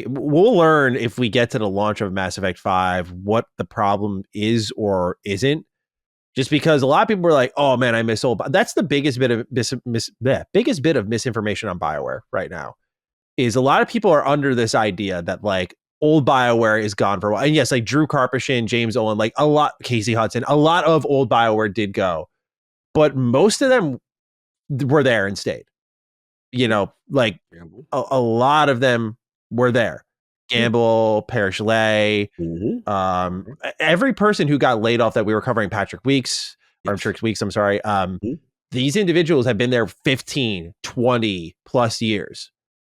we'll learn if we get to the launch of Mass Effect 5 what the problem is or isn't. Just because a lot of people were like, oh man, I miss old. That's the biggest bit of biggest bit of misinformation on BioWare right now. Is a lot of people are under this idea that like old BioWare is gone for a while. And yes, like Drew Karpyshyn, James Owen, like a lot, Casey Hudson, a lot of old BioWare did go, but most of them were there and stayed. Like a lot of them were there. Gamble, Parrish Lay, every person who got laid off that we were covering, Patrick Weeks, I'm sorry. These individuals have been there 15, 20 plus years.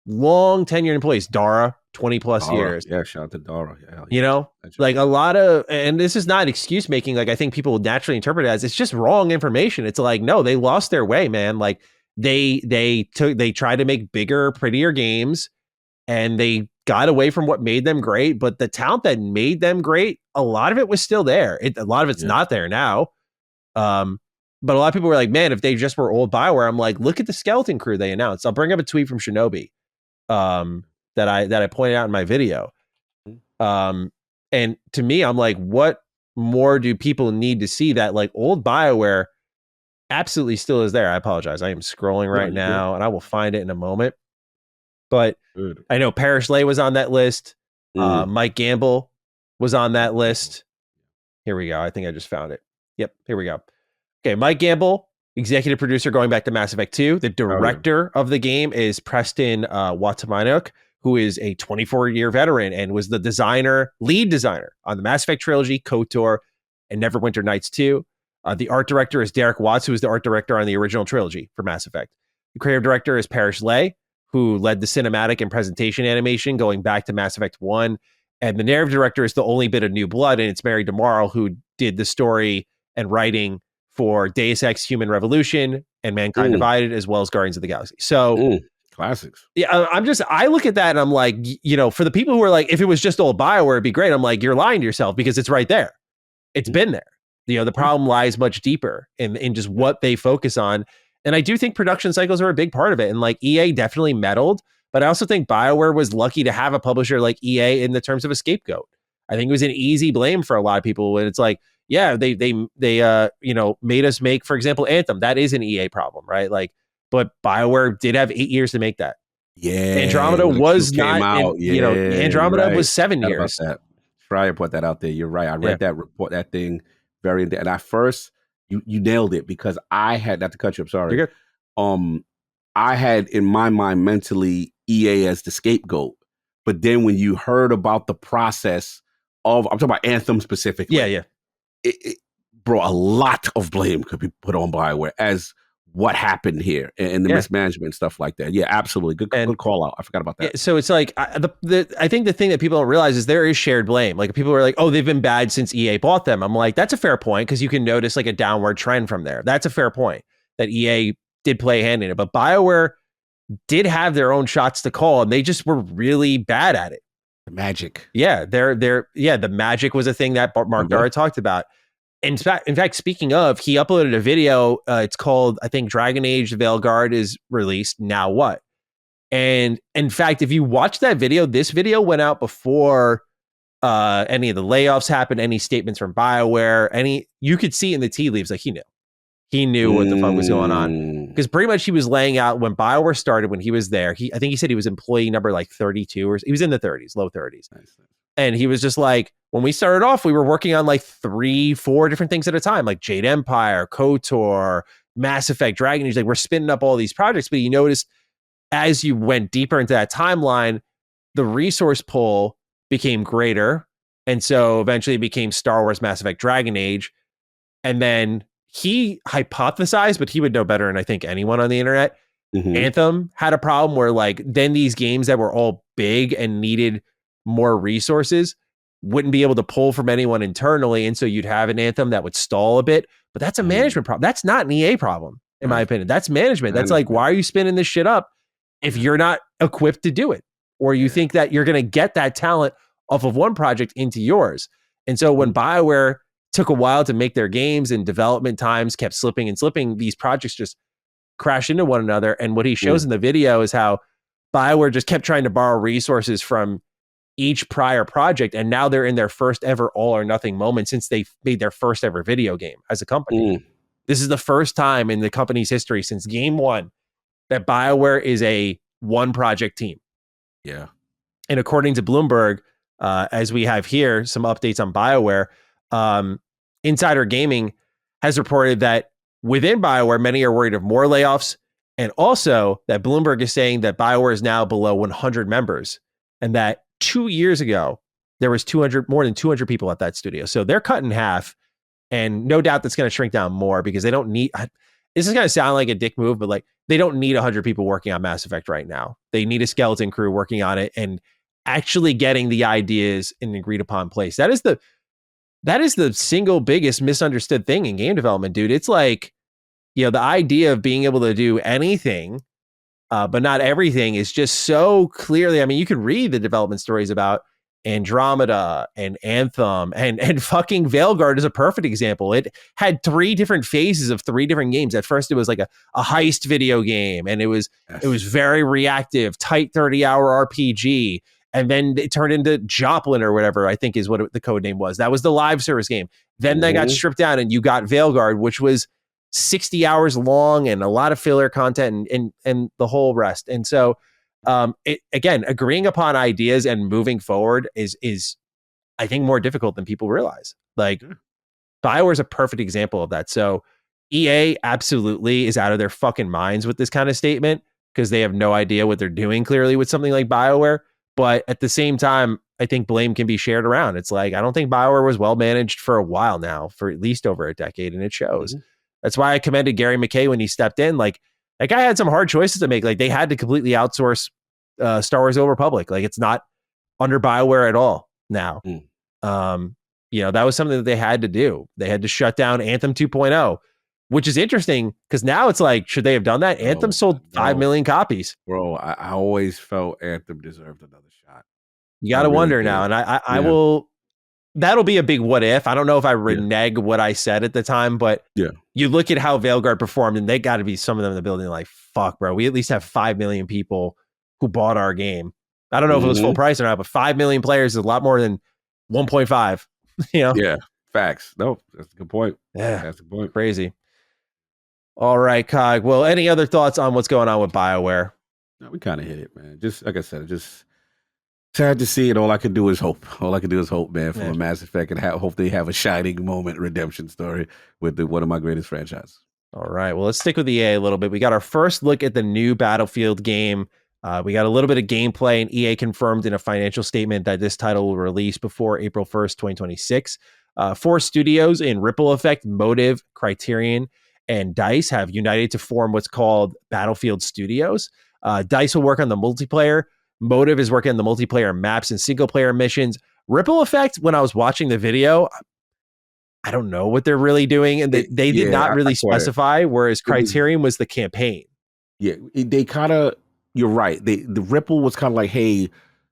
Long tenured employees. Dara, 20 plus years. Yeah, shout out to Dara. Yeah, like a lot of, and this is not excuse making. Like I think people naturally interpret it as it's just wrong information. It's like, no, they lost their way, man. Like they tried to make bigger, prettier games, and they got away from what made them great. But the talent that made them great, a lot of it was still there. A lot of it's not there now. But a lot of people were like, man, if they just were old BioWare, I'm like, look at the Skeleton Crew they announced. I'll bring up a tweet from Shinobi that I pointed out in my video. And to me, I'm like, what more do people need to see that like old BioWare absolutely still is there? I apologize. I am scrolling right now and I will find it in a moment. But I know Parrish Lay was on that list. Mike Gamble was on that list. Here we go. I think I just found it. Yep. Here we go. Okay. Mike Gamble, executive producer going back to Mass Effect 2. The director of the game is Preston Watamanuk, who is a 24-year veteran and was the lead designer on the Mass Effect trilogy, KOTOR, and Neverwinter Nights 2. The art director is Derek Watts, who is the art director on the original trilogy for Mass Effect. The creative director is Parrish Lay, who led the cinematic and presentation animation going back to Mass Effect 1. And the narrative director is the only bit of new blood, and it's Mary DeMarle, who did the story and writing for Deus Ex Human Revolution and Mankind Divided, as well as Guardians of the Galaxy. So classics. Yeah, I look at that and I'm like, for the people who are like, if it was just old BioWare, it'd be great. I'm like, you're lying to yourself because it's right there. It's been there. The problem lies much deeper in just what they focus on. And I do think production cycles are a big part of it. And like EA definitely meddled, but I also think BioWare was lucky to have a publisher like EA in the terms of a scapegoat. I think it was an easy blame for a lot of people when it's like, yeah, they made us make, for example, Anthem. That is an EA problem, right? Like, but BioWare did have 8 years to make that. Yeah, Andromeda was not. Andromeda was 7 years. Try to put that out there. You're right. I read that report, that thing very, and at first you nailed it because I had, not to cut you, I'm sorry. You're good. I had in my mind mentally EA as the scapegoat, but then when you heard about the process of, I'm talking about Anthem specifically. Yeah. Bro, a lot of blame could be put on BioWare, as what happened here and the mismanagement and stuff like that. Yeah, absolutely. Good call out. I forgot about that. So it's like I think the thing that people don't realize is there is shared blame. Like people are like, oh, they've been bad since EA bought them. I'm like, that's a fair point because you can notice like a downward trend from there. That's a fair point that EA did play a hand in it. But BioWare did have their own shots to call and they just were really bad at it. The magic. Yeah, the magic was a thing that Mark Dara talked about. In fact, speaking of, he uploaded a video. It's called, I think, Dragon Age Veilguard is released. Now what? And in fact, if you watch that video, this video went out before any of the layoffs happened, any statements from BioWare, you could see in the tea leaves, like he knew what the fuck was going on. Because pretty much he was laying out when BioWare started, when he was there, I think he said he was employee number like 32 or he was in the 30s, low 30s. Nice. And he was just like, when we started off, we were working on like 3-4 different things at a time, like Jade Empire, KOTOR, Mass Effect, Dragon Age. Like we're spinning up all these projects, but you noticed as you went deeper into that timeline, the resource pool became greater. And so eventually it became Star Wars, Mass Effect, Dragon Age. And then he hypothesized, but he would know better than I think anyone on the internet. Anthem had a problem where like then these games that were all big and needed more resources wouldn't be able to pull from anyone internally. And so you'd have an Anthem that would stall a bit, but that's a management problem. That's not an EA problem, in my opinion. That's management. That's like, why are you spinning this shit up if you're not equipped to do it? Or you think that you're going to get that talent off of one project into yours. And so when BioWare took a while to make their games and development times kept slipping and slipping, these projects just crash into one another. And what he shows in the video is how BioWare just kept trying to borrow resources from each prior project, and now they're in their first ever all or nothing moment since they made their first ever video game as a company. This is the first time in the company's history since game one that BioWare is a one project team. Yeah. And according to Bloomberg, as we have here, some updates on BioWare, Insider Gaming has reported that within BioWare, many are worried of more layoffs, and also that Bloomberg is saying that BioWare is now below 100 members, and that 2 years ago, there was more than 200 people at that studio. So they're cut in half, and no doubt that's going to shrink down more because they don't need, this is going to sound like a dick move, but like they don't need 100 people working on Mass Effect right now. They need a skeleton crew working on it and actually getting the ideas in an agreed upon place. That is the single biggest misunderstood thing in game development, dude. It's like, the idea of being able to do anything but not everything is just so clearly. I mean, you could read the development stories about Andromeda and Anthem and fucking Veilguard is a perfect example. It had 3 different phases of 3 different games. At first, it was like a heist video game, and it was very reactive, tight 30-hour RPG. And then it turned into Joplin or whatever, I think is what the code name was. That was the live service game. Then they got stripped down and you got Veilguard, which was 60 hours long and a lot of filler content and the whole rest. And so again, agreeing upon ideas and moving forward is I think more difficult than people realize. Like BioWare is a perfect example of that. So EA absolutely is out of their fucking minds with this kind of statement because they have no idea what they're doing clearly with something like BioWare. But at the same time, I think blame can be shared around. It's like, I don't think BioWare was well managed for a while now, for at least over a decade, and it shows. That's why I commended Gary McKay when he stepped in. Like, that guy had some hard choices to make. Like, they had to completely outsource Star Wars: Old Republic. Like, it's not under BioWare at all now. That was something that they had to do. They had to shut down Anthem 2.0, which is interesting because now it's like, should they have done that? Anthem sold 5 million copies. Bro, I always felt Anthem deserved another shot. You got to wonder now. And I will... That'll be a big what if. I don't know if I renege what I said at the time, but you look at how Veilguard performed, and they got to be some of them in the building like, fuck, bro. We at least have 5 million people who bought our game. I don't know if it was full price or not, but 5 million players is a lot more than 1.5. Yeah, facts. No, that's a good point. Yeah, that's a good point. Crazy. All right, Cog. Well, any other thoughts on what's going on with BioWare? No, we kind of hit it, man. Just like I said, just sad to see it. All I can do is hope. Man, for a Mass Effect, and hope they have a shining moment redemption story with one of my greatest franchises. All right. Well, let's stick with EA a little bit. We got our first look at the new Battlefield game. We got a little bit of gameplay, and EA confirmed in a financial statement that this title will release before April 1st, 2026. 4 studios in Ripple Effect, Motive, Criterion, and DICE have united to form what's called Battlefield Studios. DICE will work on the multiplayer. Motive is working on the multiplayer maps and single player missions. Ripple Effect, when I was watching the video, I don't know what they're really doing. And they did not really specify, whereas Criterion was the campaign. Yeah, they kind of, you're right. The Ripple was kind of like, hey,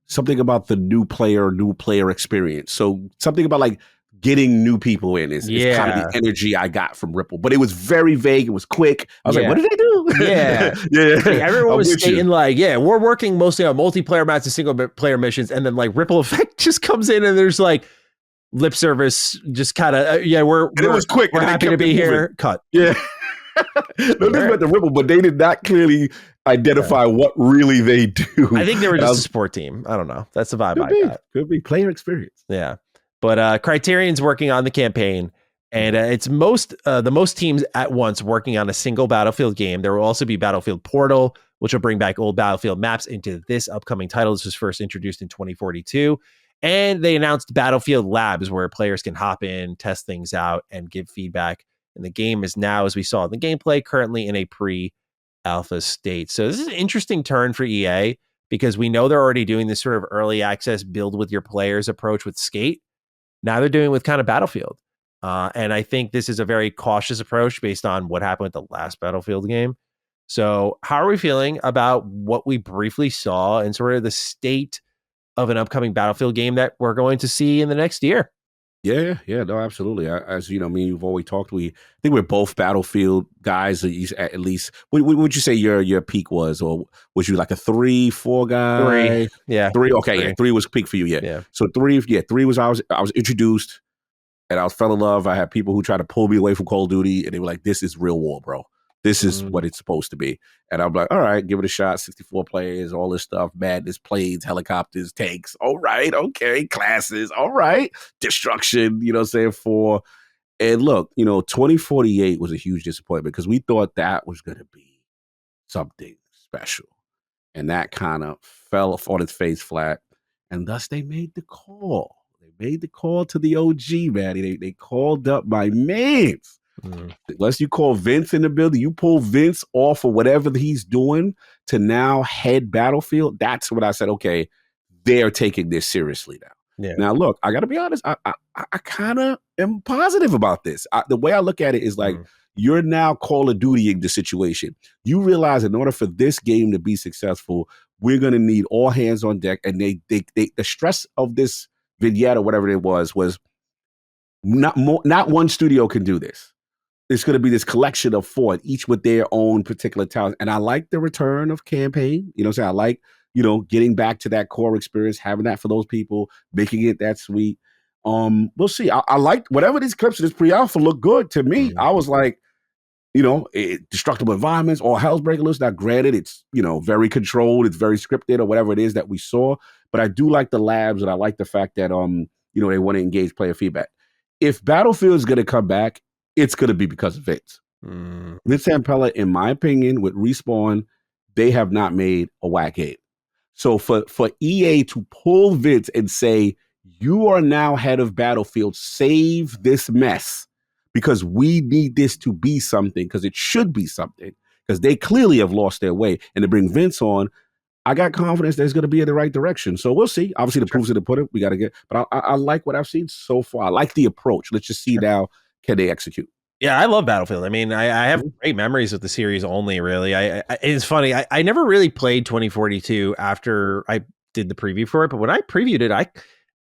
something about the new player experience. So something about like getting new people in is kind of the energy I got from Ripple. But it was very vague. It was quick. I was like, what did they do? Yeah. Like everyone was stating like, we're working mostly on multiplayer maps and single player missions. And then like Ripple Effect just comes in and there's like lip service, just kind of, it was quick. We're happy to be here. Cut. Yeah. No, this went to Ripple, but they did not clearly identify what really they do. I think they were just a support team. I don't know. That's the vibe I got. Could be player experience. Yeah. But Criterion's working on the campaign, and it's the most teams at once working on a single Battlefield game. There will also be Battlefield Portal, which will bring back old Battlefield maps into this upcoming title. This was first introduced in 2042. And they announced Battlefield Labs, where players can hop in, test things out, and give feedback. And the game is now, as we saw in the gameplay, currently in a pre-alpha state. So this is an interesting turn for EA, because we know they're already doing this sort of early access build with your players approach with Skate. Now they're doing with kind of Battlefield. And I think this is a very cautious approach based on what happened with the last Battlefield game. So how are we feeling about what we briefly saw and sort of the state of an upcoming Battlefield game that we're going to see in the next year? Yeah, no, absolutely. As you know, me and you've always talked. I think we're both Battlefield guys. At least, what would you say your peak was, or was you like a 3, 4 guy? 3, yeah, 3. Okay, 3. Yeah, 3 was peak for you. Yeah. So 3 was I was introduced, and I fell in love. I had people who tried to pull me away from Call of Duty, and they were like, "This is real war, bro. This is what it's supposed to be." And I'm like, all right, give it a shot. 64 players, all this stuff, madness, planes, helicopters, tanks. All right, okay, classes. All right, destruction, you know what I'm saying? And look, 2048 was a huge disappointment because we thought that was going to be something special. And that kind of fell on its face flat. And thus they made the call. They made the call to the OG, man. They called up my mans. Unless you call Vince in the building, you pull Vince off of whatever he's doing to now head Battlefield. That's when I said, okay, they're taking this seriously now. Now, look, I got to be honest. I kind of am positive about this. The way I look at it is like, you're now Call of Dutying the situation. You realize in order for this game to be successful, we're going to need all hands on deck. And the stress of this vignette or whatever it was not one studio can do this. It's going to be this collection of 4, each with their own particular talent. And I like the return of campaign. You know what I'm saying? I like, getting back to that core experience, having that for those people, making it that sweet. We'll see. I like whatever these clips of this pre-alpha look good to me. I was like, destructible environments, all hell's breaking loose. Now, granted, it's, very controlled. It's very scripted or whatever it is that we saw. But I do like the labs, and I like the fact that, they want to engage player feedback. If Battlefield is going to come back, it's going to be because of Vince. Vince Zampella, in my opinion, with Respawn, they have not made a whack game. So for EA to pull Vince and say, you are now head of Battlefield, save this mess, because we need this to be something, because it should be something, because they clearly have lost their way. And to bring Vince on, I got confidence that it's going to be in the right direction. So we'll see. Obviously, the proof's in the pudding. We got to get, but I like what I've seen so far. I like the approach. Let's just see now, can they execute? Yeah, I love Battlefield. I mean, I have great memories with the series only, really. It's funny. I never really played 2042 after I did the preview for it, but when I previewed it,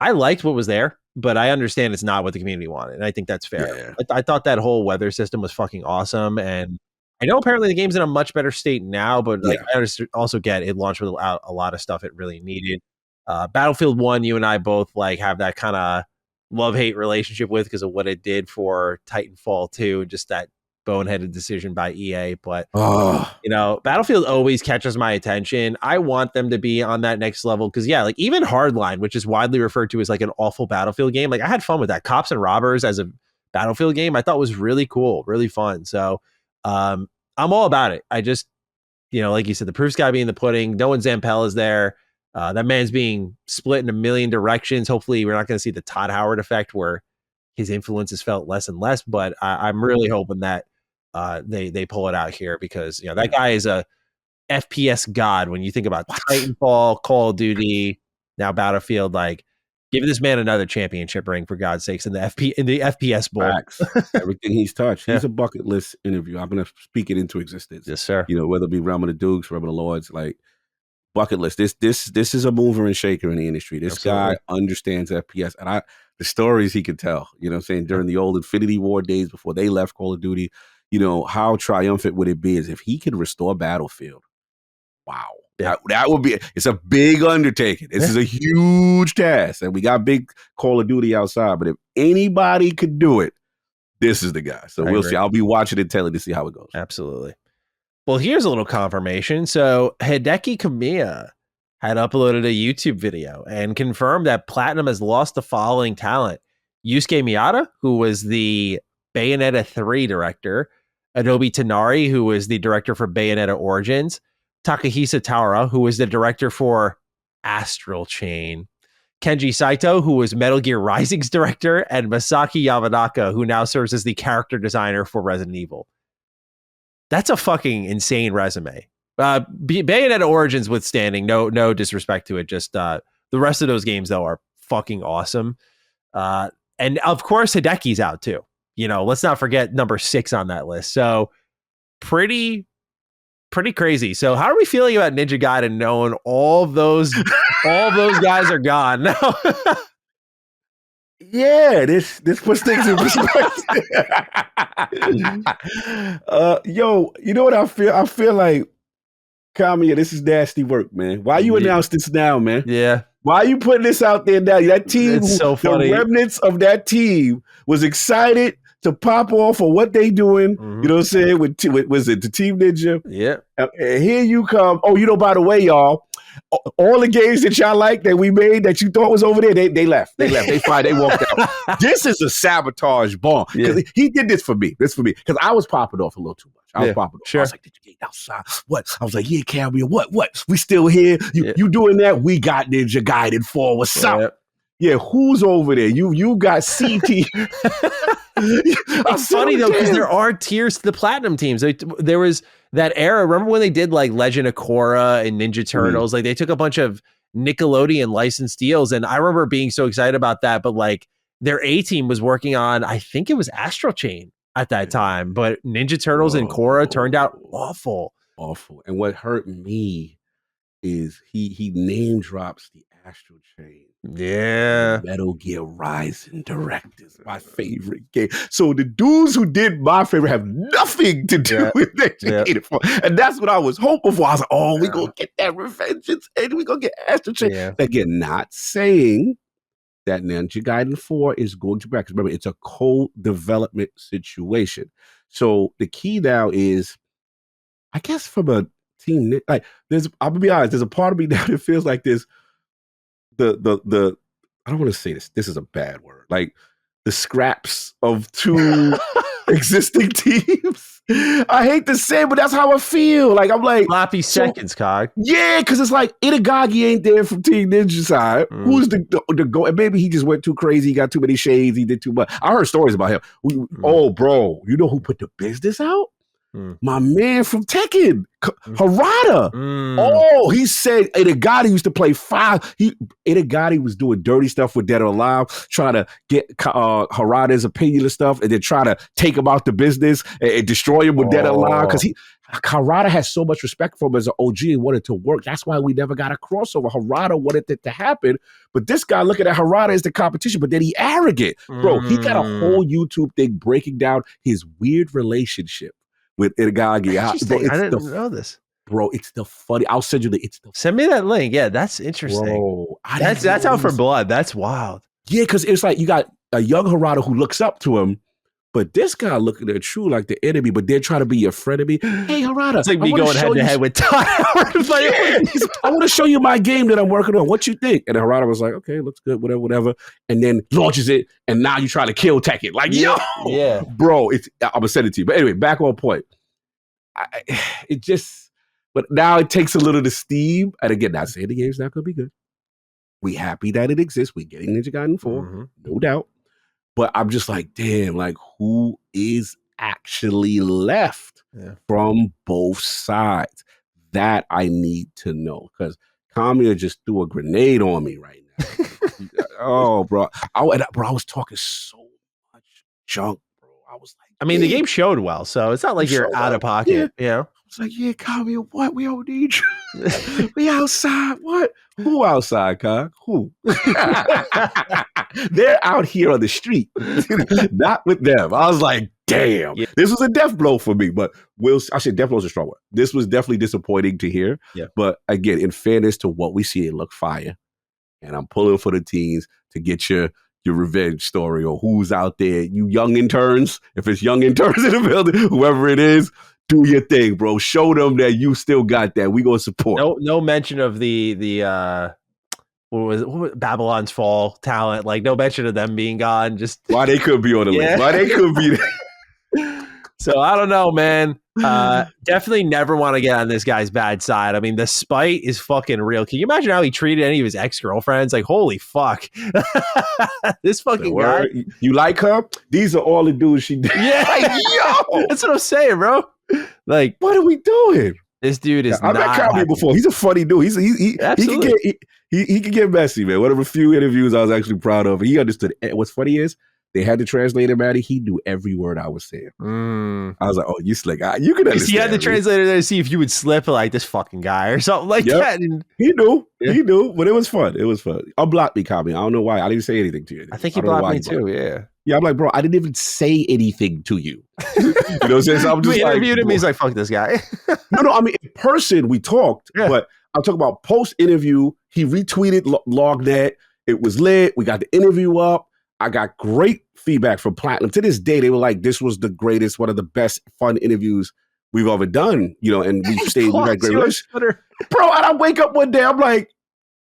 I liked what was there, but I understand it's not what the community wanted, and I think that's fair. Yeah. I thought that whole weather system was fucking awesome, and I know apparently the game's in a much better state now, but I also get it launched without a lot of stuff it really needed. Battlefield 1, you and I both have that kind of love-hate relationship with because of what it did for Titanfall 2, just that boneheaded decision by EA. But, Battlefield always catches my attention. I want them to be on that next level because, even Hardline, which is widely referred to as like an awful Battlefield game, I had fun with that. Cops and Robbers as a Battlefield game, I thought was really cool, really fun. So I'm all about it. I just, like you said, the proof's got to be in the pudding. No one Zampella is there. That man's being split in a million directions. Hopefully we're not going to see the Todd Howard effect where his influence is felt less and less, but I'm really hoping that they pull it out here because that guy is a FPS god. When you think about Titanfall, Call of Duty, now Battlefield, like give this man another championship ring for God's sakes in the FPS bowl. Facts. Everything he's touched. He's a bucket list interview. I'm gonna speak it into existence. Yes, sir. Whether it be Realm of the Dukes, Realm of the Lords, like bucket list. This is a mover and shaker in the industry. This guy understands FPS, and the stories he could tell. You know what I'm saying? During the old Infinity War days before they left Call of Duty, how triumphant would it be as if he could restore Battlefield? Wow. Yeah. That would be, it's a big undertaking. This is a huge task. And we got big Call of Duty outside, but if anybody could do it, this is the guy. So we'll see. I'll be watching it, telling to see how it goes. Absolutely. Well, here's a little confirmation. So Hideki Kamiya had uploaded a YouTube video and confirmed that Platinum has lost the following talent: Yusuke Miyata, who was the Bayonetta 3 director; Adobe Tanari, who was the director for Bayonetta Origins; Takahisa Taura, who was the director for Astral Chain; Kenji Saito, who was Metal Gear Rising's director; and Masaki Yamanaka, who now serves as the character designer for Resident Evil. That's a fucking insane resume. Bayonetta Origins withstanding, no disrespect to it. Just the rest of those games, though, are fucking awesome. And of course, Hideki's out too. Let's not forget number 6 on that list. So pretty crazy. So how are we feeling about Ninja Gaiden knowing all those guys are gone now? Yeah, this puts things in perspective. Yo, you know what I feel? I feel like, Kamiya, this is nasty work, man. Why you announce this now, man? Yeah. Why are you putting this out there now? That team, it's so funny. The remnants of that team was excited to pop off for what they doing. You know what I'm saying? With was it the Team Ninja? Yeah. And here you come. Oh, by the way, y'all, all the games that y'all like that we made that you thought was over there, they left. They left. They fired. They walked out. This is a sabotage bomb. Because he did this for me. Because I was popping off a little too much. I was popping off. Sure. I was like, did you get outside? What? I was like, yeah, Carrie, what? We still here? You doing that? We got Ninja Gaiden 4. What's up? Yeah, who's over there? You got CT. It's funny though, because there are tiers to the Platinum teams. There was that era. Remember when they did like Legend of Korra and Ninja Turtles? Like they took a bunch of Nickelodeon licensed deals, and I remember being so excited about that. But like their A team was working on, I think it was Astral Chain at that time. But Ninja Turtles and Korra turned out awful. And what hurt me is he name drops the Astral Chain. Yeah. Metal Gear Rising directors, my favorite game. So the dudes who did my favorite have nothing to do with that. And that's what I was hoping for. I was like, oh, we gonna get that revengeance and we gonna get Astral Chain. Again, not saying that Ninja Gaiden 4 is going to be back. Because remember, it's a co-development situation. So the key now is, I guess from a team, like I'm gonna be honest, there's a part of me now that feels like this. The I don't want to say this. This is a bad word. Like the scraps of 2 existing teams. I hate to say it, but that's how I feel. Like I'm like sloppy seconds, Cog. Yeah, because it's like Itagaki ain't there from Team Ninja side. Who's the go? And maybe he just went too crazy. He got too many shades. He did too much. I heard stories about him. Oh, bro, you know who put the business out? My man from Tekken, Harada. Oh, he said Itagaki used to play 5. Itagaki was doing dirty stuff with Dead or Alive, trying to get Harada's opinion and stuff, and then try to take him out the business and destroy him with Dead or Alive. Because Harada has so much respect for him as an OG and wanted to work. That's why we never got a crossover. Harada wanted it to happen, but this guy looking at Harada as the competition, but then he arrogant. Bro, he got a whole YouTube thing breaking down his weird relationship with Itagaki. I didn't know this. Bro, it's the funny. I'll send you send me that link. Yeah, that's interesting. Bro, that's out for blood. That's wild. Yeah, because it's like you got a young Harada who looks up to him, but this guy looking at True like the enemy, but they're trying to be your frenemy. Hey, Harada. It's like me going head to head with Todd Howard. I want to show you my game that I'm working on. What you think? And Harada was like, okay, looks good, whatever. And then launches it, and now you try to kill Tekken. Like, yo, bro, I'm going to send it to you. But anyway, back on point. But now it takes a little to steam. And again, not saying the game's not going to be good. We happy that it exists. We getting Ninja Gaiden 4, no doubt. But I'm just like, damn, like who is actually left from both sides. That I need to know, because Kamiya just threw a grenade on me right now. Oh, bro. I was talking so much junk, bro. I was like, I mean, the game showed well, so it's not like you're out of pocket. Yeah. I was like, yeah, Kamiya, what? We don't need you. We outside. What? Who outside, Kyle? Who? They're out here on the street, not with them. I was like, damn, this was a death blow for me. But I said death blow is a strong word. This was definitely disappointing to hear. Yeah. But again, in fairness to what we see, it looked fire. And I'm pulling for the teens to get your revenge story, or who's out there. You young interns, if it's young interns in the building, whoever it is, do your thing, bro. Show them that you still got that. We gonna support. No mention of the what was Babylon's Fall talent. Like, no mention of them being gone. Just why they could be on the list. Why they could be there. So I don't know, man. Definitely never want to get on this guy's bad side. I mean, the spite is fucking real. Can you imagine how he treated any of his ex-girlfriends? Like, holy fuck. This fucking guy. You like her? These are all the dudes she did. Yeah. Like, yo. That's what I'm saying, bro. Like, what are we doing? This dude is I've met Carrie before. He's a funny dude. He can get messy, man. One of the few interviews I was actually proud of. He understood. What's funny is they had the translator, Maddie. He knew every word I was saying. I was like, "Oh, you slick. You can understand." He had the translator there to see if you would slip like this fucking guy or something like that. And he knew. Yeah. He knew, but it was fun. It was fun. Unblocked me, Kami. I don't know why. I didn't say anything to you. I think he blocked me too. Yeah. Yeah, I'm like, bro, I didn't even say anything to you. You know what I'm saying? So I'm just we interviewed him. He's like, fuck this guy. No. I mean, in person, we talked, but I'm talking about post-interview. He retweeted LogNet. It was lit. We got the interview up. I got great feedback from Platinum. To this day, they were like, this was the greatest, one of the best fun interviews we've ever done. You know, and we stayed, we had great relations. Bro, and I wake up one day, I'm like,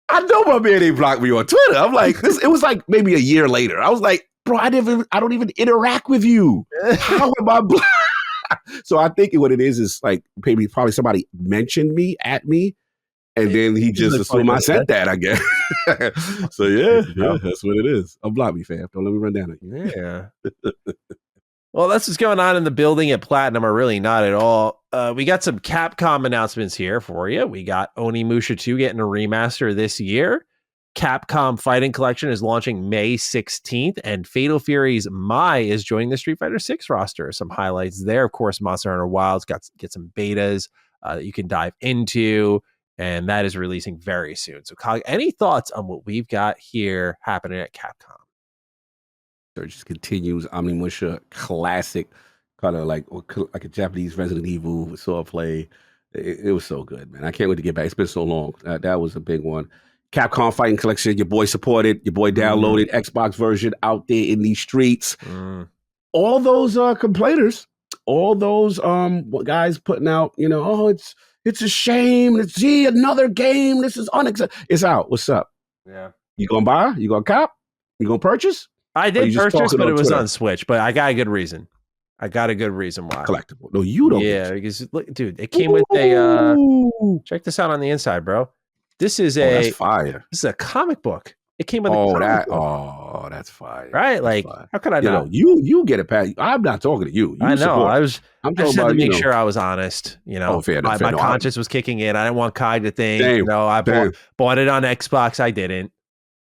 I know my man ain't blocked me on Twitter. I'm like, it was like maybe a year later. I was like, bro, I don't even interact with you. How am I blocked? So I think what it is like probably somebody mentioned me at me, and then he just assumed I sent that, I guess. So yeah, that's what it is. Unblock me, fam. Don't let me run down again. Yeah. Well, that's what's going on in the building at Platinum, or really not at all. We got some Capcom announcements here for you. We got Onimusha 2 getting a remaster this year. Capcom Fighting Collection is launching May 16th, and Fatal Fury's Mai is joining the Street Fighter 6 roster. Some highlights there. Of course, Monster Hunter Wilds get some betas that you can dive into, and that is releasing very soon. So, Cog, any thoughts on what we've got here happening at Capcom? So it just continues. Onimusha, classic, kind of like a Japanese Resident Evil with swordplay. It was so good, man. I can't wait to get back. It's been so long. That was a big one. Capcom Fighting Collection, your boy supported, your boy downloaded, Xbox version out there in these streets. All those complainers, all those guys putting out, it's a shame. It's another game. This is unacceptable. It's out. What's up? Yeah. You gonna buy? You gonna cop? You gonna purchase? I did purchase, but it was on Switch. But I got a good reason. why. Collectible. No, you don't. Yeah, because look, dude, it came with a. Check this out on the inside, bro. This is that's fire. This is a comic book. It came with a comic book. Oh, that's fire. Right? That's like, fire. How could I not? You get it, Pat. I'm not talking to you. I know. Support. I just had to make sure I was honest. My conscience was kicking in. I didn't want Kai to think, I bought it on Xbox. I didn't.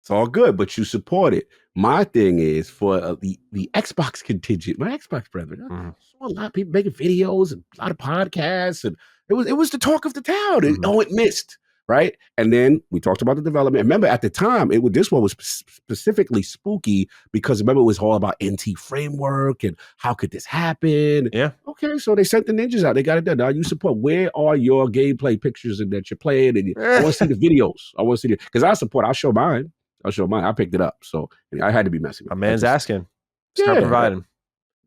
It's all good, but you support it. My thing is for the Xbox contingent, my Xbox brethren. I saw a lot of people making videos and a lot of podcasts, and it was the talk of the town. It missed. Right. And then we talked about the development. Remember, at the time, this one was specifically spooky because remember, it was all about NT framework and how could this happen? Yeah. Okay. So they sent the ninjas out. They got it done. Now you support. Where are your gameplay pictures and that you're playing? And I want to see the videos. I want to see because I support. I'll show mine. I picked it up. So I had to be messy with it. A man's asking. Start providing.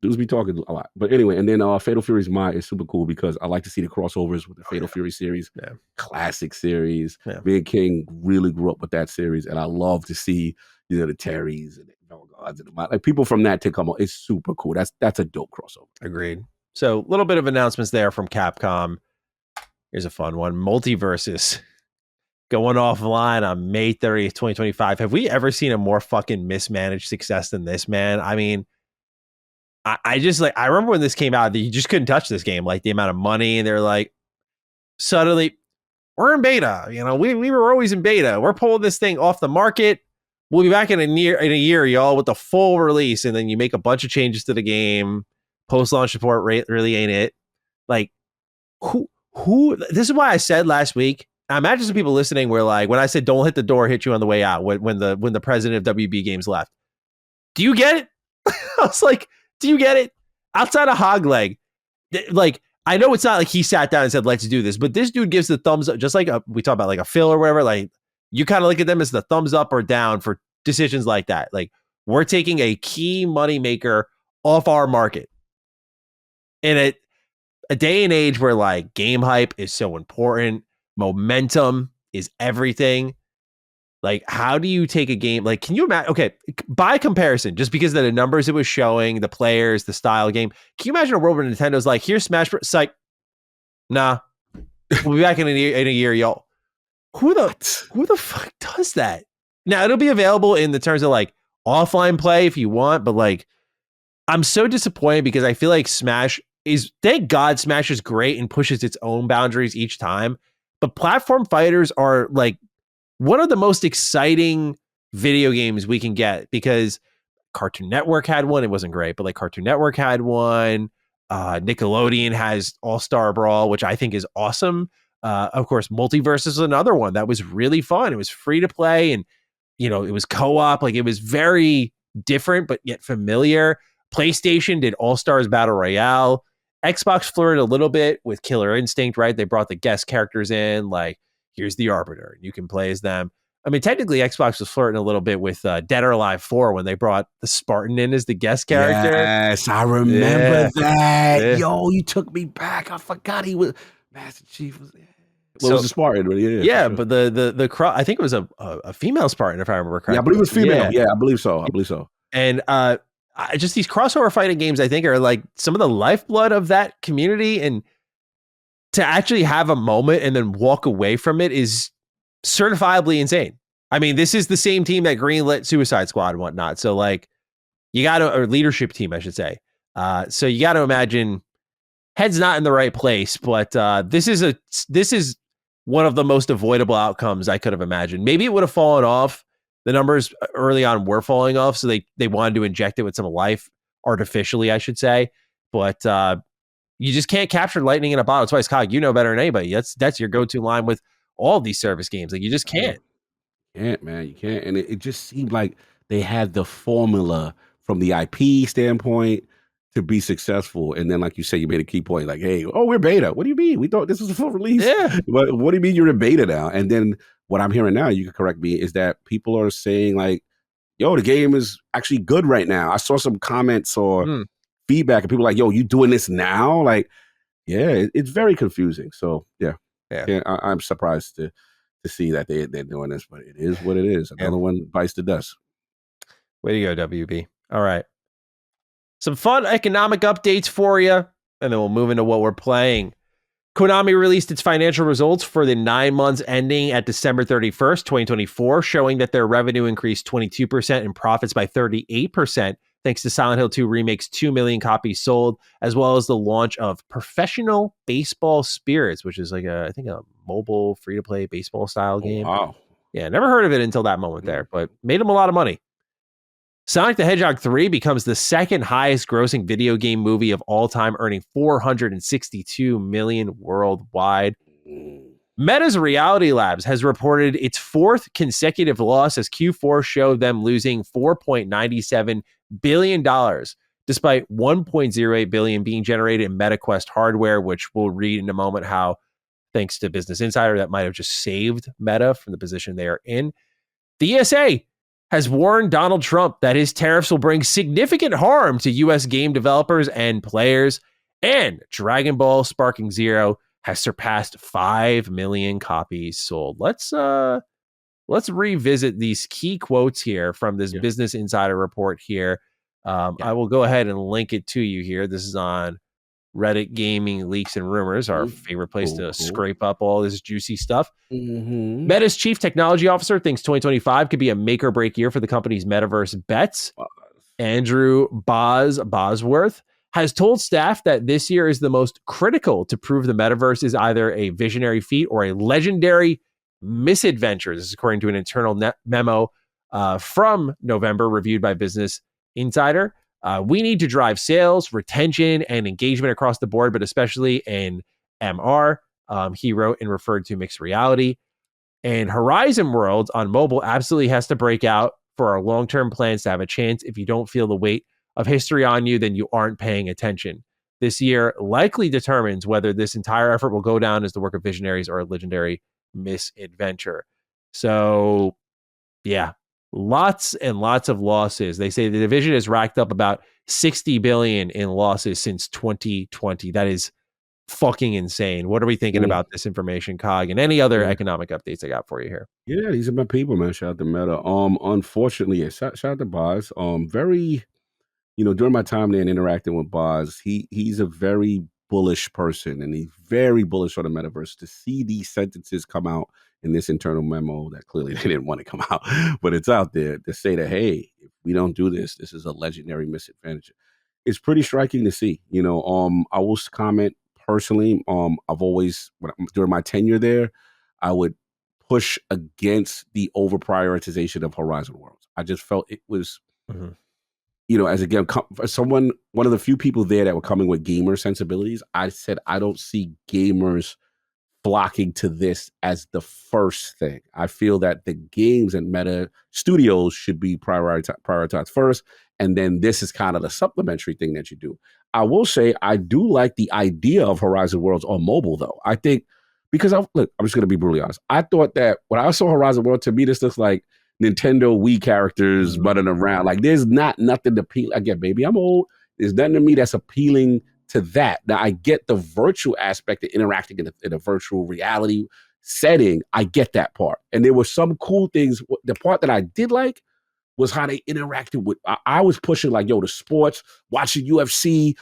Dudes be talking a lot. But anyway, and then Fatal Fury's Mai is super cool because I like to see the crossovers with the Fatal Fury series. Yeah. Classic series. Yeah. Me and King really grew up with that series. And I love to see, the Terrys and the Gods and like people from that to come on. It's super cool. That's a dope crossover. Agreed. So a little bit of announcements there from Capcom. Here's a fun one. Multiversus going offline on May 30th, 2025. Have we ever seen a more fucking mismanaged success than this, man? I mean, I just like, I remember when this came out that you just couldn't touch this game, like the amount of money, and they're like, suddenly, we're in beta. You know, we were always in beta. We're pulling this thing off the market. We'll be back in a year, y'all, with the full release, and then you make a bunch of changes to the game. Post-launch support rate really ain't it. Like, who? This is why I said last week. I imagine some people listening were like, when I said don't hit the door, hit you on the way out. When the president of WB Games left, do you get it? I was like, do you get it? Outside of Hogleg, like, I know it's not like he sat down and said, let's do this, but this dude gives the thumbs up, just like we talk about like a Phil or whatever. Like, you kind of look at them as the thumbs up or down for decisions like that. Like, we're taking a key money maker off our market. In a day and age where like game hype is so important, momentum is everything. Like, how do you take a game? Like, can you imagine? Okay, by comparison, just because of the numbers it was showing, the players, the style game, can you imagine a world where Nintendo's like, here's Smash Bros. Psych. Nah, we'll be back in a year, y'all. Who the fuck does that? Now, it'll be available in the terms of like offline play if you want, but like, I'm so disappointed because I feel like thank God Smash is great and pushes its own boundaries each time, but platform fighters are like one of the most exciting video games we can get, because Cartoon Network had one. It wasn't great, but like Cartoon Network had one. Nickelodeon has All-Star Brawl, which I think is awesome. Of course, Multiversus is another one that was really fun. It was free to play, and it was co-op. Like, it was very different, but yet familiar. PlayStation did All-Stars Battle Royale. Xbox flirted a little bit with Killer Instinct, right? They brought the guest characters in, like, here's the Arbiter, and you can play as them. I mean, technically, Xbox was flirting a little bit with Dead or Alive 4 when they brought the Spartan in as the guest character. Yes, I remember that. Yeah. Yo, you took me back. I forgot he was Master Chief. Was it was a Spartan? Yeah, sure. But the I think it was a female Spartan, if I remember correctly. Yeah, I believe it was female. Yeah, I believe so. And just these crossover fighting games, I think, are like some of the lifeblood of that community, and to actually have a moment and then walk away from it is certifiably insane. I mean, this is the same team that greenlit Suicide Squad and whatnot. So like, or leadership team, I should say. So you got to imagine head's not in the right place, but this is one of the most avoidable outcomes I could have imagined. Maybe it would have fallen off. The numbers early on were falling off, so they wanted to inject it with some life artificially, I should say. But you just can't capture lightning in a bottle twice. Cog, you know better than anybody. That's your go-to line with all these service games. Like, you just can't. You can't, man. You can't. And it just seemed like they had the formula from the IP standpoint to be successful. And then, like you say, you made a key point, like, hey, we're beta. What do you mean? We thought this was a full release. Yeah. But what do you mean you're in beta now? And then what I'm hearing now, you can correct me, is that people are saying like, yo, the game is actually good right now. I saw some comments or feedback and people like, yo, you doing this now? Like, yeah, it's very confusing. So yeah. I'm surprised to see that they're doing this, but it is what it is. Another one bites the dust. Way to go, WB. All right. Some fun economic updates for you, and then we'll move into what we're playing. Konami released its financial results for the 9 months ending at December 31st, 2024, showing that their revenue increased 22% and profits by 38%, thanks to Silent Hill 2 Remake's 2 million copies sold, as well as the launch of Professional Baseball Spirits, which is like I think a mobile free-to-play baseball style game. Wow. Yeah, never heard of it until that moment there, but made them a lot of money. Sonic the Hedgehog 3 becomes the second highest grossing video game movie of all time, earning $462 million worldwide. Meta's Reality Labs has reported its fourth consecutive loss, as Q4 showed them losing $4.97 billion, despite $1.08 billion being generated in MetaQuest hardware, which we'll read in a moment how, thanks to Business Insider, that might have just saved Meta from the position they are in. The ESA has warned Donald Trump that his tariffs will bring significant harm to U.S. game developers and players, and Dragon Ball Sparking Zero has surpassed 5 million copies sold. Let's revisit these key quotes here from this Business Insider report here. I will go ahead and link it to you here. This is on Reddit Gaming Leaks and Rumors, our favorite place to scrape up all this juicy stuff. Meta's chief technology officer thinks 2025 could be a make or break year for the company's metaverse bets. Andrew Bosworth has told staff that this year is the most critical to prove the metaverse is either a visionary feat or a legendary misadventure. This is according to an internal memo from November, reviewed by Business Insider. We need to drive sales, retention, and engagement across the board, but especially in MR. He wrote and referred to mixed reality. And Horizon Worlds on mobile absolutely has to break out for our long-term plans to have a chance. If you don't feel the weight of history on you, then you aren't paying attention. This year likely determines whether this entire effort will go down as the work of visionaries or a legendary misadventure. So, yeah, lots and lots of losses. They say the division has racked up about 60 billion in losses since 2020. That is fucking insane. What are we thinking about this information, Cog, and any other economic updates I got for you here? Yeah, these are my people, man. Shout out to Meta. Unfortunately, yeah, shout out to Boz. Very, during my time there and interacting with Boz, he's a very bullish person, and he's very bullish on the metaverse. To see these sentences come out in this internal memo that clearly they didn't want to come out, but it's out there to say that, hey, if we don't do this, this is a legendary misadventure. It's pretty striking to see. I will comment personally. I've always, during my tenure there, I would push against the over prioritization of Horizon Worlds. I just felt it was, as again, one of the few people there that were coming with gamer sensibilities. I said, I don't see gamers flocking to this as the first thing. I feel that the games and meta studios should be prioritized first, and then this is kind of the supplementary thing that you do. I will say I do like the idea of Horizon Worlds on mobile, though. I think because I'm just going to be brutally honest. I thought that when I saw Horizon World, to me, this looks like Nintendo Wii characters running around. Like there's nothing to appeal. Again, baby, I'm old. There's nothing to me that's appealing to that. Now I get the virtual aspect of interacting in a virtual reality setting. I get that part. And there were some cool things. The part that I did like was how they interacted with, I was pushing like, the sports, watching UFC,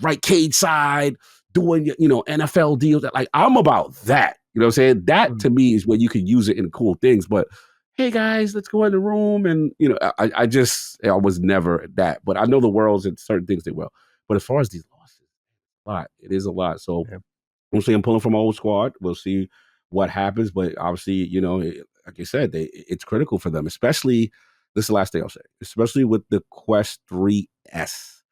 right cage side, doing, NFL deals. Like I'm about that. You know what I'm saying? That to me is where you can use it in cool things. But hey guys, let's go in the room. And, I was never that. But I know the worlds and certain things they will. But as far as these losses, it is a lot. So we'll see. I'm pulling from my old squad. We'll see what happens. But obviously, like you said, it's critical for them, especially, this is the last thing I'll say, especially with the Quest 3S.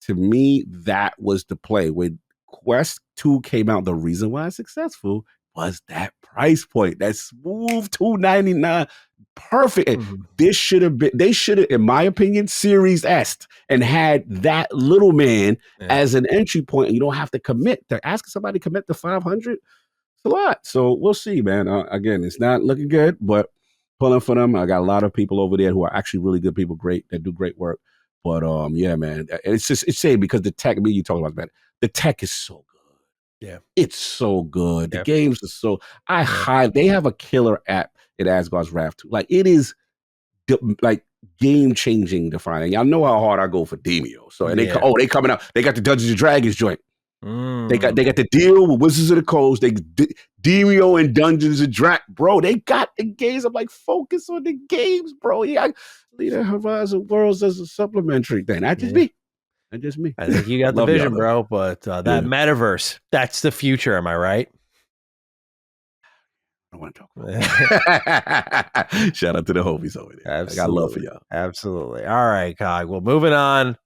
To me, that was the play. When Quest 2 came out, the reason why it's successful was that price point, that smooth $299. Perfect. This should have been, they should have, in my opinion, Series S and had that little man as an entry point. And you don't have to commit. They're asking somebody to commit to 500. It's a lot. So we'll see, man. Again, it's not looking good, but pulling for them. I got a lot of people over there who are actually really good people, that do great work. But yeah, man, it's sad because the tech, you talking about, man, the tech is so good. Yeah. It's so good. The games are so, they have a killer app at Asgard's Wrath too. Like it is like game changing defining. Y'all know how hard I go for Demio. So, and they coming out, they got the Dungeons and Dragons joint. They got the deal with Wizards of the Coast. Demio and Dungeons and Dragons, bro. They got the games. I'm like, focus on the games, bro. Yeah, Leader Horizon Worlds as a supplementary thing. That's just me. That's just me. I think you got the vision, bro. But that metaverse, that's the future. Am I right? I want to talk about it. Shout out to the homies over there. Absolutely. I got love for y'all. Absolutely. All right, Cog. Well, moving on.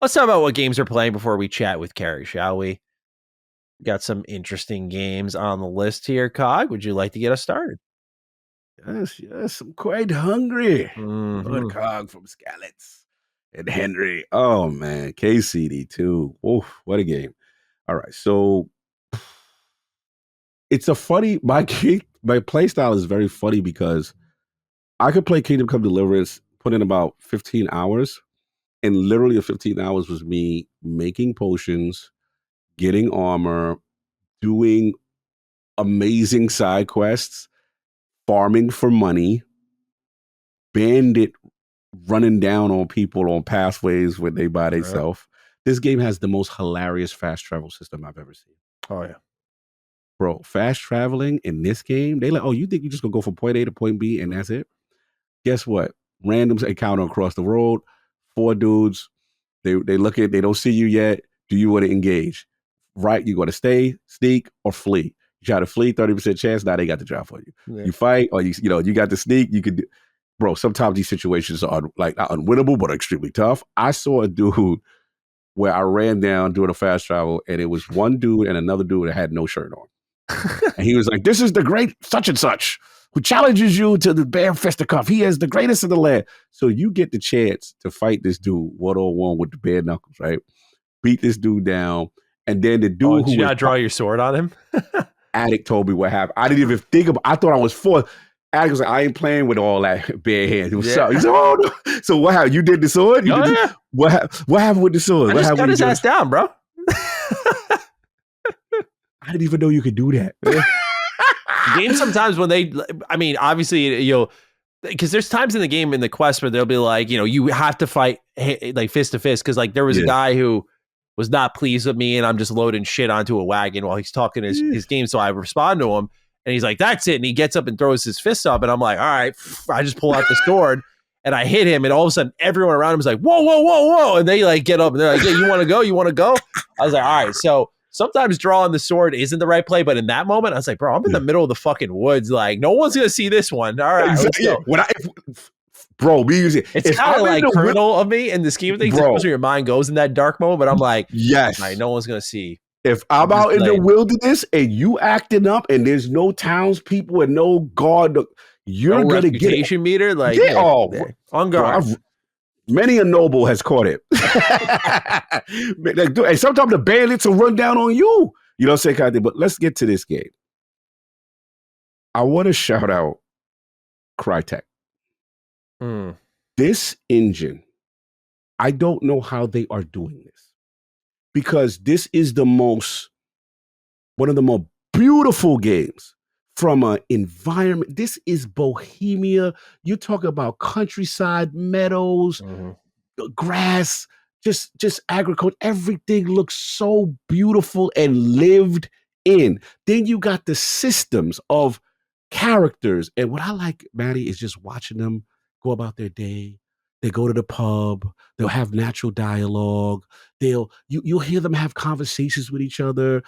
Let's talk about what games are playing before we chat with Carrie, shall we? Got some interesting games on the list here, Cog. Would you like to get us started? Yes. I'm quite hungry. Lord Cog from Scalets and Henry. Oh, man. KCD2. Oof, what a game. All right. So it's a funny, my play style is very funny because I could play Kingdom Come Deliverance, put in about 15 hours, and literally the 15 hours was me making potions, getting armor, doing amazing side quests, farming for money, bandit running down on people on pathways when they by themselves. This game has the most hilarious fast travel system I've ever seen. Oh, yeah. Bro, fast traveling in this game, they like, oh, you think you're just going to go from point A to point B and that's it? Guess what? Randoms encounter across the road. 4 dudes. They look at, they don't see you yet. Do you want to engage? Right, you got to stay, sneak, or flee. You try to flee, 30% chance. Now they got the job for you. Yeah. You fight, or you got to sneak. You could, bro. Sometimes these situations are like not unwinnable, but extremely tough. I saw a dude where I ran down doing a fast travel, and it was one dude and another dude that had no shirt on. And he was like, "This is the great such and such who challenges you to the bare fisticuff. He is the greatest in the land." So you get the chance to fight this dude one-on-one with the bare knuckles, right? Beat this dude down, and then the dude who you gotta draw your sword on him. Addict told me what happened. I didn't even think about. I thought I was forced. Addict was like, "I ain't playing with all that bare hands." What's up? He said, "Oh no." So what happened? You did the sword? What happened with the sword? I just got his ass down, bro. I didn't even know you could do that. Games sometimes when they, I mean, obviously, because there's times in the game in the quest where they'll be like, you have to fight like fist to fist. Because like there was a guy who was not pleased with me, and I'm just loading shit onto a wagon while he's talking his game. So I respond to him, and he's like, "That's it." And he gets up and throws his fist up, and I'm like, "All right." I just pull out the sword and I hit him, and all of a sudden everyone around him is like, "Whoa, whoa, whoa, whoa!" And they like get up and they're like, "Yeah, you want to go? You want to go?" I was like, "All right." So sometimes drawing the sword isn't the right play, but in that moment, I was like, "Bro, I'm in the middle of the fucking woods. Like, no one's gonna see this one." All right, exactly. Bro, it's kind of like criminal of me in the scheme of things. Bro, where your mind goes in that dark moment, but I'm like, yes, right, no one's gonna see. If I'm out in the wilderness and you acting up and there's no townspeople and no guard, you're gonna get reputation meter. Like, on guard. Many a noble has caught it. And sometimes the bandits will run down on you. You know what I'm saying? Kind of thing. But let's get to this game. I want to shout out Crytek. This engine, I don't know how they are doing this, because this is one of the most beautiful games from an environment. This is Bohemia. You talk about countryside, meadows, grass, just agriculture. Everything looks so beautiful and lived in. Then you got the systems of characters. And what I like, Maddie, is just watching them go about their day. They go to the pub. They'll have natural dialogue. You'll hear them have conversations with each other.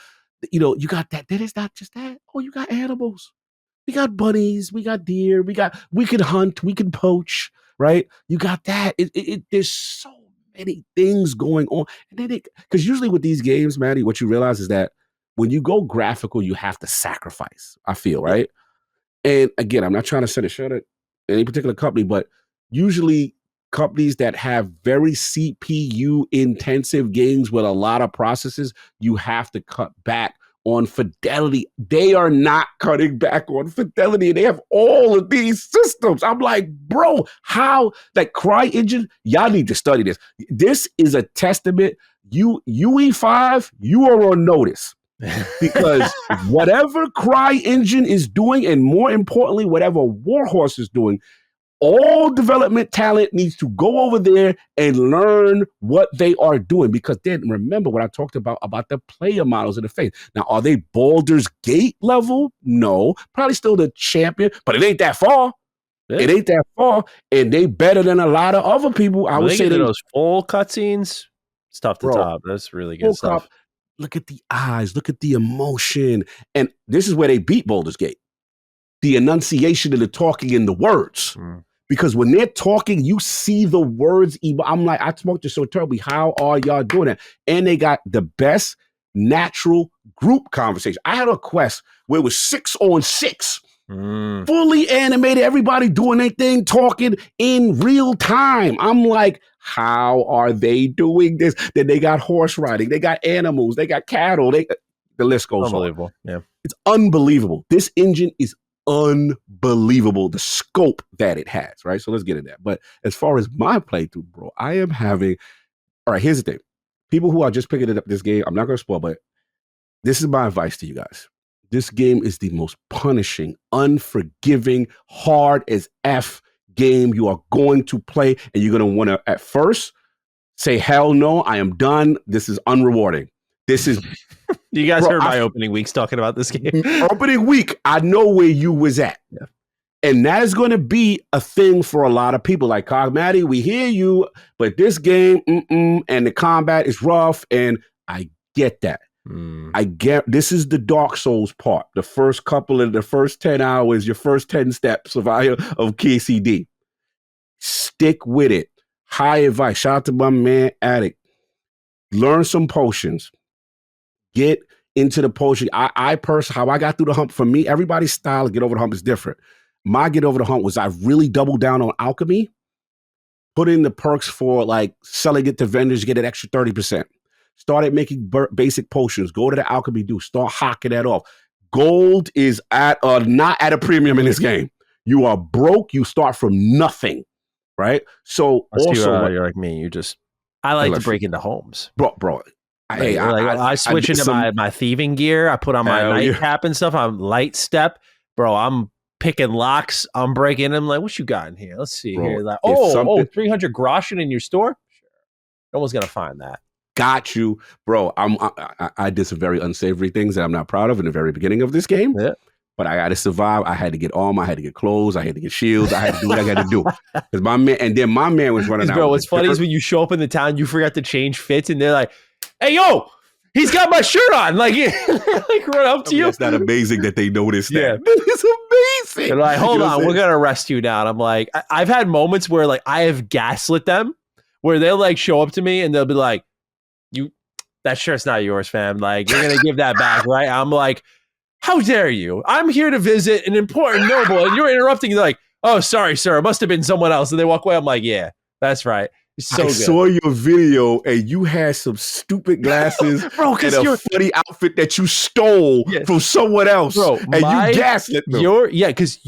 You got that. Then it's not just that. Oh, you got animals. We got bunnies. We got deer. We can hunt. We can poach. Right? You got that. There's so many things going on. And then because usually with these games, Maddie, what you realize is that when you go graphical, you have to sacrifice. I feel, right? And again, I'm not trying to set a shot at any particular company, but usually companies that have very CPU intensive games with a lot of processes, you have to cut back on fidelity. They are not cutting back on fidelity. They have all of these systems. I'm like, bro, how? Like CryEngine, y'all need to study this. This is a testament. UE5, you are on notice. Because whatever CryEngine is doing, and more importantly, whatever Warhorse is doing, all development talent needs to go over there and learn what they are doing. Because then remember what I talked about the player models in the face. Now, are they Baldur's Gate level? No, probably still the champion, but it ain't that far. Yeah. It ain't that far, and they better than a lot of other people. I would say those full cutscenes, it's tough to top. That's really good stuff. Look at the eyes, look at the emotion. And this is where they beat Baldur's Gate. The enunciation and the talking and the words. Because when they're talking, you see the words. I'm like, I smoked this so terribly. How are y'all doing that? And they got the best natural group conversation. I had a quest where it was 6-on-6. Fully animated, everybody doing their thing, talking in real time. I'm like, how are they doing this? Then they got horse riding, they got animals, they got cattle, the list goes on. Unbelievable. Yeah. It's unbelievable. This engine is unbelievable, the scope that it has, right? So let's get into that. But as far as my playthrough, bro, I am having, all right, here's the thing. People who are just picking it up this game, I'm not going to spoil, but this is my advice to you guys. This game is the most punishing, unforgiving, hard as F game you are going to play. And you're going to want to, at first, say, hell no, I am done. This is unrewarding. This is... You guys heard my opening weeks talking about this game. Opening week, I know where you was at. Yeah. And that is going to be a thing for a lot of people. Like, Cogmatty, we hear you, but this game, and the combat is rough. And I get that. I get this is the Dark Souls part. The first 10 hours, your first 10 steps of KCD. Stick with it. High advice. Shout out to my man Addict. Learn some potions. Get into the potion. I personally, how I got through the hump, for me, everybody's style to get over the hump is different. My get over the hump was I really doubled down on alchemy, put in the perks for like selling it to vendors, get an extra 30%. Started making basic potions. Go to the alchemy dude. Start hocking that off. Gold is not at a premium in this game. You are broke. You start from nothing, right? So also, you're like me. I like to break into homes, bro. I switch into my thieving gear. I put on my nightcap and stuff. I'm light step, bro. I'm picking locks. I'm breaking them. Like, what you got in here? Let's see here. Like, 300 groschen in your store? Sure. No one's gonna find that. Got you, bro. I did some very unsavory things that I'm not proud of in the very beginning of this game. Yeah. But I got to survive. I had to get armor. I had to get clothes. I had to get shields. I had to do what I got to do. Because my man was running out. Bro, what's funny is when you show up in the town, you forgot to change fits, and they're like, "Hey, yo, he's got my shirt on!" Like, like run up to you. It's not amazing that they noticed that. Yeah, it's amazing. They're like, "Hold on, we're gonna arrest you now." And I'm like, I've had moments where like I have gaslit them, where they'll like show up to me and they'll be like, that shirt's not yours, fam. Like, you're going to give that back, right? I'm like, how dare you? I'm here to visit an important noble, and you're interrupting. You're like, oh, sorry, sir. It must have been someone else. And they walk away. I'm like, yeah, that's right. It's so I good. Saw your video, and you had some stupid glasses bro, and a funny outfit that you stole from someone else. Bro, and you gaslit them. Because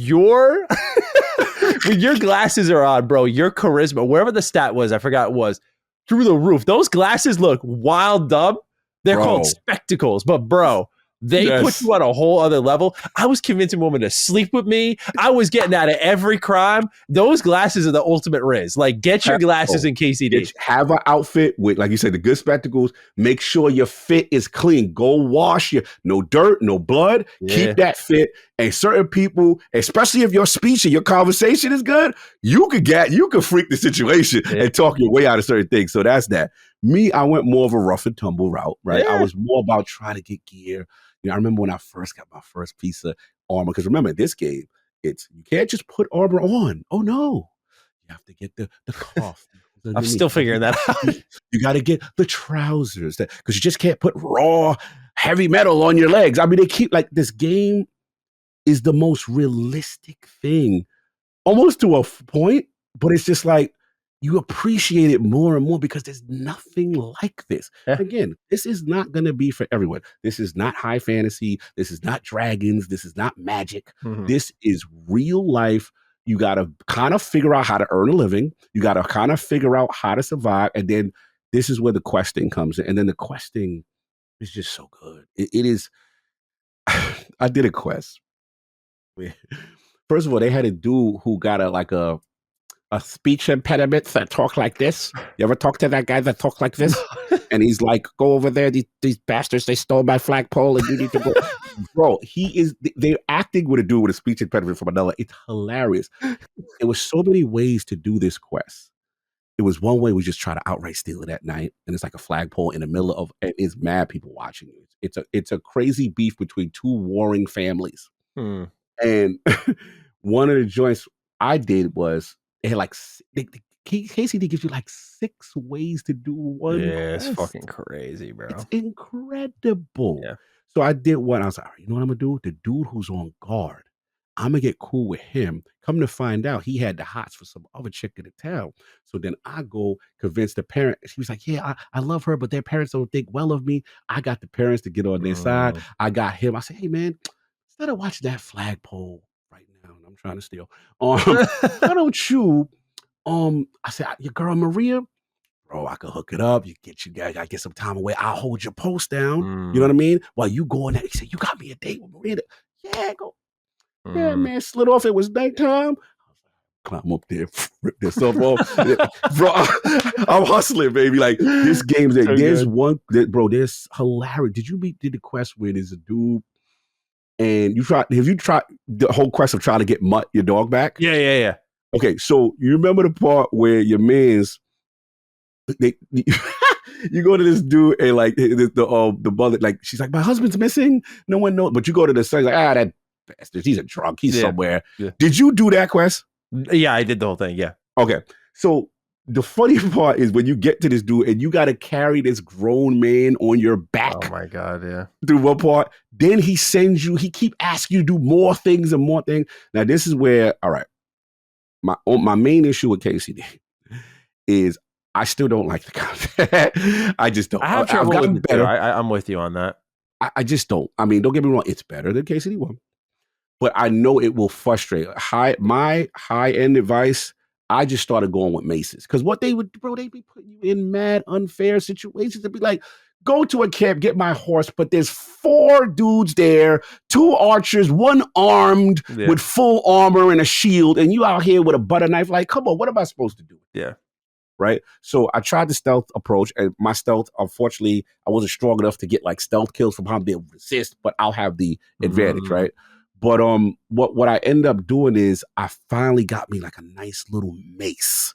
when your glasses are on, bro, your charisma, wherever the stat was, I forgot it was, through the roof. Those glasses look wild dumb. They're called spectacles, but bro, they put you on a whole other level. I was convincing women to sleep with me. I was getting out of every crime. Those glasses are the ultimate riz. Like, get your glasses in KCD. Have an outfit with, like you said, the good spectacles. Make sure your fit is clean. Go wash no dirt, no blood. Yeah. Keep that fit. And certain people, especially if your speech and your conversation is good, you could freak the situation and talk your way out of certain things. So that's that. Me, I went more of a rough and tumble route, right? Yeah. I was more about trying to get gear. I remember when I first got my first piece of armor, because remember, in this game, you can't just put armor on. Oh no, you have to get the cloth. I'm still figuring that out. You got to get the trousers, because you just can't put raw heavy metal on your legs. I mean, they keep like this game is the most realistic thing, almost to a point, but it's just like you appreciate it more and more because there's nothing like this. Yeah. Again, this is not going to be for everyone. This is not high fantasy. This is not dragons. This is not magic. Mm-hmm. This is real life. You got to kind of figure out how to earn a living. You got to kind of figure out how to survive. And then this is where the questing comes in. And then the questing is just so good. It is. I did a quest. First of all, they had a dude who got a speech impediment that talk like this. You ever talk to that guy that talk like this? And he's like, go over there. These bastards, they stole my flagpole and you need to go. Bro, they're acting with a dude with a speech impediment from another. It's hilarious. There was so many ways to do this quest. It was one way we just try to outright steal it at night. And it's like a flagpole in the middle of, and it's mad people watching you. It's a crazy beef between two warring families. And one of the joints I did was, they had KCD gives you like 6 ways to do one. Yeah, it's fucking crazy, bro. It's incredible. Yeah. So I did one. I was like, all right, you know what I'm gonna do? The dude who's on guard, I'm gonna get cool with him. Come to find out, he had the hots for some other chick in the town. So then I go convince the parent. She was like, yeah, I love her, but their parents don't think well of me. I got the parents to get on their side. I got him. I said, hey man, instead of watching that flagpole right now, and I'm trying to steal. Why don't you? I said, your girl Maria, bro, I could hook it up. You guys, I get some time away. I'll hold your post down. You know what I mean? While you go in there, he said, you got me a date with Maria. Yeah, go. Yeah, man, slid off. It was nighttime. Climb up there, rip this stuff off. Bro, I'm hustling, baby. Like, this game's there's good. There's hilarious. Did the quest where there's a dude and have you tried the whole quest of trying to get Mutt, your dog, back? Yeah. Okay, so you remember the part where your man's you go to this dude and like the mother, like she's like, my husband's missing, no one knows, but you go to the son, like, that bastard, he's a drunk, he's somewhere. Yeah. Did you do that quest? Yeah, I did the whole thing. Yeah. Okay, so the funny part is when you get to this dude and you got to carry this grown man on your back. Oh my god, yeah. Through one part, then he keep asking you to do more things and more things. Now this is where, all right, my main issue with KCD is I still don't like the content. I just don't. I have trouble I've gotten with it better. too. I'm with you on that. I just don't. I mean, don't get me wrong, it's better than KCD 1. But I know it will frustrate. My high-end advice, I just started going with maces. Because what they would, bro, they'd be putting you in mad, unfair situations. They'd be like, go to a camp, get my horse, but there's 4 dudes there, 2 archers, 1 armed with full armor and a shield, and you out here with a butter knife. Like, come on, what am I supposed to do? Yeah. Right? So I tried the stealth approach, and my stealth, unfortunately, I wasn't strong enough to get like stealth kills from how they resist, but I'll have the advantage, right? But what I end up doing is I finally got me like a nice little mace,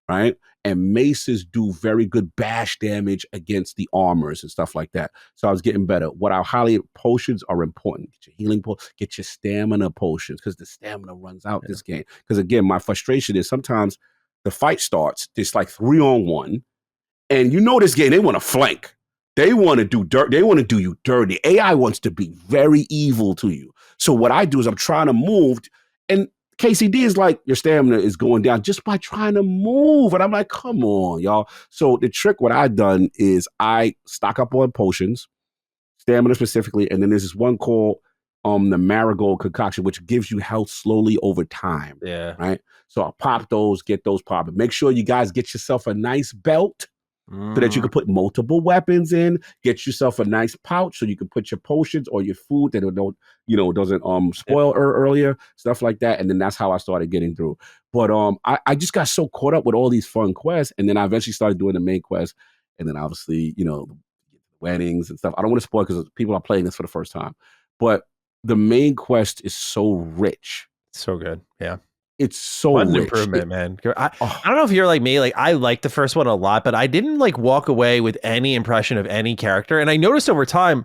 right? And maces do very good bash damage against the armors and stuff like that. So I was getting better. What I highly potions are important. Get your healing get your stamina potions, because the stamina runs out this game. Because again, my frustration is sometimes the fight starts, it's like 3-on-1, and you know this game, they want to flank. They want to do dirt. They want to do you dirty. AI wants to be very evil to you. So what I do is I'm trying to move, and KCD is like, your stamina is going down just by trying to move. And I'm like, come on, y'all. So the trick, what I've done is I stock up on potions, stamina specifically, and then there's this one called the Marigold Concoction, which gives you health slowly over time. Yeah. Right? So I'll pop those, get those popping. Make sure you guys get yourself a nice belt, so that you can put multiple weapons in. Get yourself a nice pouch so you can put your potions or your food that doesn't spoil earlier, stuff like that. And then that's how I started getting through. But I just got so caught up with all these fun quests, and then I eventually started doing the main quest, and then obviously weddings and stuff. I don't want to spoil because people are playing this for the first time, but the main quest is so rich, so good. Yeah. It's so what an rich. improvement, man. I don't know if you're like me. Like, I like the first one a lot, but I didn't like walk away with any impression of any character. And I noticed over time,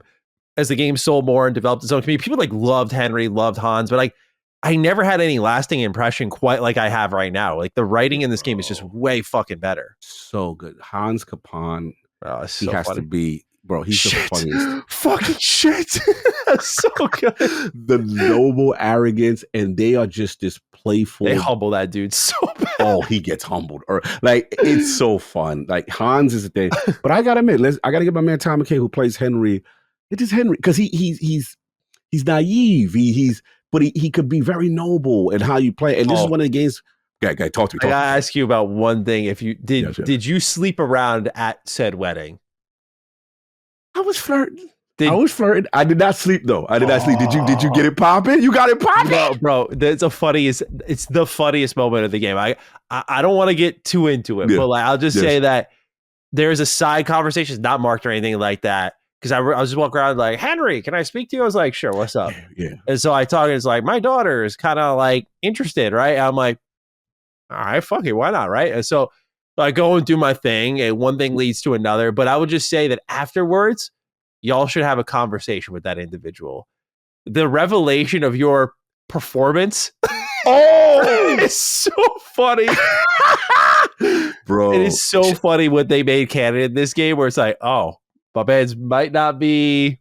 as the game sold more and developed its own community, people like loved Henry, loved Hans, but like I never had any lasting impression quite like I have right now. Like the writing in this game is just way fucking better. So good. Hans Capon, so he has funny. to be, bro, he's the funniest. Fucking shit. That's so good. The noble arrogance, and they are just this playful. They humble that dude so bad. Oh, he gets humbled. Or like, it's so fun. Like Hans is a thing. But I gotta admit, I gotta give my man Tom McKay, who plays Henry. It is Henry, because he's naive. But he could be very noble in how you play. And this is one of the games. Guy, talk to me. I gotta ask you about one thing. If you did you sleep around at said wedding? I was flirting. I did not sleep though. I did not sleep. Did you get it popping? You got it popping, bro. It's the funniest moment of the game. I don't want to get too into it, but like I'll just say that there's a side conversation, it's not marked or anything like that. Because I was just walking around like, Henry, can I speak to you? I was like, sure, what's up? Yeah. And so I talk, and it's like, my daughter is kind of like interested, right? And I'm like, all right, fuck it, why not, right? And so I go and do my thing, and one thing leads to another. But I would just say that afterwards, y'all should have a conversation with that individual. The revelation of your performance, it's so funny. Bro. It is so funny what they made canon in this game, where it's like, oh, my bands might not be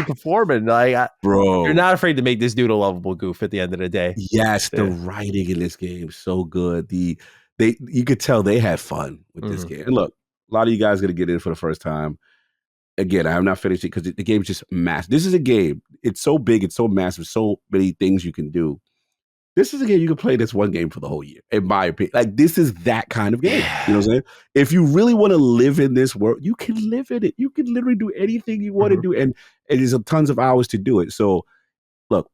performing. Like, bro, you're not afraid to make this dude a lovable goof at the end of the day. Yes, the writing in this game is so good. You could tell they had fun with this game. And look, a lot of you guys are gonna get in for the first time. Again, I have not finished it because the game's just massive. This is a game. It's so big, it's so massive, so many things you can do. This is a game you can play this one game for the whole year, in my opinion. Like, this is that kind of game. You know what I'm saying? If you really want to live in this world, you can live in it. You can literally do anything you want to do. And there's tons of hours to do it. So, look,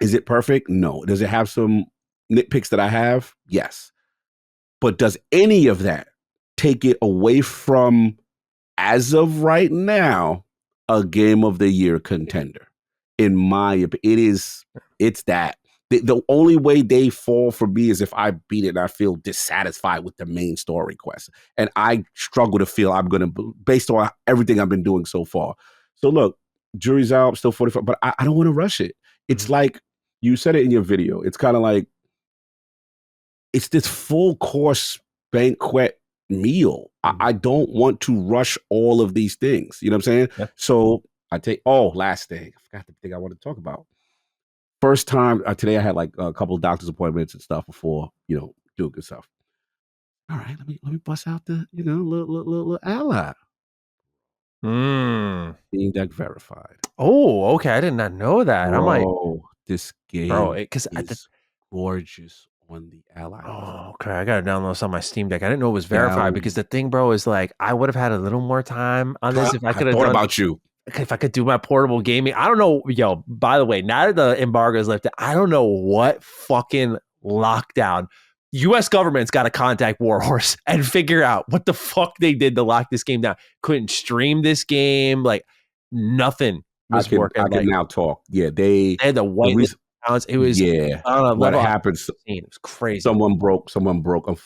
is it perfect? No. Does it have some nitpicks that I have? Yes. But does any of that take it away from, as of right now, a Game of the Year contender. In my opinion, it's that. The only way they fall for me is if I beat it and I feel dissatisfied with the main story quest. And I struggle to feel I'm going to, based on everything I've been doing so far. So look, jury's out, I'm still 45, but I don't want to rush it. It's like, you said it in your video. It's kind of like, it's this full course banquet meal. I don't want to rush all of these things. You know what I'm saying? Yeah. So I take, last thing. I forgot the thing I wanted to talk about. First time today, I had like a couple of doctor's appointments and stuff before, doing good stuff. All right, let me bust out the, little ally. Steam Deck verified. Oh, okay. I did not know that. This game is gorgeous on the ally. Oh, okay. I gotta download this on my Steam Deck. I didn't know it was verified because the thing, bro, is like I would have had a little more time on this if I could have thought about you. If I could do my portable gaming. I don't know, yo, by the way, now that the embargo is lifted, I don't know what fucking lockdown. US government's got to contact Warhorse and figure out what the fuck they did to lock this game down. Couldn't stream this game. Like nothing was working. I can now talk. Yeah, they had the whitelist accounts. It was, yeah. I don't know what happens. It was crazy. Someone broke.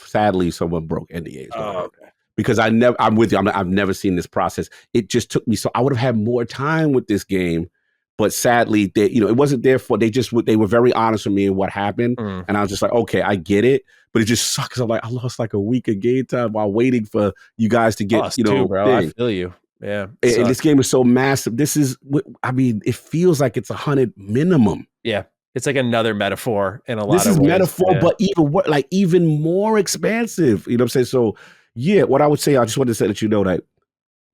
Sadly, someone broke NDAs. Okay. Because I'm with you. I've never seen this process. It just took me so I would have had more time with this game, but sadly, it wasn't there for. They were very honest with me in what happened, and I was just like, okay, I get it, but it just sucks. I'm like, I lost like a week of game time while waiting for you guys to get bro. I feel you. Yeah, and this game is so massive. This is, it feels like it's 100 minimum. Yeah. It's like another metaphor in a lot of ways. This is metaphor, but even more expansive. You know what I'm saying? So. Yeah, what I would say, I just wanted to say that that,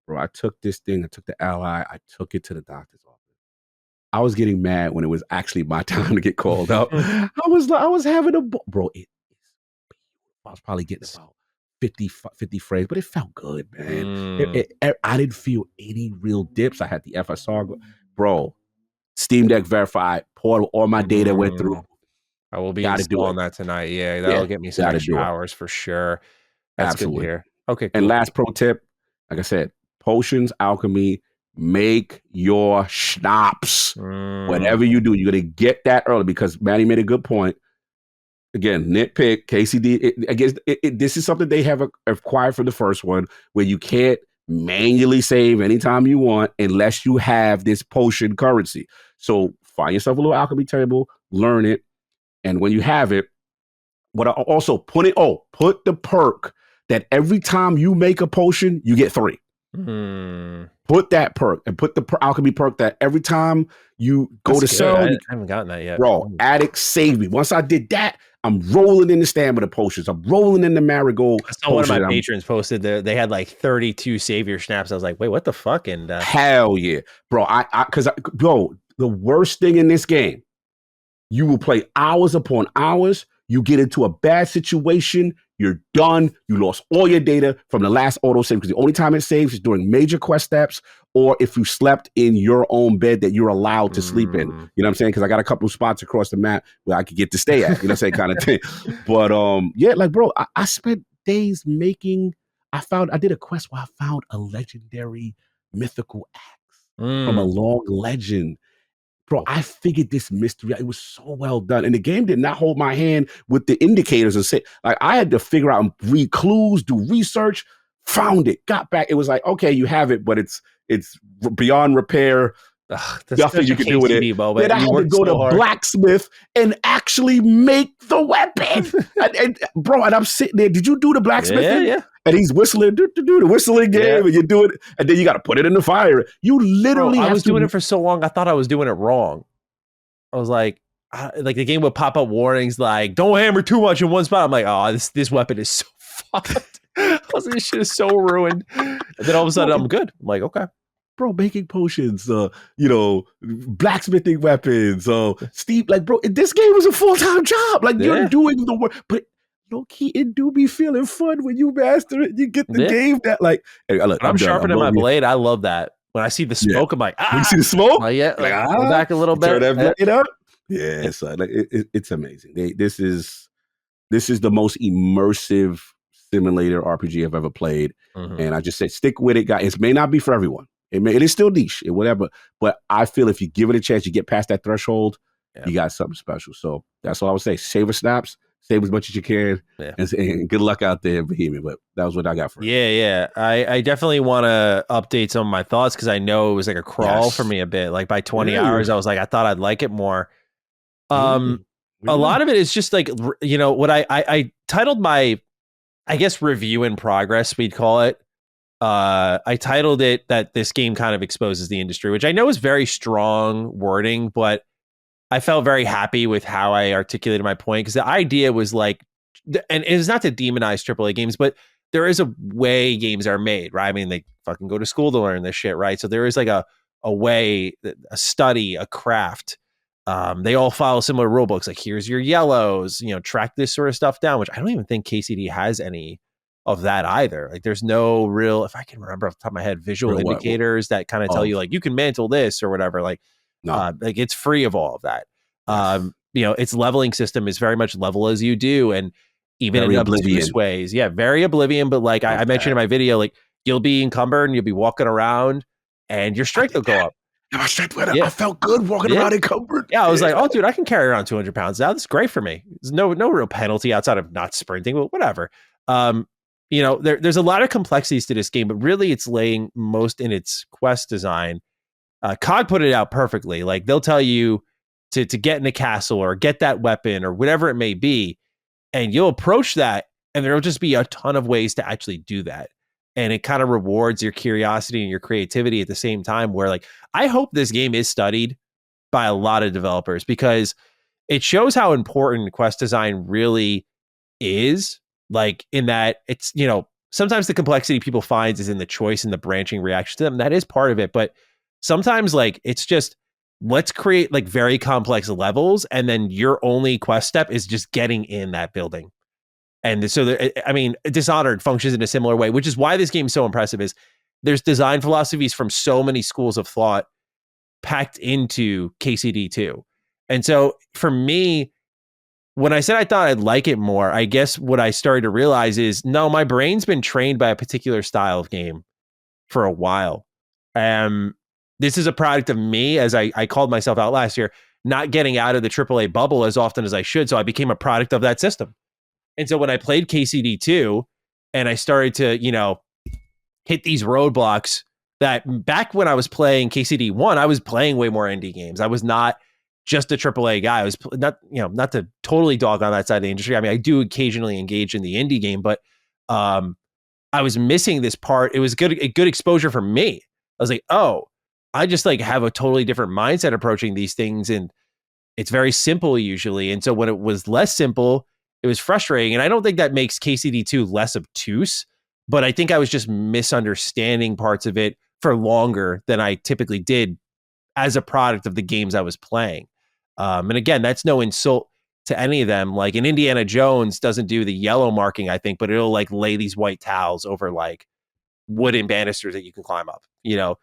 bro, I took this thing, I took the ally, I took it to the doctor's office. I was getting mad when it was actually my time to get called up. I was having bro, I was probably getting about 50 frames, but it felt good, man. I didn't feel any real dips. I had the FSR, bro, Steam Deck verified, portal, all my data went through. I will be installing that tonight. Yeah, that'll get me some extra hours for sure. That's absolutely good to hear. Okay, cool. And last pro tip, like I said, potions, alchemy, make your schnapps. Whatever you do, you're going to get that early because Maddie made a good point. Again, nitpick, KCD. This is something they have acquired from the first one where you can't manually save anytime you want unless you have this potion currency. So find yourself a little alchemy table, learn it, and when you have it, put the perk that every time you make a potion, you get 3. Put that perk and put the alchemy perk that every time you go to sell. I haven't gotten that yet. Bro, Addict saved me. Once I did that, I'm rolling in the stamina potions. I'm rolling in the marigold. I saw one of my patrons posted they had like 32 savior snaps. I was like, wait, what the fuck? And hell yeah, bro. Bro, the worst thing in this game, you will play hours upon hours. You get into a bad situation, you're done. You lost all your data from the last autosave because the only time it saves is during major quest steps or if you slept in your own bed that you're allowed to sleep in. You know what I'm saying? Because I got a couple of spots across the map where I could get to stay at, you know what I'm saying, kind of thing. But yeah, like, bro, I spent days I did a quest where I found a legendary mythical axe from a long legend. Bro, I figured this mystery. It was so well done. And the game did not hold my hand with the indicators and say, like, I had to figure out and read clues, do research, found it, got back. It was like, okay, you have it, but it's beyond repair. Nothing you can do with it. Then I had to go to blacksmith and actually make the weapon. and bro, and I'm sitting there. Did you do the blacksmith? Yeah. And he's whistling, do the whistling game, and you do it, and then you got to put it in the fire. You literally. I was doing it for so long, I thought I was doing it wrong. I was like the game would pop up warnings like, "Don't hammer too much in one spot." I'm like, "Oh, this weapon is so fucked." I was like, "This shit is so ruined." And then all of a sudden, I'm good. I'm like, "Okay." Bro, making potions, blacksmithing weapons, Steve, like, bro, this game was a full-time job. Like, you're doing the work, but low key, it do be feeling fun when you master it. You get the game that, like, hey, look, I'm sharpening my blade. I love that. When I see the smoke, I'm like, When you see the smoke, go back a little bit. Turn that blade up. Yeah, so like, it's amazing. This is the most immersive simulator RPG I've ever played, and I just said, stick with it, guys. It may not be for everyone. It is still niche and whatever. But I feel if you give it a chance, you get past that threshold, you got something special. So that's all I would say. Savor snaps, save as much as you can, and good luck out there in Bohemia. But that was what I got for it. Yeah. I definitely want to update some of my thoughts because I know it was like a crawl for me a bit. Like by 20 hours, I was like, I thought I'd like it more. A lot of it is just like, you know, what I titled my, I guess, review in progress, we'd call it. I titled it that this game kind of exposes the industry, which I know is very strong wording, but I felt very happy with how I articulated my point because the idea was like, and it's not to demonize AAA games, but there is a way games are made, right? I mean, they fucking go to school to learn this shit, right? So there is like a way, a study, a craft. They all follow similar rule books. Like here's your yellows, you know, track this sort of stuff down, which I don't even think KCD has any of that either. Like there's no real, if I can remember off the top of my head, visual indicators that kind of tell you like you can mantle this or whatever. Like, like it's free of all of that. Yes. You know, its leveling system is very much level as you do, and even very in obtuse ways. Yeah, very Oblivion. But like I mentioned in my video, like you'll be encumbered and you'll be walking around, and your strength will go up. And my strength went up. I felt good walking around encumbered. Yeah, I was like, oh, dude, I can carry around 200 pounds now. That's great for me. There's no real penalty outside of not sprinting, but whatever. You know, there's a lot of complexities to this game, but really it's laying most in its quest design. COG put it out perfectly. Like they'll tell you to get in a castle or get that weapon or whatever it may be, and you'll approach that, and there'll just be a ton of ways to actually do that. And it kind of rewards your curiosity and your creativity at the same time, where like, I hope this game is studied by a lot of developers because it shows how important quest design really is. Like in that it's, you know, sometimes the complexity people find is in the choice and the branching reaction to them. That is part of it. But sometimes like, it's just, let's create like very complex levels. And then your only quest step is just getting in that building. And so, I mean, Dishonored functions in a similar way, which is why this game is so impressive. Is there's design philosophies from so many schools of thought packed into KCD 2. And so for me, when I said I thought I'd like it more, I guess what I started to realize is, no, my brain's been trained by a particular style of game for a while. This is a product of me, as I called myself out last year, not getting out of the AAA bubble as often as I should. So I became a product of that system. And so when I played KCD 2 and I started to, you know, hit these roadblocks that back when I was playing KCD 1, I was playing way more indie games. I was not just a AAA guy. I was not, you know, not to totally dog on that side of the industry. I mean, I do occasionally engage in the indie game, but I was missing this part. It was a good exposure for me. I was like, oh, I just like have a totally different mindset approaching these things. And it's very simple usually. And so when it was less simple, it was frustrating. And I don't think that makes KCD 2 less obtuse, but I think I was just misunderstanding parts of it for longer than I typically did as a product of the games I was playing. And again, that's no insult to any of them. Like an Indiana Jones doesn't do the yellow marking, I think, but it'll like lay these white towels over like wooden banisters that you can climb up, you know,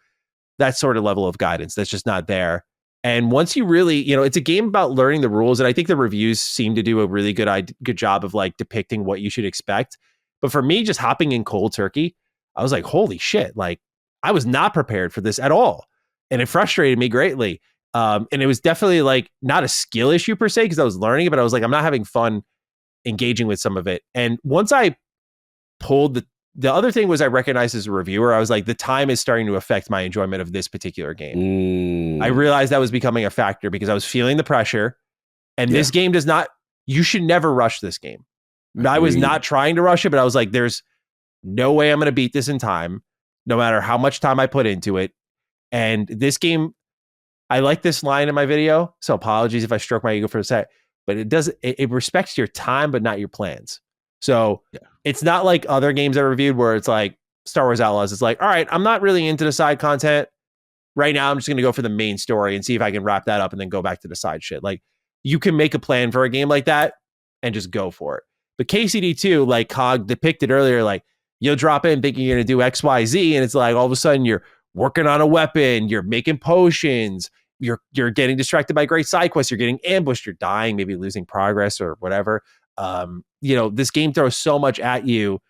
that sort of level of guidance that's just not there. And once you really, you know, it's a game about learning the rules. And I think the reviews seem to do a really good job of like depicting what you should expect. But for me, just hopping in cold turkey, I was like, holy shit, like I was not prepared for this at all. And it frustrated me greatly. And it was definitely like not a skill issue per se, because I was learning it, but I was like, I'm not having fun engaging with some of it. And once I pulled the other thing was I recognized as a reviewer, I was like, the time is starting to affect my enjoyment of this particular game. I realized that was becoming a factor because I was feeling the pressure. And this game does not, you should never rush this game. I was not trying to rush it, but I was like, there's no way I'm going to beat this in time, no matter how much time I put into it. And this game, I like this line in my video, so apologies if I stroke my ego for a sec, but it respects your time, but not your plans. So it's not like other games I reviewed where it's like Star Wars Outlaws. It's like, all right, I'm not really into the side content right now. I'm just going to go for the main story and see if I can wrap that up and then go back to the side shit. Like you can make a plan for a game like that and just go for it. But KCD 2, like COG depicted earlier, like you'll drop in thinking you're going to do X, Y, Z. And it's like, all of a sudden you're working on a weapon, you're making potions, you're getting distracted by great side quests, you're getting ambushed, you're dying, maybe losing progress or whatever. You know, this game throws so much at you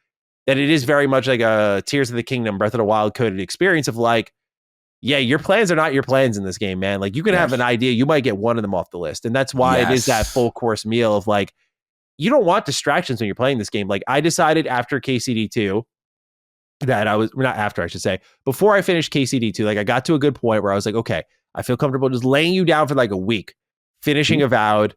that it is very much like a Tears of the Kingdom, Breath of the Wild coded experience of like, yeah, your plans are not your plans in this game, man. Like you can have an idea, you might get one of them off the list. And that's why it is that full course meal of like, you don't want distractions when you're playing this game. Like I decided after KCD2 that not after, I should say, before I finished KCD2, like I got to a good point where I was like, okay, I feel comfortable just laying you down for like a week, finishing Avowed,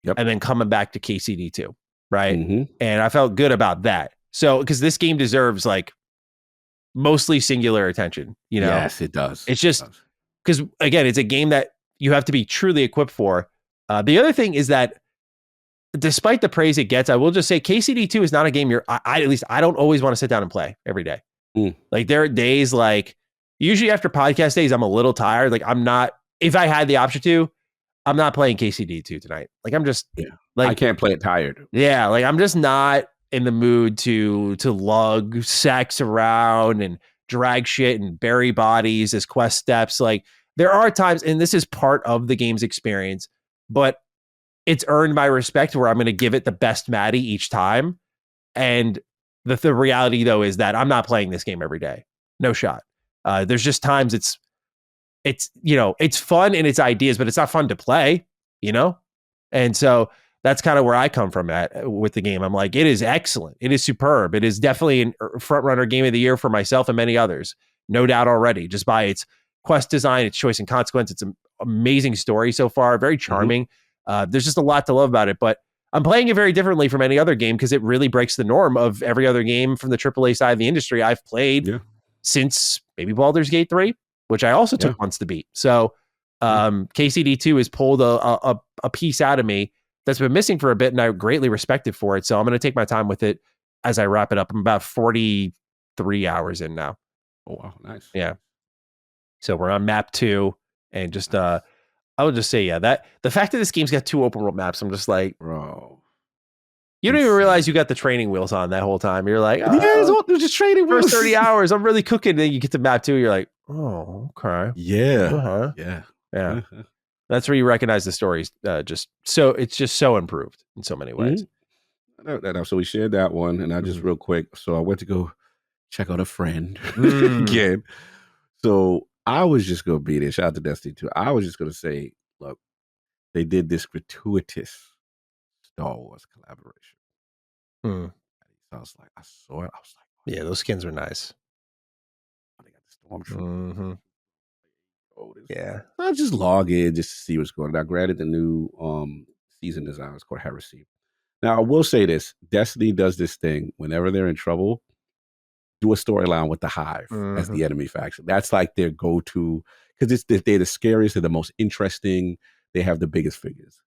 and then coming back to KCD2, right? And I felt good about that. So, because this game deserves like mostly singular attention, you know? Yes, it does. It's just because, again, it's a game that you have to be truly equipped for. The other thing is that despite the praise it gets, I will just say KCD2 is not a game at least I don't always want to sit down and play every day. Like there are days like, usually after podcast days, I'm a little tired. Like I'm not, if I had the option to, I'm not playing KCD2 tonight. Like I'm just, like I can't play it tired. Yeah, like I'm just not in the mood to lug sex around and drag shit and bury bodies as quest steps. Like there are times, and this is part of the game's experience, but it's earned my respect where I'm going to give it the best Maddie each time. And the reality though is that I'm not playing this game every day. No shot. There's just times it's it's fun in its ideas, but it's not fun to play, And so that's kind of where I come from with the game. I'm like, it is excellent. It is superb. It is definitely a front runner game of the year for myself and many others. No doubt already, just by its quest design, its choice and consequence. It's an amazing story so far. Very charming. There's just a lot to love about it, but I'm playing it very differently from any other game because it really breaks the norm of every other game from the AAA side of the industry I've played since maybe Baldur's Gate 3, which I also took months to beat. So KCD2 has pulled a piece out of me that's been missing for a bit, and I greatly respect it for it. So I'm going to take my time with it as I wrap it up. I'm about 43 hours in now. Oh, wow. Nice. Yeah. So we're on map 2, and just I would just say, that the fact that this game's got 2 open world maps, I'm just like, bro, you don't even realize you got the training wheels on that whole time. You're like, there's just training wheels. First 30 hours, I'm really cooking. Then you get to map 2, you're like, oh, okay. Yeah. Yeah. That's where you recognize the stories. It's just so improved in so many ways. So we shared that one, and I just real quick. So I went to go check out a friend again. So I was just going to be there. Shout out to Destiny 2. I was just going to say, look, they did this gratuitous Star Wars collaboration. So I was like, I saw it. I was like, yeah, those skins were nice. They got the Stormtrooper. Yeah. I'll just log in just to see what's going on. Now, granted, the new season design is called Heresy. Now, I will say this. Destiny does this thing whenever they're in trouble, do a storyline with the Hive as the enemy faction. That's like their go-to, because they're the scariest, they're the most interesting, they have the biggest figures.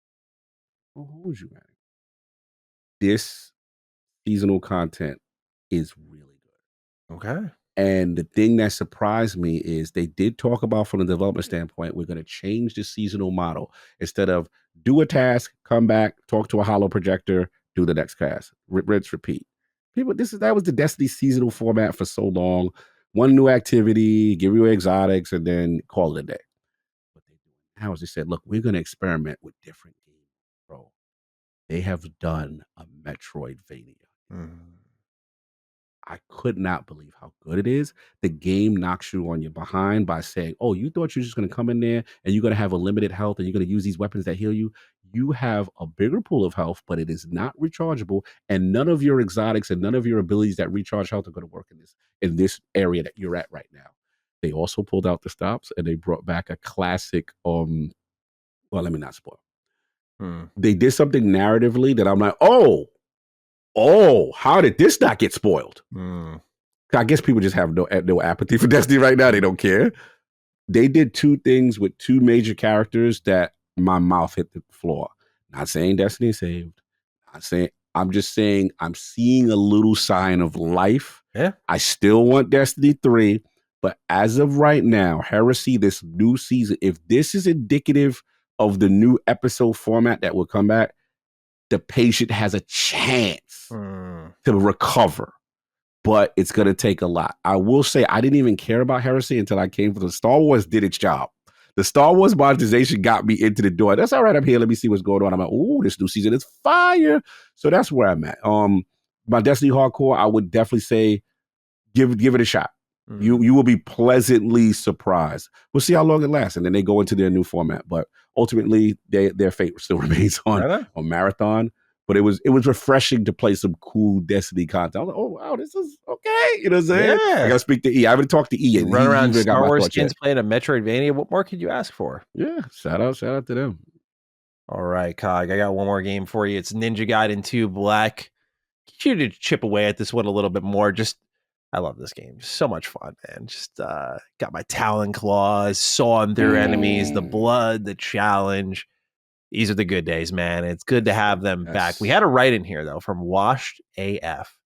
Who was you, man? This seasonal content is really good. Okay. And the thing that surprised me is they did talk about, from the development standpoint, we're going to change the seasonal model. Instead of do a task, come back, talk to a hollow projector, do the next task, rinse, repeat. People, that was the Destiny seasonal format for so long. One new activity, give you exotics, and then call it a day. What they do now is they said, look, we're going to experiment with different games, bro. They have done a Metroidvania. I could not believe how good it is. The game knocks you on your behind by saying, oh, you thought you're just going to come in there and you're going to have a limited health and you're going to use these weapons that heal you. You have a bigger pool of health, but it is not rechargeable. And none of your exotics and none of your abilities that recharge health are going to work in this area that you're at right now. They also pulled out the stops and they brought back a classic, well, let me not spoil. They did something narratively that I'm like, oh, how did this not get spoiled? I guess people just have no apathy for Destiny right now. They don't care. They did 2 things with 2 major characters that my mouth hit the floor. Not saying Destiny is saved. I'm just saying I'm seeing a little sign of life. Yeah. I still want Destiny 3, but as of right now, Heresy, this new season, if this is indicative of the new episode format that will come back, the patient has a chance to recover, but it's going to take a lot. I will say I didn't even care about Heresy until I came for the Star Wars did its job. The Star Wars monetization got me into the door. That's all right. I'm here. Let me see what's going on. I'm like, oh, this new season is fire. So that's where I'm at. My Destiny hardcore, I would definitely say give it a shot. You will be pleasantly surprised. We'll see how long it lasts, and then they go into their new format. But ultimately, their fate still remains on Marathon. But it was refreshing to play some cool Destiny content. I was like, oh wow, this is okay. You know what I'm saying? Yeah. I gotta speak to E. I haven't talked to E yet. Run around Star Wars skins playing a Metroidvania. What more could you ask for? Yeah, shout out to them. All right, Cog. I got one more game for you. It's Ninja Gaiden 2 Black. You to chip away at this one a little bit more. I love this game. So much fun, man. Got my talon claws, sawing through enemies, the blood, the challenge. These are the good days, man. It's good to have them back. We had a write in here though from Washed AF.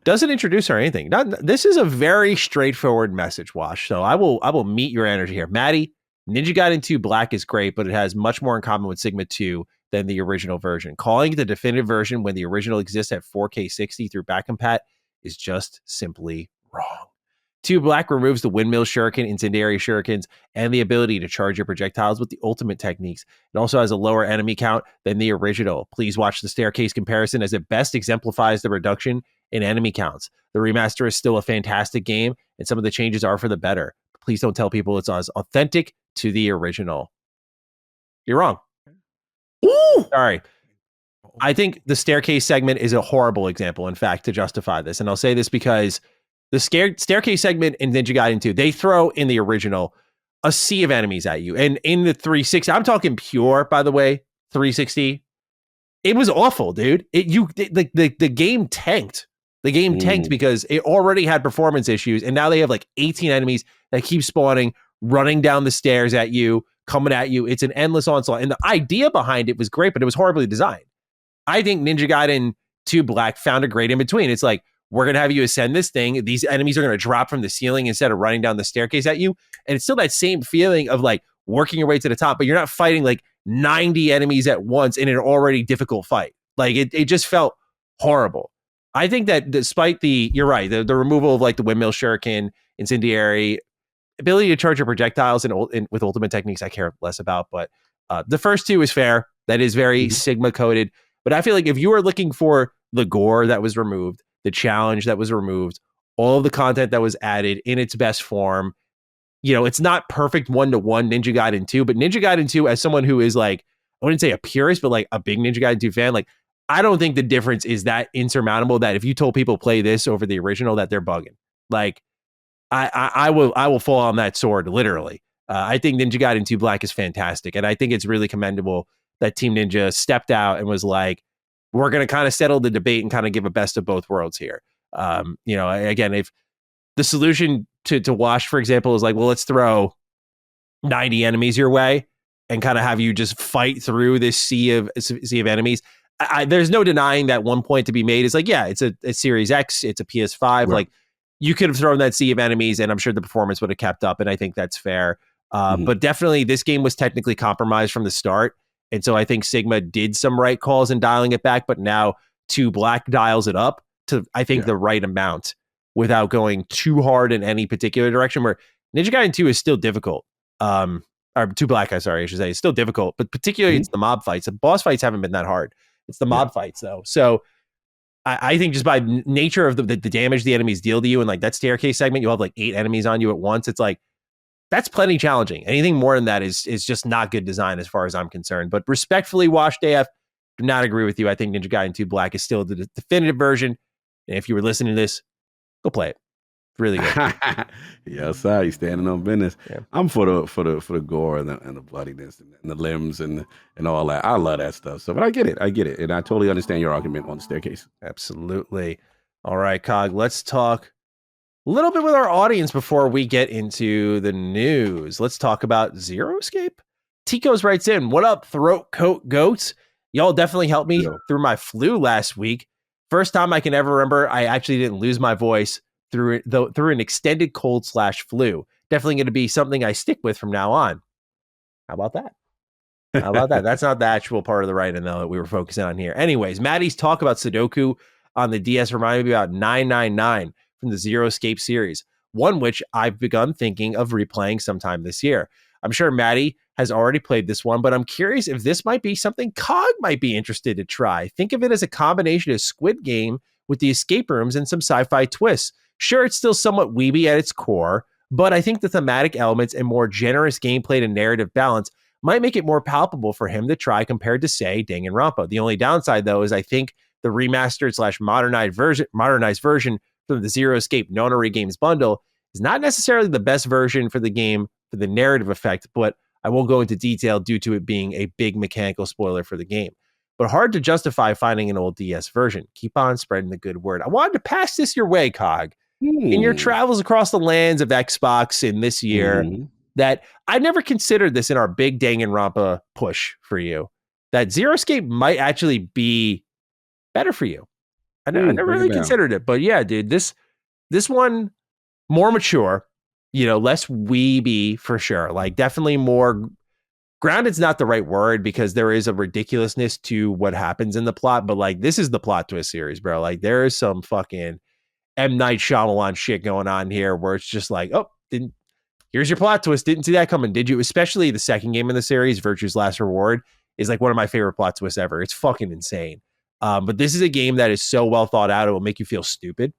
Doesn't introduce her or anything. This is a very straightforward message, Wash. So I will meet your energy here. Maddie, Ninja Gaiden 2 Black is great, but it has much more in common with Sigma 2 than the original version. Calling it the definitive version when the original exists at 4K 60 through back compat is just simply wrong. 2 Black removes the windmill shuriken, incendiary shurikens, and the ability to charge your projectiles with the ultimate techniques. It also has a lower enemy count than the original. Please watch the staircase comparison as it best exemplifies the reduction in enemy counts. The remaster is still a fantastic game, and some of the changes are for the better. Please don't tell people it's as authentic to the original. You're wrong. Ooh! Sorry. I think the staircase segment is a horrible example, in fact, to justify this. And I'll say this because the staircase segment in Ninja Gaiden 2, they throw in the original a sea of enemies at you. And in the 360, I'm talking pure, by the way, 360, it was awful, dude. The game tanked. The game tanked because it already had performance issues. And now they have like 18 enemies that keep spawning, running down the stairs at you, coming at you. It's an endless onslaught. And the idea behind it was great, but it was horribly designed. I think Ninja Gaiden 2 Black found a great in between. It's like, we're going to have you ascend this thing. These enemies are going to drop from the ceiling instead of running down the staircase at you. And it's still that same feeling of like working your way to the top, but you're not fighting like 90 enemies at once in an already difficult fight. Like it just felt horrible. I think that despite you're right, the removal of like the windmill shuriken, incendiary, ability to charge your projectiles and with ultimate techniques, I care less about. But the first two is fair. That is very Sigma coded. But I feel like if you are looking for the gore that was removed, the challenge that was removed, all of the content that was added in its best form, it's not perfect one-to-one Ninja Gaiden 2, but Ninja Gaiden 2, as someone who is like, I wouldn't say a purist, but like a big Ninja Gaiden 2 fan, like I don't think the difference is that insurmountable that if you told people play this over the original, that they're bugging. Like I will fall on that sword, literally. I think Ninja Gaiden 2 Black is fantastic. And I think it's really commendable that Team Ninja stepped out and was like, we're going to kind of settle the debate and kind of give a best of both worlds here. Again, if the solution to Wash, for example, is like, well, let's throw 90 enemies your way and kind of have you just fight through this sea of enemies. There's no denying that one point to be made is like, yeah, it's a Series X, it's a PS5. Right. Like you could have thrown that sea of enemies and I'm sure the performance would have kept up. And I think that's fair. But definitely this game was technically compromised from the start. And so I think Sigma did some right calls in dialing it back, but now 2 Black dials it up to, I think, the right amount without going too hard in any particular direction, where Ninja Gaiden 2 is still difficult. Or 2 Black, I should say, is still difficult, but particularly it's the mob fights. The boss fights haven't been that hard. It's the mob fights, though. So I think just by nature of the damage the enemies deal to you, and like that staircase segment, you'll have like 8 enemies on you at once. It's like, that's plenty challenging. Anything more than that is just not good design as far as I'm concerned. But respectfully, Washed AF, do not agree with you. I think Ninja Gaiden 2 Black is still the definitive version. And if you were listening to this, go play it. It's really good. Yeah, sorry, you standing on business. Yeah. I'm for the gore and the bloodiness and the limbs and all that. I love that stuff. So, but I get it, and I totally understand your argument on the staircase. Absolutely. All right, Cog. Let's talk a little bit with our audience before we get into the news. Let's talk about Zero Escape. Ticos writes in, what up, throat coat goats? Y'all definitely helped me through my flu last week. First time I can ever remember I actually didn't lose my voice through an extended cold/flu. Definitely going to be something I stick with from now on. How about that? That's not the actual part of the writing, though, that we were focusing on here. Anyways, Maddie's talk about Sudoku on the DS reminded me about 999 from the Zero Escape series, one which I've begun thinking of replaying sometime this year. I'm sure Maddie has already played this one, but I'm curious if this might be something Cog might be interested to try. Think of it as a combination of Squid Game with the escape rooms and some sci-fi twists. Sure, it's still somewhat weeby at its core, but I think the thematic elements and more generous gameplay and narrative balance might make it more palpable for him to try compared to, say, Danganronpa. The only downside, though, is I think the remastered / modernized version from the Zero Escape Nonary Games bundle is not necessarily the best version for the game for the narrative effect, but I won't go into detail due to it being a big mechanical spoiler for the game. But hard to justify finding an old DS version. Keep on spreading the good word. I wanted to pass this your way, Cog. In your travels across the lands of Xbox in this year, that I never considered this in our big Danganronpa push for you, that Zero Escape might actually be better for you. I never really considered it, but yeah, dude, this one more mature, less weeby for sure. Like definitely more grounded's not the right word because there is a ridiculousness to what happens in the plot, but like this is the plot twist series, bro. Like there is some fucking M. Night Shyamalan shit going on here where it's just like, oh, here's your plot twist. Didn't see that coming, did you? Especially the second game in the series, Virtue's Last Reward, is like one of my favorite plot twists ever. It's fucking insane. But this is a game that is so well thought out, it will make you feel stupid.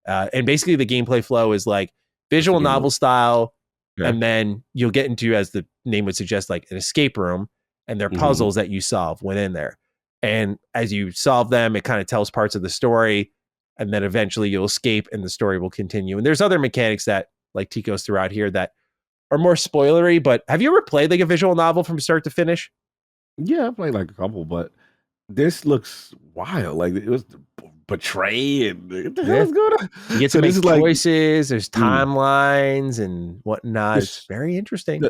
And basically the gameplay flow is like visual novel style, and then you'll get into, as the name would suggest, like an escape room, and there are puzzles that you solve within there. And as you solve them, it kind of tells parts of the story, and then eventually you'll escape and the story will continue. And there's other mechanics that, like Tico's throughout here, that are more spoilery, but have you ever played like a visual novel from start to finish? Yeah, I played like a couple, but this looks wild. Like it was betray and what the hell is going on? You get to make choices, there's timelines and whatnot. It's very interesting.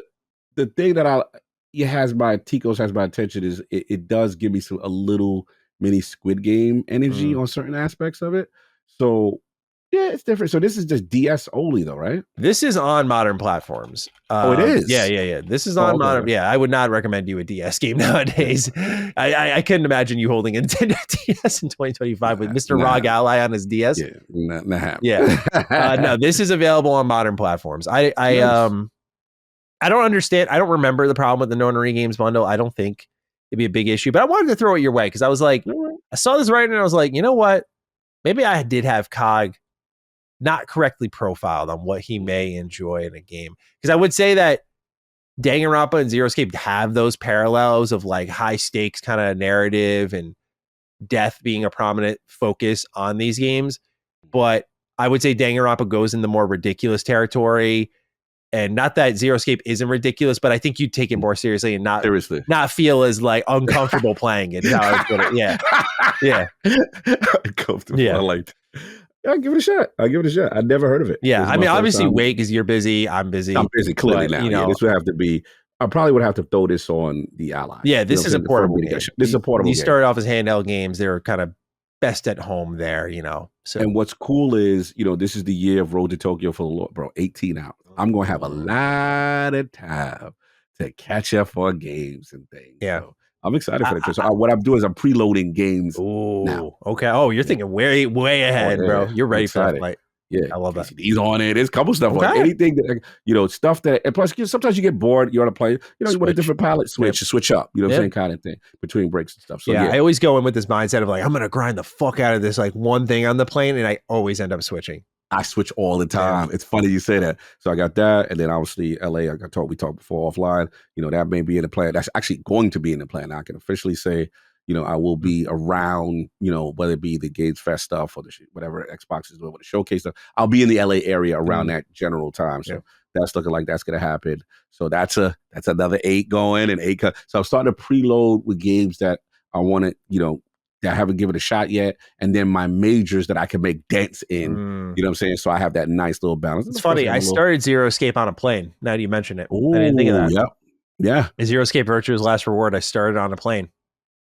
The thing that Tico's has my attention is it does give me a little mini Squid Game energy on certain aspects of it. So yeah, it's different. So this is just DS only though, right? This is on modern platforms. It is? Yeah. This is on modern. Yeah, I would not recommend you a DS game nowadays. I couldn't imagine you holding a Nintendo DS in 2025 with Mr. Rog Ally on his DS. Yeah, not yeah. No, this is available on modern platforms. I don't understand. I don't remember the problem with the Nonary Games bundle. I don't think it'd be a big issue, but I wanted to throw it your way because I was like, I saw this writing and I was like, you know what? Maybe I did have Cog not correctly profiled on what he may enjoy in a game. Because I would say that Danganronpa and Zero Escape have those parallels of like high stakes kind of narrative and death being a prominent focus on these games. But I would say Danganronpa goes in the more ridiculous territory. And not that Zero Escape isn't ridiculous, but I think you'd take it more seriously and not feel as like uncomfortable playing it. How I would put it. Yeah. Uncomfortable. Yeah. I liked it. I'll give it a shot. I never heard of it. Yeah. I mean, obviously wait, because you're busy. I'm busy. I'm busy clearly now. You know, this would have to be, I probably would have to throw this on the Ally. Yeah, this is a portable game. This is a portable game. These started off as handheld games. They're kind of best at home there, you know. So. And what's cool is, you know, this is the year of Road to Tokyo for the Lord, bro. 18 hours. I'm going to have a lot of time to catch up on games and things. Yeah. So I'm excited for that. So what I'm doing is I'm preloading games now. Okay. Oh, you're thinking way ahead, bro. You're ready for that flight. Yeah, I love that. He's on it. There's a couple stuff on anything that, you know, stuff that, and plus sometimes you get bored. You want to play, you know, you want a different palette, switch up, you know what I'm saying, kind of thing between breaks and stuff. So yeah, I always go in with this mindset of like, I'm going to grind the fuck out of this like one thing on the plane, and I always end up switching. I switch all the time. Yeah. It's funny you say that. So I got that, and then obviously LA. We talked before offline. You know, that may be in the plan. That's actually going to be in the plan. I can officially say, you know, I will be around, you know, whether it be the Games Fest stuff or whatever Xbox is doing with the showcase stuff. I'll be in the LA area around that general time. So that's looking like that's going to happen. So that's another 8 going and 8. So I'm starting to preload with games that I want to, you know, that I haven't given a shot yet. And then my majors that I can make dents in, you know what I'm saying? So I have that nice little balance. It's funny. I started Zero Escape on a plane. Now that you mention it. I didn't think of that. Yeah. Zero Escape Virtue's Last Reward. I started on a plane.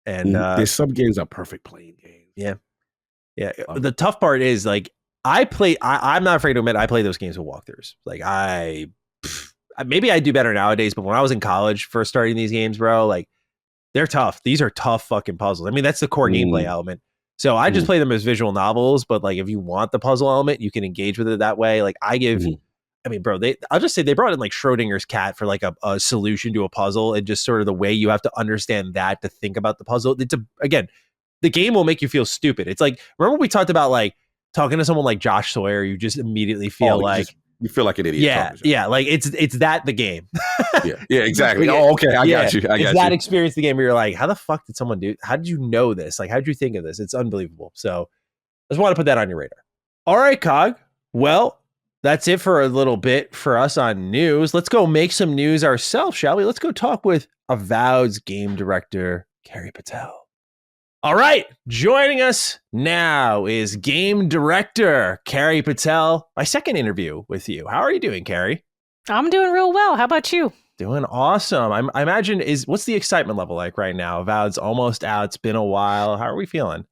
And there's some games are perfect playing games. Yeah. The tough part is like I'm not afraid to admit I play those games with walkthroughs. Like maybe I do better nowadays, but when I was in college first starting these games, bro, like they're tough. These are tough fucking puzzles. I mean, that's the core gameplay element. So I just play them as visual novels, but like if you want the puzzle element, you can engage with it that way. Like I mean, bro, I'll just say they brought in like Schrodinger's cat for like a solution to a puzzle, and just sort of the way you have to understand that to think about the puzzle. Again, the game will make you feel stupid. It's like, remember we talked about like talking to someone like Josh Sawyer, you just immediately feel you feel like an idiot. Yeah, like it's that the game. yeah, exactly. Oh, okay, I got you. It's that experience the game where you're like, how the fuck did someone do? How did you know this? Like, how did you think of this? It's unbelievable. So, I just want to put that on your radar. All right, Cog. Well, that's it for a little bit for us on news. Let's go make some news ourselves, shall we? Let's go talk with Avowed's game director, Carrie Patel. All right, joining us now is game director Carrie Patel. My second interview with you. How are you doing, Carrie? I'm doing real well. How about you? Doing awesome. I imagine what's the excitement level like right now? Avowed's almost out. It's been a while. How are we feeling?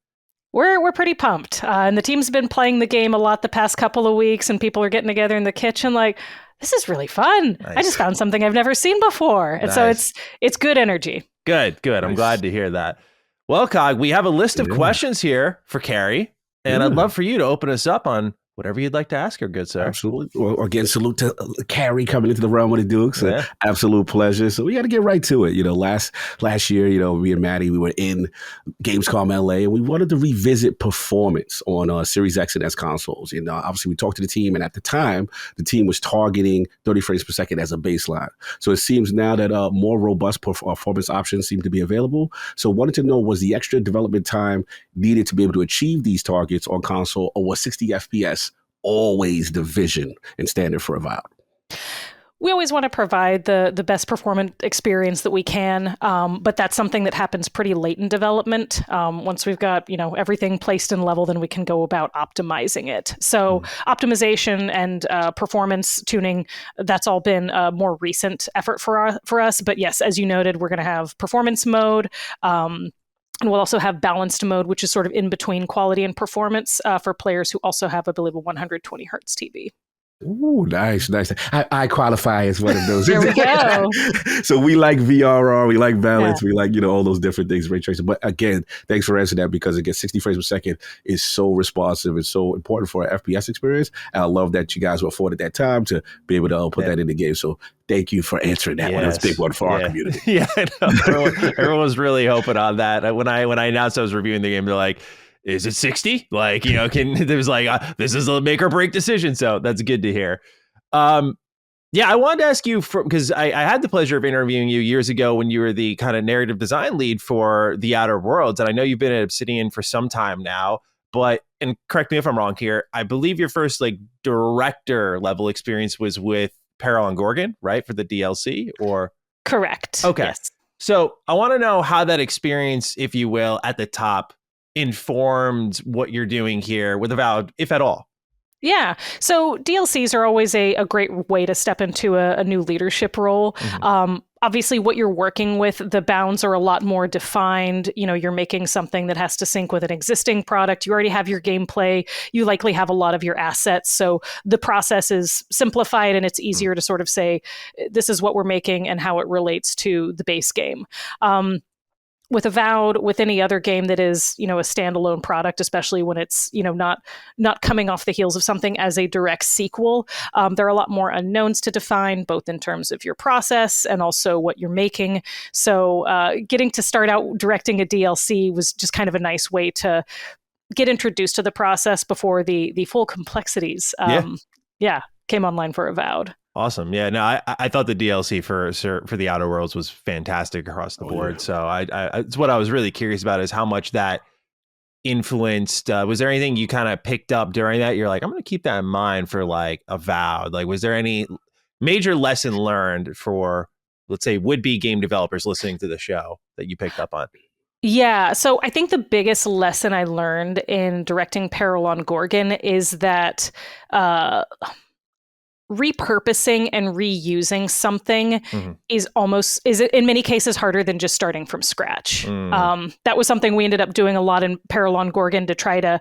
We're pretty pumped. And the team's been playing the game a lot the past couple of weeks, and people are getting together in the kitchen like, this is really fun. Nice. I just found something I've never seen before. And so it's good energy. Good. Nice. I'm glad to hear that. Well, Cog, we have a list of questions here for Carrie, and I'd love for you to open us up on whatever you'd like to ask her, good sir. Absolutely. Well, again, salute to Carrie coming into the realm of the Dukes. Absolute pleasure. So we got to get right to it. Last year, me and Maddie, we were in Gamescom LA, and we wanted to revisit performance on Series X and S consoles. Obviously, we talked to the team, and at the time, the team was targeting 30 frames per second as a baseline. So it seems now that more robust performance options seem to be available. So wanted to know, was the extra development time needed to be able to achieve these targets on console, or was 60 FPS always the vision and standard for Avowed? We always want to provide the best performance experience that we can, but that's something that happens pretty late in development. Once we've got everything placed in level, then we can go about optimizing it. So optimization and performance tuning, that's all been a more recent effort for us. But yes, as you noted, we're going to have performance mode. And we'll also have balanced mode, which is sort of in between quality and performance for players who also have, I believe, a 120 hertz TV. Ooh, nice. I qualify as one of those. There we go. So we like VRR, we like balance, we like, all those different things, ray tracing. But again, thanks for answering that, because again, 60 frames per second is so responsive and so important for an FPS experience. And I love that you guys were afforded that time to be able to put that in the game. So thank you for answering that one. That's a big one for our community. Yeah, I know. Everyone was really hoping on that. When I announced I was reviewing the game, they're like, is it 60? Like, there was like, this is a make or break decision. So that's good to hear. I wanted to ask you, because I had the pleasure of interviewing you years ago when you were the kind of narrative design lead for The Outer Worlds. And I know you've been at Obsidian for some time now, and correct me if I'm wrong here, I believe your first director level experience was with Peril on Gorgon, right? For the DLC or? Correct. Okay. Yes. So I want to know how that experience, if you will, at the top informed what you're doing here with Avowed, if at all. Yeah. So DLCs are always a great way to step into a new leadership role. Mm-hmm. Obviously, what you're working with, the bounds are a lot more defined. You're making something that has to sync with an existing product. You already have your gameplay. You likely have a lot of your assets. So the process is simplified, and it's easier to sort of say, this is what we're making and how it relates to the base game. With Avowed, with any other game that is, a standalone product, especially when it's, not coming off the heels of something as a direct sequel, there are a lot more unknowns to define, both in terms of your process and also what you're making. So getting to start out directing a DLC was just kind of a nice way to get introduced to the process before the full complexities came online for Avowed. Awesome. Yeah, no, I thought the DLC for The Outer Worlds was fantastic across the board. Yeah. So I it's what I was really curious about, is how much that influenced. Was there anything you kind of picked up during that? You're like, I'm going to keep that in mind for Avowed. Was there any major lesson learned for, let's say, would-be game developers listening to the show that you picked up on? Yeah, so I think the biggest lesson I learned in directing Peril on Gorgon is that repurposing and reusing something is in many cases harder than just starting from scratch. That was something we ended up doing a lot in Peril on Gorgon to try to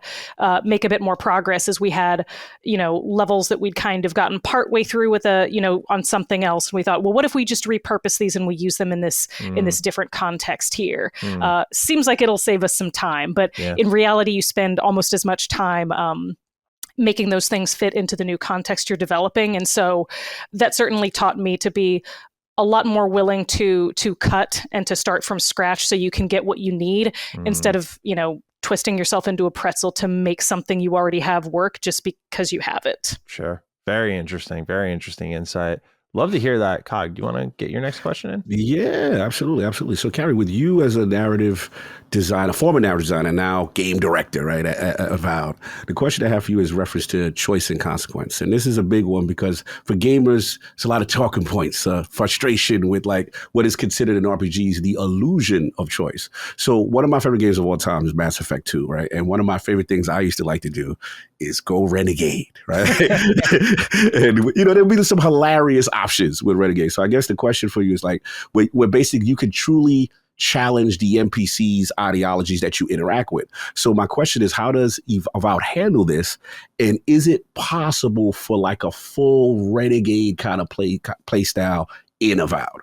make a bit more progress, as we had, levels that we'd kind of gotten partway through with on something else. And we thought, well, what if we just repurpose these and we use them in this different context here? Seems like it'll save us some time, but in reality, you spend almost as much time making those things fit into the new context you're developing. And so that certainly taught me to be a lot more willing to cut and to start from scratch so you can get what you need instead of, twisting yourself into a pretzel to make something you already have work just because you have it. Sure. Very interesting. Very interesting insight. Love to hear that. Cog, do you want to get your next question in? Yeah, absolutely. Absolutely. So, Carrie, with you as a narrative designer, former narrative designer, now game director, right, at Avowed, the question I have for you is reference to choice and consequence. And this is a big one because for gamers, it's a lot of talking points, frustration with like what is considered in RPGs the illusion of choice. So one of my favorite games of all time is Mass Effect 2, right? And one of my favorite things I used to like to do is go renegade, right? And, you know, there'll be some hilarious options with renegade. So I guess the question for you is like, where basically you can truly challenge the NPCs' ideologies that you interact with. So my question is, how does Avowed handle this? And is it possible for like a full renegade kind of play style in Avowed?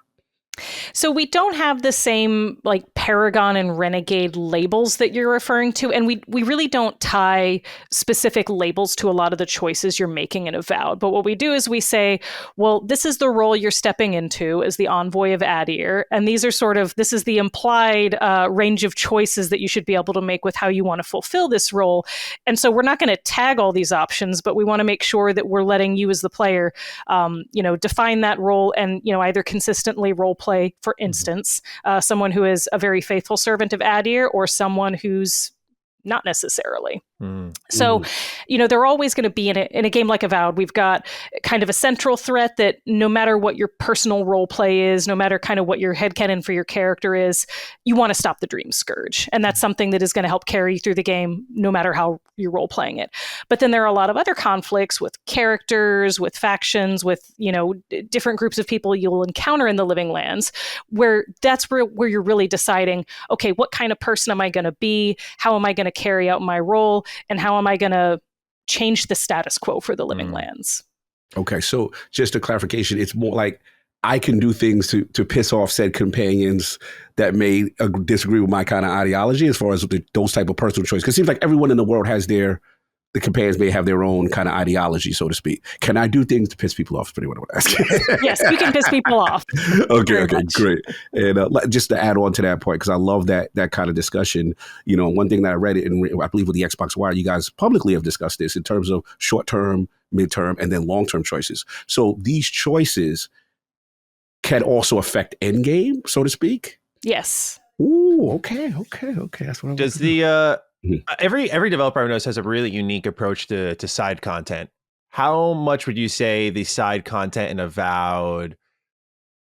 So we don't have the same like Paragon and Renegade labels that you're referring to. And we really don't tie specific labels to a lot of the choices you're making in Avowed. But what we do is we say, well, this is the role you're stepping into as the envoy of Adir. And these are this is the implied range of choices that you should be able to make with how you want to fulfill this role. And so we're not going to tag all these options, but we want to make sure that we're letting you as the player, define that role and, either consistently role play, for instance, someone who is a very faithful servant of Adir or someone who's not necessarily. So, they're always going to be in a game like Avowed. We've got kind of a central threat that no matter what your personal role play is, no matter kind of what your headcanon for your character is, you want to stop the Dream Scourge. And that's something that is going to help carry you through the game, no matter how you're role playing it. But then there are a lot of other conflicts with characters, with factions, with, different groups of people you'll encounter in the Living Lands, where that's where you're really deciding, okay, what kind of person am I going to be? How am I going to carry out my role? And how am I going to change the status quo for the Living Lands? Okay, so just a clarification, it's more like I can do things to piss off said companions that may disagree with my kind of ideology as far as those type of personal choice. Because it seems like everyone in the world has the companions may have their own kind of ideology, so to speak. Can I do things to piss people off? Is pretty what I would ask. Yes, you can piss people off. Okay, great. And just to add on to that point, because I love that kind of discussion. One thing that I read, I believe with the Xbox Wire, you guys publicly have discussed this in terms of short-term, mid-term, and then long-term choices. So these choices can also affect endgame, so to speak? Yes. Ooh, okay. That's what I'm Does the... Every developer I know has a really unique approach to side content. How much would you say the side content in Avowed,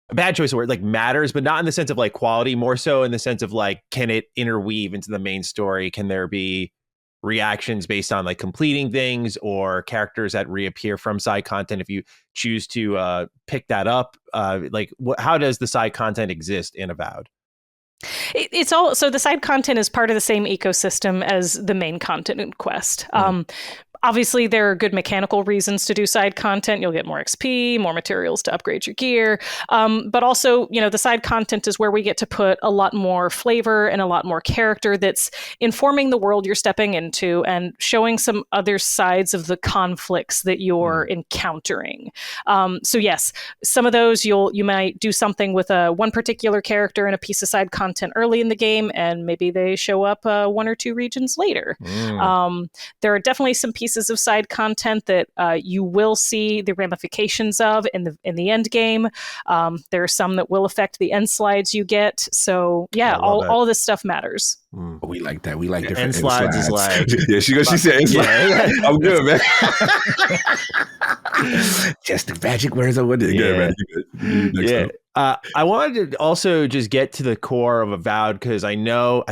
a bad choice of word, like matters, but not in the sense of like quality, more so in the sense of like, can it interweave into the main story? Can there be reactions based on like completing things or characters that reappear from side content if you choose to pick that up? How does the side content exist in Avowed? It's all so the side content is part of the same ecosystem as the main content in Quest. Obviously, there are good mechanical reasons to do side content. You'll get more XP, more materials to upgrade your gear. But also, the side content is where we get to put a lot more flavor and a lot more character that's informing the world you're stepping into and showing some other sides of the conflicts that you're encountering. So yes, some of those you might do something with one particular character and a piece of side content early in the game, and maybe they show up one or two regions later. There are definitely some pieces of side content that you will see the ramifications of in the end game. There are some that will affect the end slides you get. So yeah, all of this stuff matters. We like that. We like different end slides. Is like yeah. She said end slides. I'm good, man. Just the magic words I wanted. Good, man. I wanted to also just get to the core of Avowed because I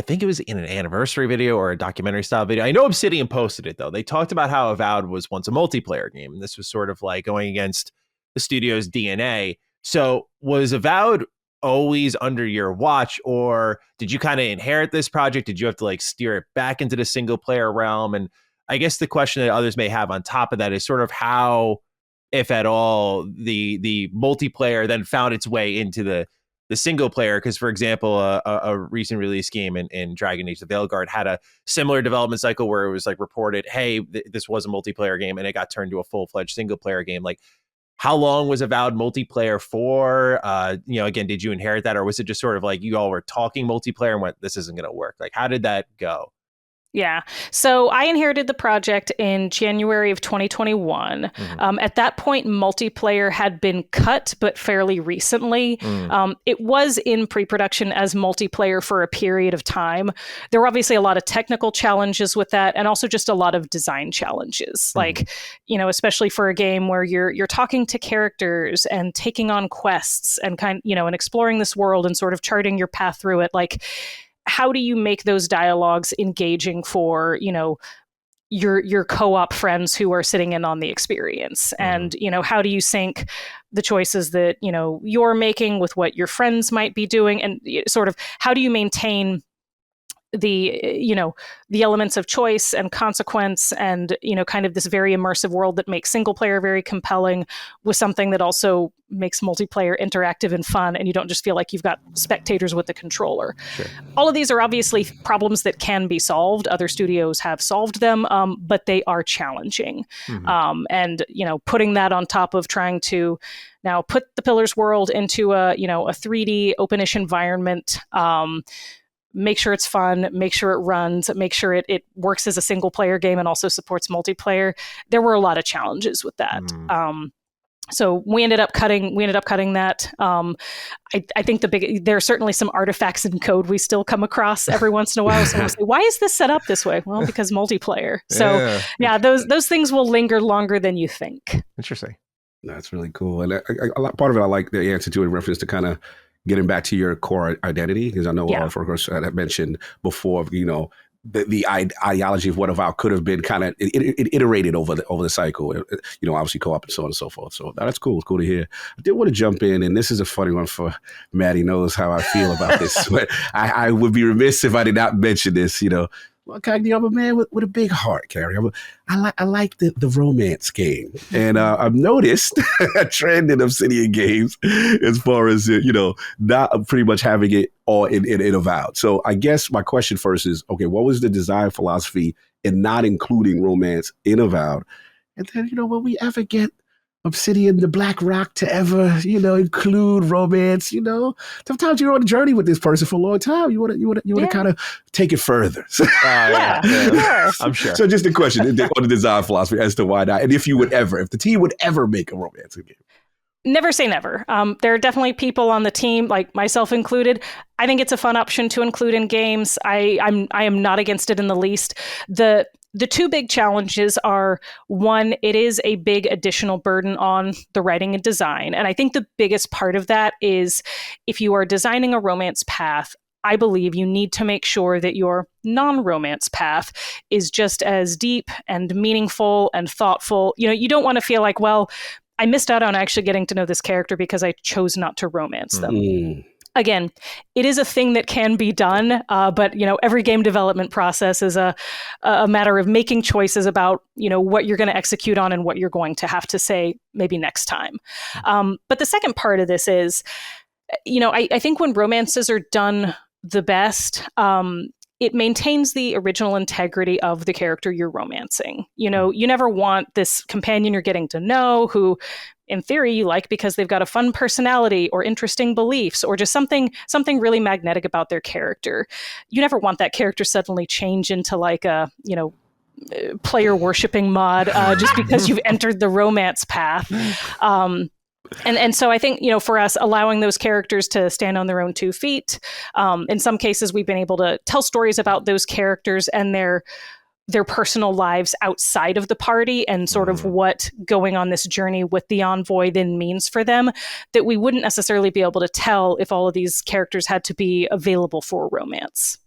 think it was in an anniversary video or a documentary style video. I know Obsidian posted it though. They talked about how Avowed was once a multiplayer game, and this was sort of like going against the studio's DNA. So was Avowed always under your watch, or did you kind of inherit this project? Did you have to like steer it back into the single player realm? And I guess the question that others may have on top of that is sort of how, if at all, the multiplayer then found its way into the single player. Because, for example, a recent release game in Dragon Age: The Veilguard had a similar development cycle where it was like reported, hey, this was a multiplayer game, and it got turned to a full-fledged single player game. Like, how long was Avowed multiplayer for? Again, did you inherit that, or was it just sort of like you all were talking multiplayer and went, this isn't going to work? Like, how did that go? Yeah. So I inherited the project in January of 2021. At that point, multiplayer had been cut, but fairly recently. It was in pre-production as multiplayer for a period of time. There were obviously a lot of technical challenges with that, and also just a lot of design challenges. Like, especially for a game where you're talking to characters and taking on quests and and exploring this world and sort of charting your path through it. Like, how do you make those dialogues engaging for, your co-op friends who are sitting in on the experience? And, how do you sync the choices that, you're making with what your friends might be doing? And sort of how do you maintain the elements of choice and consequence and, kind of this very immersive world that makes single player very compelling with something that also makes multiplayer interactive and fun, and you don't just feel like you've got spectators with the controller. Sure. All of these are obviously problems that can be solved. Other studios have solved them, but they are challenging. And, putting that on top of trying to now put the Pillars world into a 3D openish environment, make sure it's fun, make sure it runs, make sure it works as a single player game and also supports multiplayer. There were a lot of challenges with that. So we ended up cutting that. I think there are certainly some artifacts in code we still come across every once in a while. Someone will say, why is this set up this way? Well, because multiplayer. So yeah, those things will linger longer than you think. Interesting. That's really cool. And part of it, I like the answer to in reference to kind of getting back to your core identity, because I know, of course, I had mentioned before, the ideology of what Avowed could have been kind of it iterated over the cycle, obviously co-op and so on and so forth. So that's cool. It's cool to hear. I did want to jump in, and this is a funny one for Maddie knows how I feel about this, but I would be remiss if I did not mention this, Well, I'm a man with a big heart, Carrie. I like the romance game. And I've noticed a trend in Obsidian games as far as, not pretty much having it all in Avowed. So I guess my question first is, okay, what was the design philosophy in not including romance in Avowed? And then, will we ever get Obsidian, the Black Rock, to ever, include romance? Sometimes you're on a journey with this person for a long time. You want to kind of take it further. I'm sure. So just a question on the design philosophy as to why not, and if the team would ever make a romance game. Never say never. There are definitely people on the team, like myself included. I think it's a fun option to include in games. I am not against it in the least. The two big challenges are, one, it is a big additional burden on the writing and design. And I think the biggest part of that is if you are designing a romance path, I believe you need to make sure that your non-romance path is just as deep and meaningful and thoughtful. You don't want to feel like, well, I missed out on actually getting to know this character because I chose not to romance them. Again, it is a thing that can be done, but every game development process is a matter of making choices about what you're going to execute on and what you're going to have to say maybe next time. But the second part of this is, I think when romances are done the best, it maintains the original integrity of the character you're romancing. You never want this companion you're getting to know who, in theory, you like because they've got a fun personality or interesting beliefs or just something really magnetic about their character. You never want that character suddenly change into like a, player worshipping mod just because you've entered the romance path. And so I think, for us, allowing those characters to stand on their own 2 feet, in some cases, we've been able to tell stories about those characters and their personal lives outside of the party and sort of what going on this journey with the envoy then means for them that we wouldn't necessarily be able to tell if all of these characters had to be available for romance.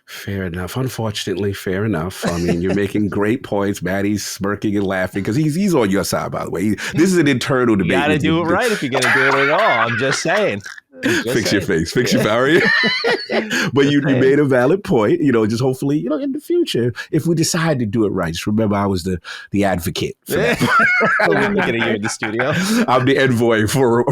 Fair enough. Unfortunately, fair enough. I mean, you're making great points. Maddie's smirking and laughing because he's on your side, by the way. This is an internal debate. You got to do it right if you're going to do it at all. I'm just saying. Fix your face. Fix your barrier. But you made a valid point. Just hopefully, in the future, if we decide to do it right, just remember I was the advocate for that. We're looking at you in the studio. I'm the envoy for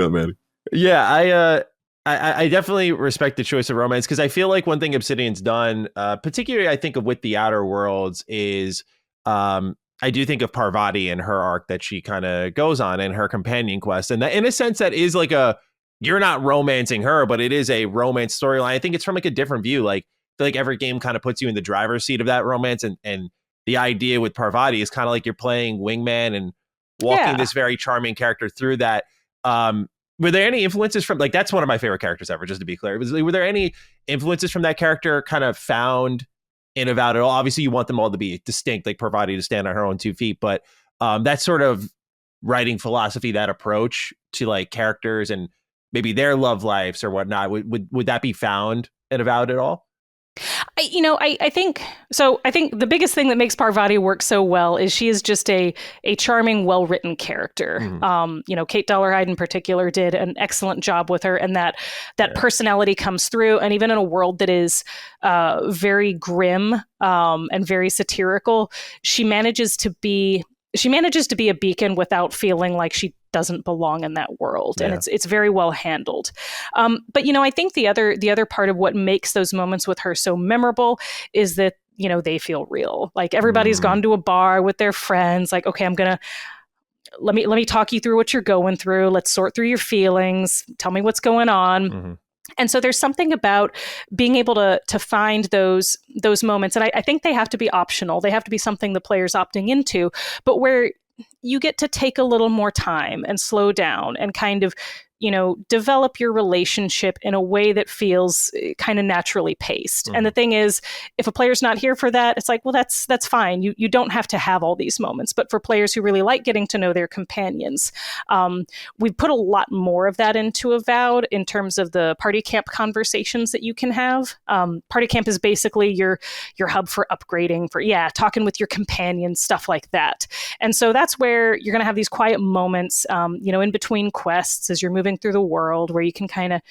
man. Yeah, I definitely respect the choice of romance because I feel like one thing Obsidian's done, particularly I think of with the Outer Worlds, is I do think of Parvati and her arc that she kind of goes on and her companion quest. And that, in a sense, that is like a you're not romancing her, but it is a romance storyline. I think it's from like a different view. Like I feel like every game kind of puts you in the driver's seat of that romance, and the idea with Parvati is kind of like you're playing wingman and walking this very charming character through that. Were there any influences from, like, that's one of my favorite characters ever, just to be clear. Were there any influences from that character kind of found in Avowed at all? Obviously, you want them all to be distinct, like Parvati to stand on her own 2 feet, but that sort of writing philosophy, that approach to like characters and maybe their love lives or whatnot, would that be found in Avowed at all? I think so. I think the biggest thing that makes Parvati work so well is she is just a charming, well-written character. Kate Dollarhide in particular did an excellent job with her, and that personality comes through. And even in a world that is very grim and very satirical, she manages to be a beacon without feeling like she doesn't belong in that world. And it's very well handled. But I think the other part of what makes those moments with her so memorable is that, they feel real. Like everybody's gone to a bar with their friends, like, okay, let me talk you through what you're going through. Let's sort through your feelings. Tell me what's going on. And so there's something about being able to find those moments. And I think they have to be optional. They have to be something the player's opting into, but where you get to take a little more time and slow down and kind of, develop your relationship in a way that feels kind of naturally paced. And the thing is, if a player's not here for that, it's like, well, that's fine. You don't have to have all these moments. But for players who really like getting to know their companions, we've put a lot more of that into Avowed in terms of the party camp conversations that you can have. Party camp is basically your hub for upgrading, for talking with your companions, stuff like that. And so that's where you're going to have these quiet moments, in between quests as you're moving through the world, where you can kind of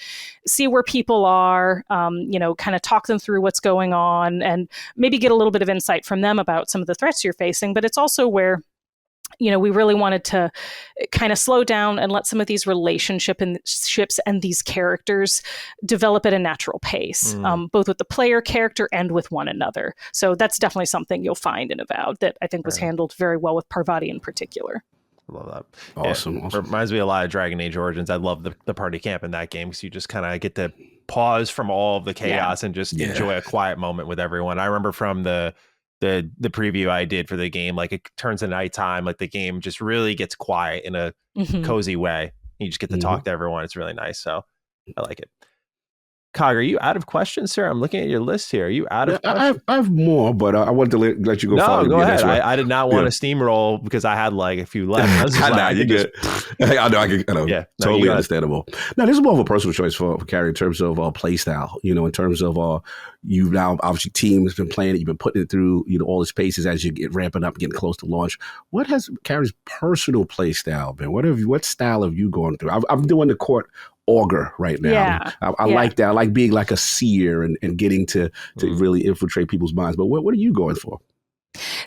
see where people are, kind of talk them through what's going on and maybe get a little bit of insight from them about some of the threats you're facing. But it's also where, we really wanted to kind of slow down and let some of these relationships and these characters develop at a natural pace, both with the player character and with one another. So that's definitely something you'll find in Avowed that I think was handled very well with Parvati in particular. I love that. Awesome. It reminds me a lot of Dragon Age Origins. I love the party camp in that game because you just kind of get to pause from all of the chaos and just enjoy a quiet moment with everyone. I remember from the preview I did for the game, like it turns to nighttime, like the game just really gets quiet in a cozy way. You just get to talk to everyone. It's really nice. So I like it. Cog, are you out of questions, sir? I'm looking at your list here. Are you out of questions? I have more, but I wanted to let you go. No, go ahead. I did not want to steamroll because I had like a few left. You're good. I know. Yeah, totally understandable. Now, this is more of a personal choice for Carrie in terms of play style. In terms of you've now obviously team has been playing it. You've been putting it through all its paces as you get ramping up, getting close to launch. What has Carrie's personal play style been? What style have you gone through? I'm doing the court augur right now. I like that. I like being like a seer and getting to really infiltrate people's minds. But what are you going for?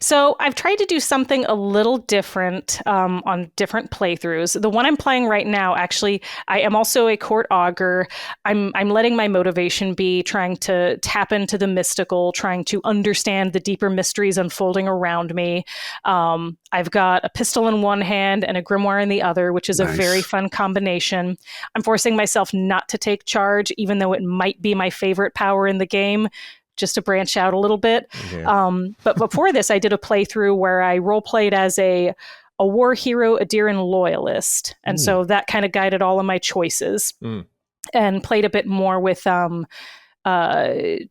So I've tried to do something a little different on different playthroughs. The one I'm playing right now, actually, I am also a court augur. I'm letting my motivation be trying to tap into the mystical, trying to understand the deeper mysteries unfolding around me. I've got a pistol in one hand and a grimoire in the other, which is a very fun combination. I'm forcing myself not to take charge, even though it might be my favorite power in the game, just to branch out a little bit. But before this, I did a playthrough where I role-played as a war hero, Adiran loyalist. And so that kind of guided all of my choices and played a bit more with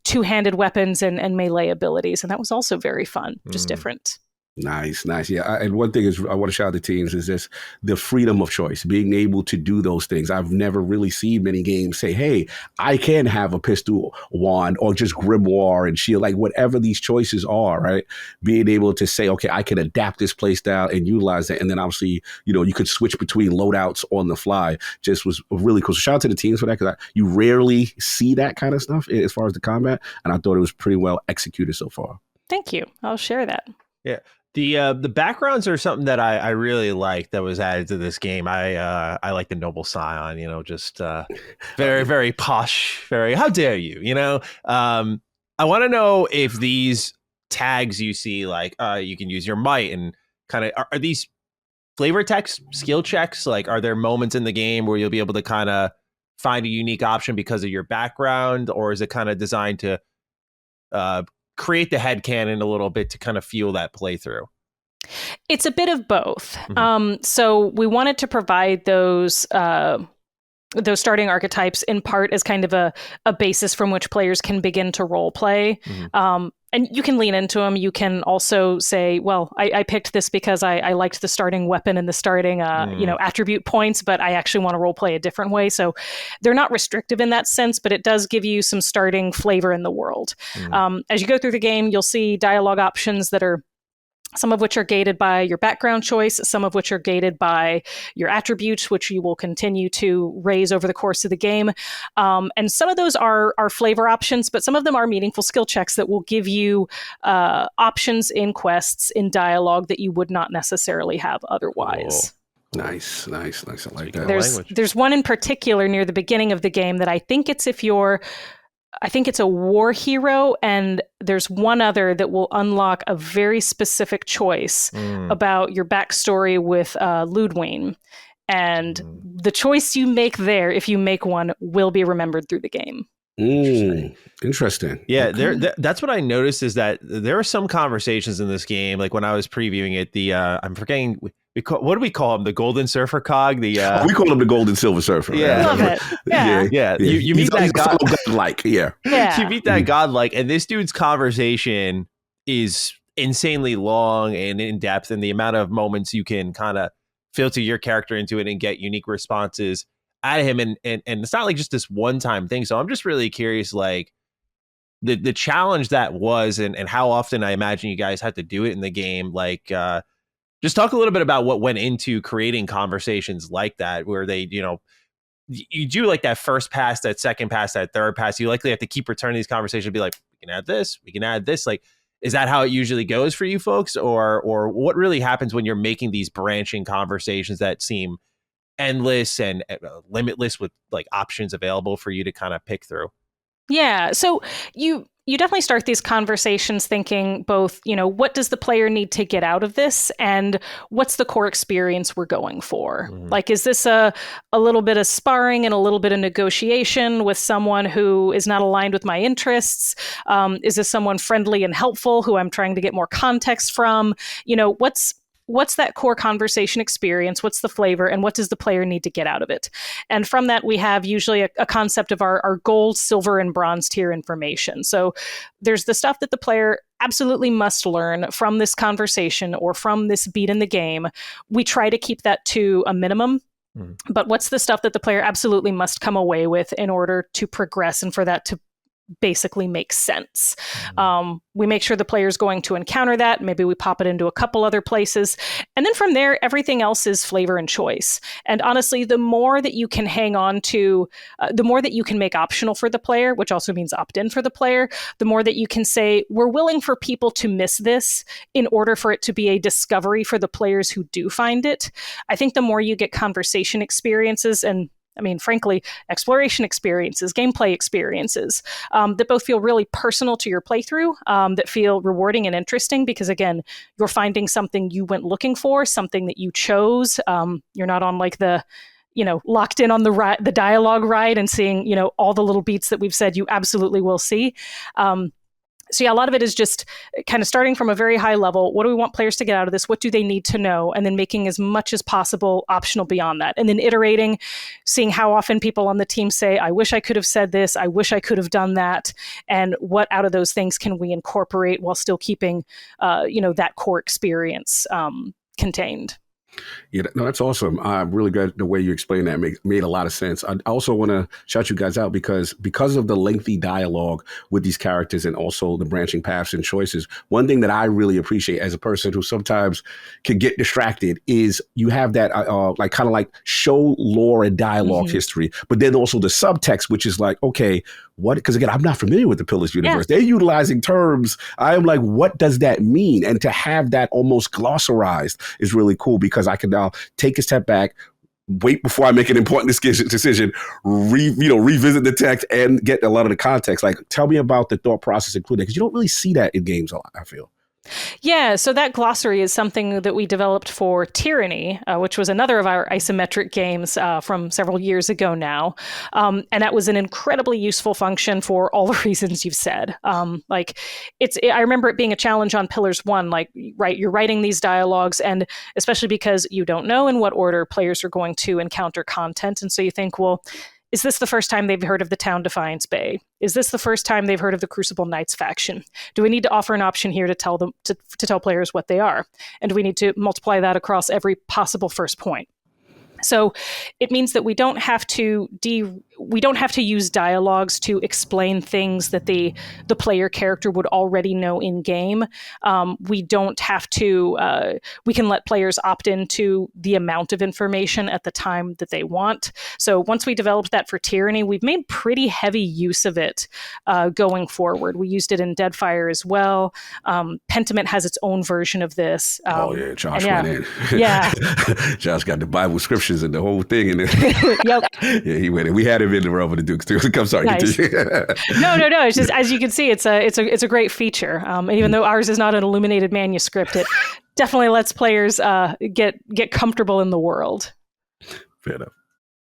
two-handed weapons and melee abilities. And that was also very fun, just different. Nice. Yeah. And one thing is I want to shout out the teams is this, the freedom of choice, being able to do those things. I've never really seen many games say, hey, I can have a pistol wand or just grimoire and shield, like whatever these choices are, right? Being able to say, okay, I can adapt this play style and utilize that. And then obviously, you could switch between loadouts on the fly. Just was really cool. So shout out to the teams for that, because you rarely see that kind of stuff as far as the combat. And I thought it was pretty well executed so far. Thank you. I'll share that. Yeah. The backgrounds are something that I really like that was added to this game. I like the noble scion, just very, very posh, very, how dare you, I want to know if these tags you see, like you can use your might and kind of, are these flavor text skill checks? Like, are there moments in the game where you'll be able to kind of find a unique option because of your background, or is it kind of designed to create the headcanon a little bit to kind of fuel that playthrough? It's a bit of both. So we wanted to provide those starting archetypes in part as kind of a basis from which players can begin to role play. And you can lean into them. You can also say, well, I picked this because I liked the starting weapon and the starting attribute points, but I actually want to role play a different way. So they're not restrictive in that sense, but it does give you some starting flavor in the world. As you go through the game, you'll see dialogue options that are some of which are gated by your background choice, some of which are gated by your attributes, which you will continue to raise over the course of the game. And some of those are flavor options, but some of them are meaningful skill checks that will give you options in quests, in dialogue that you would not necessarily have otherwise. Cool. Nice. I like that. There's one in particular near the beginning of the game that I think it's a war hero, and there's one other that will unlock a very specific choice about your backstory with Ludwig. And the choice you make there, if you make one, will be remembered through the game. Interesting. Yeah, okay. That's what I noticed is that there are some conversations in this game, like when I was previewing it, I'm forgetting... what do we call him? The Golden Surfer Cog? We call him the Golden Silver Surfer. Yeah. Love it. Yeah. You meet that godlike. Yeah. You meet that godlike, and this dude's conversation is insanely long and in depth, and the amount of moments you can kind of filter your character into it and get unique responses out of him. And it's not like just this one-time thing. So I'm just really curious, like, the challenge that was and how often I imagine you guys had to do it in the game. Like, just talk a little bit about what went into creating conversations like that, where they, you do like that first pass, that second pass, that third pass. You likely have to keep returning these conversations and be like, we can add this. Like, is that how it usually goes for you folks? Or what really happens when you're making these branching conversations that seem endless and limitless with like options available for you to kind of pick through? Yeah. So you definitely start these conversations thinking both, what does the player need to get out of this, and what's the core experience we're going for? Like, is this a little bit of sparring and a little bit of negotiation with someone who is not aligned with my interests? Is this someone friendly and helpful who I'm trying to get more context from? What's that core conversation experience? What's the flavor, and what does the player need to get out of it? And from that, we have usually a concept of our gold, silver, and bronze tier information. So there's the stuff that the player absolutely must learn from this conversation or from this beat in the game. We try to keep that to a minimum. But what's the stuff that the player absolutely must come away with in order to progress and for that to basically makes sense? We make sure the player is going to encounter that. Maybe we pop it into a couple other places. And then from there, everything else is flavor and choice. And honestly, the more that you can hang on to, the more that you can make optional for the player, which also means opt-in for the player, the more that you can say, we're willing for people to miss this in order for it to be a discovery for the players who do find it. I think the more you get conversation experiences and frankly, exploration experiences, gameplay experiences that both feel really personal to your playthrough, that feel rewarding and interesting because, again, you're finding something you went looking for, something that you chose. You're not on like the, locked in on the dialogue ride and seeing, all the little beats that we've said you absolutely will see. So yeah, a lot of it is just kind of starting from a very high level. What do we want players to get out of this? What do they need to know? And then making as much as possible optional beyond that. And then iterating, seeing how often people on the team say, I wish I could have said this. I wish I could have done that. And what out of those things can we incorporate while still keeping, that core experience contained? Yeah, no, that's awesome. I'm really glad the way you explained that made a lot of sense. I also want to shout you guys out because of the lengthy dialogue with these characters and also the branching paths and choices. One thing that I really appreciate as a person who sometimes can get distracted is you have that like show lore and dialogue history, but then also the subtext, which is like, okay, what? Because again, I'm not familiar with the Pillars universe. Yeah. They're utilizing terms. I am like, what does that mean? And to have that almost glossarized is really cool because I can now take a step back, wait before I make an important decision, revisit the text and get a lot of the context. Like, tell me about the thought process included because you don't really see that in games a lot, I feel. Yeah, so that glossary is something that we developed for Tyranny, which was another of our isometric games from several years ago now. And that was an incredibly useful function for all the reasons you've said. I remember it being a challenge on Pillars 1, right, you're writing these dialogues, and especially because you don't know in what order players are going to encounter content. And so you think, well, is this the first time they've heard of the Town Defiance Bay? Is this the first time they've heard of the Crucible Knights faction? Do we need to offer an option here to tell them to tell players what they are? And do we need to multiply that across every possible first point? So it means that we don't have to use dialogues to explain things that the player character would already know in game. We don't have to. We can let players opt into the amount of information at the time that they want. So once we developed that for Tyranny, we've made pretty heavy use of it going forward. We used it in Deadfire as well. Pentiment has its own version of this. Josh went in. Yeah, Josh got the Bible scriptures and the whole thing in there. Yep. Yeah, he went in. We had him in the realm of the Dukes too. I'm sorry. Nice. No. It's just, as you can see, it's a great feature. And even though ours is not an illuminated manuscript, it definitely lets players get comfortable in the world. Fair enough.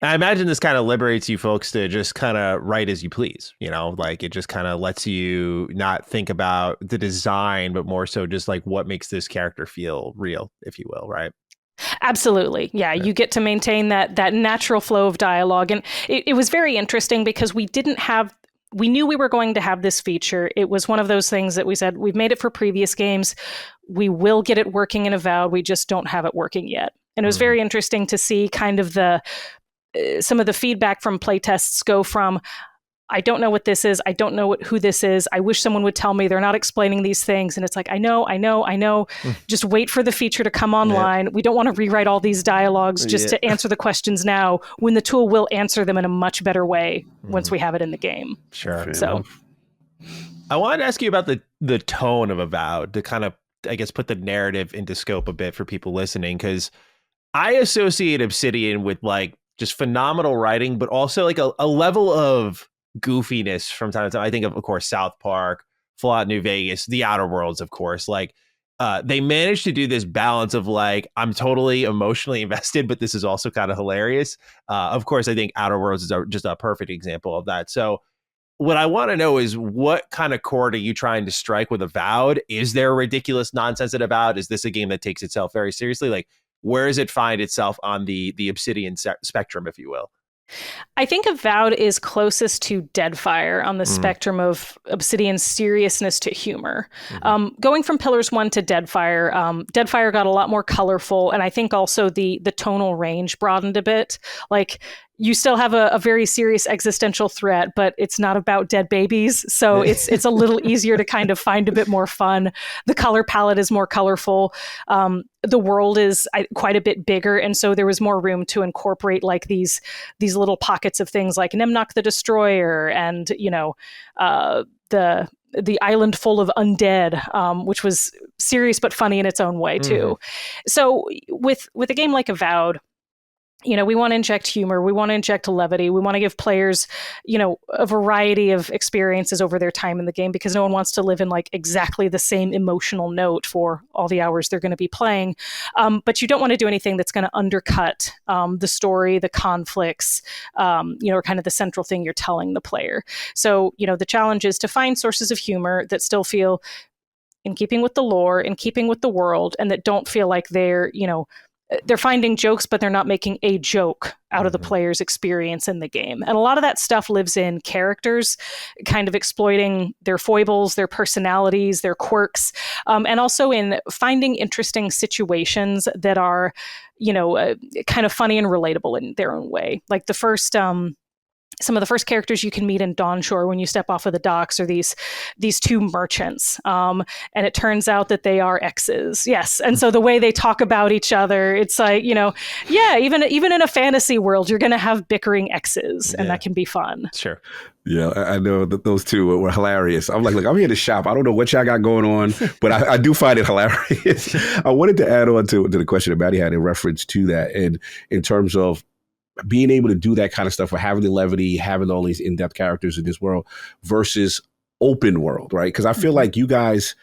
I imagine this kind of liberates you folks to just kind of write as you please, like it just kind of lets you not think about the design, but more so just like what makes this character feel real, if you will, right? Absolutely. Yeah, you get to maintain that natural flow of dialogue. And it was very interesting because we knew we were going to have this feature. It was one of those things that we said, we've made it for previous games. We will get it working in Avowed. We just don't have it working yet. And it was very interesting to see kind of some of the feedback from playtests go from, I don't know what this is. I don't know who this is. I wish someone would tell me. They're not explaining these things. And it's like, I know. Just wait for the feature to come online. Yeah. We don't want to rewrite all these dialogues just to answer the questions now when the tool will answer them in a much better way once we have it in the game. Sure. So I wanted to ask you about the tone of Avowed to kind of, I guess, put the narrative into scope a bit for people listening, because I associate Obsidian with like just phenomenal writing, but also like a level of goofiness from time to time. I think of course, South Park, Fallout New Vegas, The Outer Worlds, of course. Like they managed to do this balance of like, I'm totally emotionally invested, but this is also kind of hilarious. Of course, I think Outer Worlds is just a perfect example of that. So what I want to know is, what kind of chord are you trying to strike with Avowed? Is there ridiculous nonsense at Avowed? Is this a game that takes itself very seriously? Like, where does it find itself on the Obsidian spectrum, if you will? I think Avowed is closest to Deadfire on the spectrum of Obsidian's seriousness to humor. Going from Pillars 1 to Deadfire, Deadfire got a lot more colorful, and I think also the tonal range broadened a bit. Like, you still have a very serious existential threat, but it's not about dead babies. So it's a little easier to kind of find a bit more fun. The color palette is more colorful. The world is quite a bit bigger. And so there was more room to incorporate like these little pockets of things like Nemnok the Destroyer and, the island full of undead, which was serious but funny in its own way too. So with a game like Avowed, we want to inject humor. We want to inject levity. We want to give players, a variety of experiences over their time in the game, because no one wants to live in like exactly the same emotional note for all the hours they're going to be playing. But you don't want to do anything that's going to undercut the story, the conflicts, or kind of the central thing you're telling the player. So, the challenge is to find sources of humor that still feel in keeping with the lore, in keeping with the world, and that don't feel like they're finding jokes, but they're not making a joke out of the player's experience in the game. And a lot of that stuff lives in characters, kind of exploiting their foibles, their personalities, their quirks, and also in finding interesting situations that are, kind of funny and relatable in their own way. Like some of the first characters you can meet in Dawnshore when you step off of the docks are these two merchants. And it turns out that they are exes. Yes. And so the way they talk about each other, it's like, even in a fantasy world, you're going to have bickering exes, and that can be fun. Sure. Yeah, I know that those two were hilarious. I'm like, look, I'm here to shop. I don't know what y'all got going on, but I do find it hilarious. I wanted to add on to the question that Maddie had in reference to that, and in terms of being able to do that kind of stuff, or having the levity, having all these in-depth characters in this world versus open world, right? Because I feel like you guys,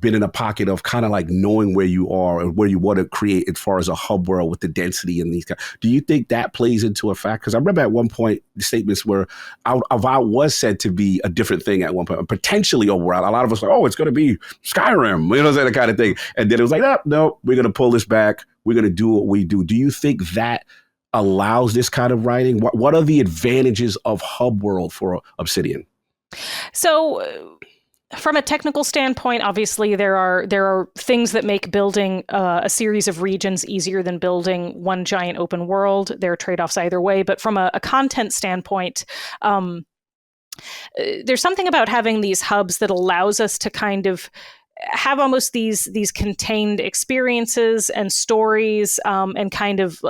been in a pocket of kind of like knowing where you are and where you want to create as far as a hub world with the density and these guys. Do you think that plays into a fact? Because I remember at one point the statements where Avowed was said to be a different thing at one point, potentially overall. A lot of us were like, oh, it's going to be Skyrim, that kind of thing. And then it was like, no, we're going to pull this back. We're going to do what we do. Do you think that allows this kind of writing? What are the advantages of hub world for Obsidian? So from a technical standpoint, obviously there are things that make building a series of regions easier than building one giant open world. There are trade-offs either way. But from a content standpoint, there's something about having these hubs that allows us to kind of have almost these contained experiences and stories and kind of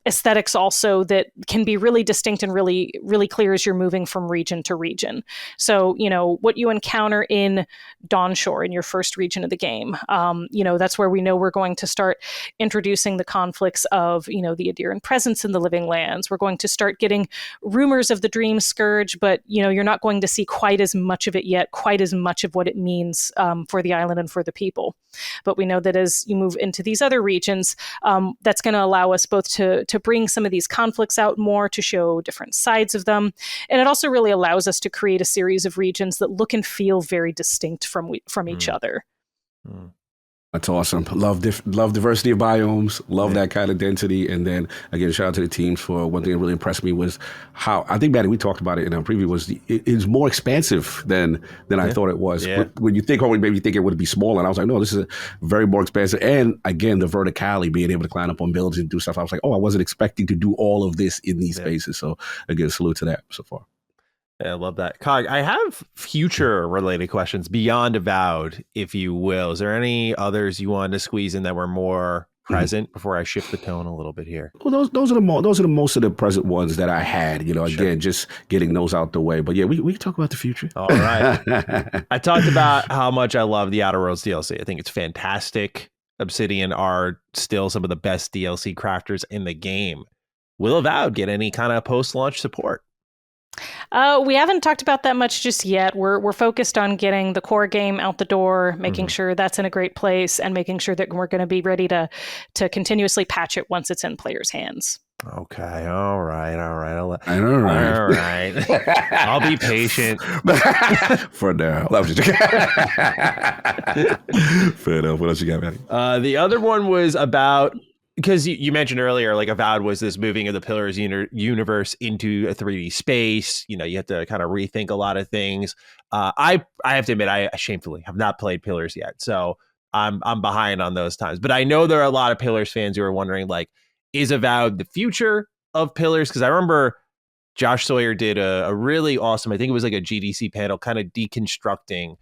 aesthetics also that can be really distinct and really, really clear as you're moving from region to region. So, what you encounter in Dawnshore in your first region of the game, that's where we know we're going to start introducing the conflicts of, the Adiran presence in the Living Lands. We're going to start getting rumors of the Dream Scourge, but, you're not going to see quite as much of it yet, quite as much of what it means for the island and for the people. But we know that as you move into these other regions, that's going to allow us both to bring some of these conflicts out more, to show different sides of them. And it also really allows us to create a series of regions that look and feel very distinct from each other. Mm. That's awesome. Love diversity of biomes. Love that kind of density. And then again, shout out to the teams for one thing that really impressed me was how, I think, Maddie, we talked about it in our preview, was it's more expansive than I thought it was. Yeah. When you think, maybe you think it would be smaller. And I was like, no, this is very more expansive. And again, the verticality, being able to climb up on buildings and do stuff. I was like, I wasn't expecting to do all of this in these spaces. So again, salute to that so far. Yeah, I love that. Cog, I have future related questions beyond Avowed, if you will. Is there any others you wanted to squeeze in that were more present before I shift the tone a little bit here? Well, those are the most of the present ones that I had, again, just getting those out the way. But yeah, we can talk about the future. All right. I talked about how much I love the Outer Worlds DLC. I think it's fantastic. Obsidian are still some of the best DLC crafters in the game. Will Avowed get any kind of post-launch support? We haven't talked about that much just yet. We're focused on getting the core game out the door, making sure that's in a great place, and making sure that we're going to be ready to continuously patch it once it's in players' hands. Okay. All right. All right. I'll be patient. For now. Fair enough. What else you got, Maddie? The other one was about, because you mentioned earlier, like Avowed was this moving of the Pillars universe into a 3D space. You have to kind of rethink a lot of things. I have to admit, I shamefully have not played Pillars yet, so I'm behind on those times. But I know there are a lot of Pillars fans who are wondering, like, is Avowed the future of Pillars? Because I remember Josh Sawyer did a really awesome, I think it was like a GDC panel, kind of deconstructing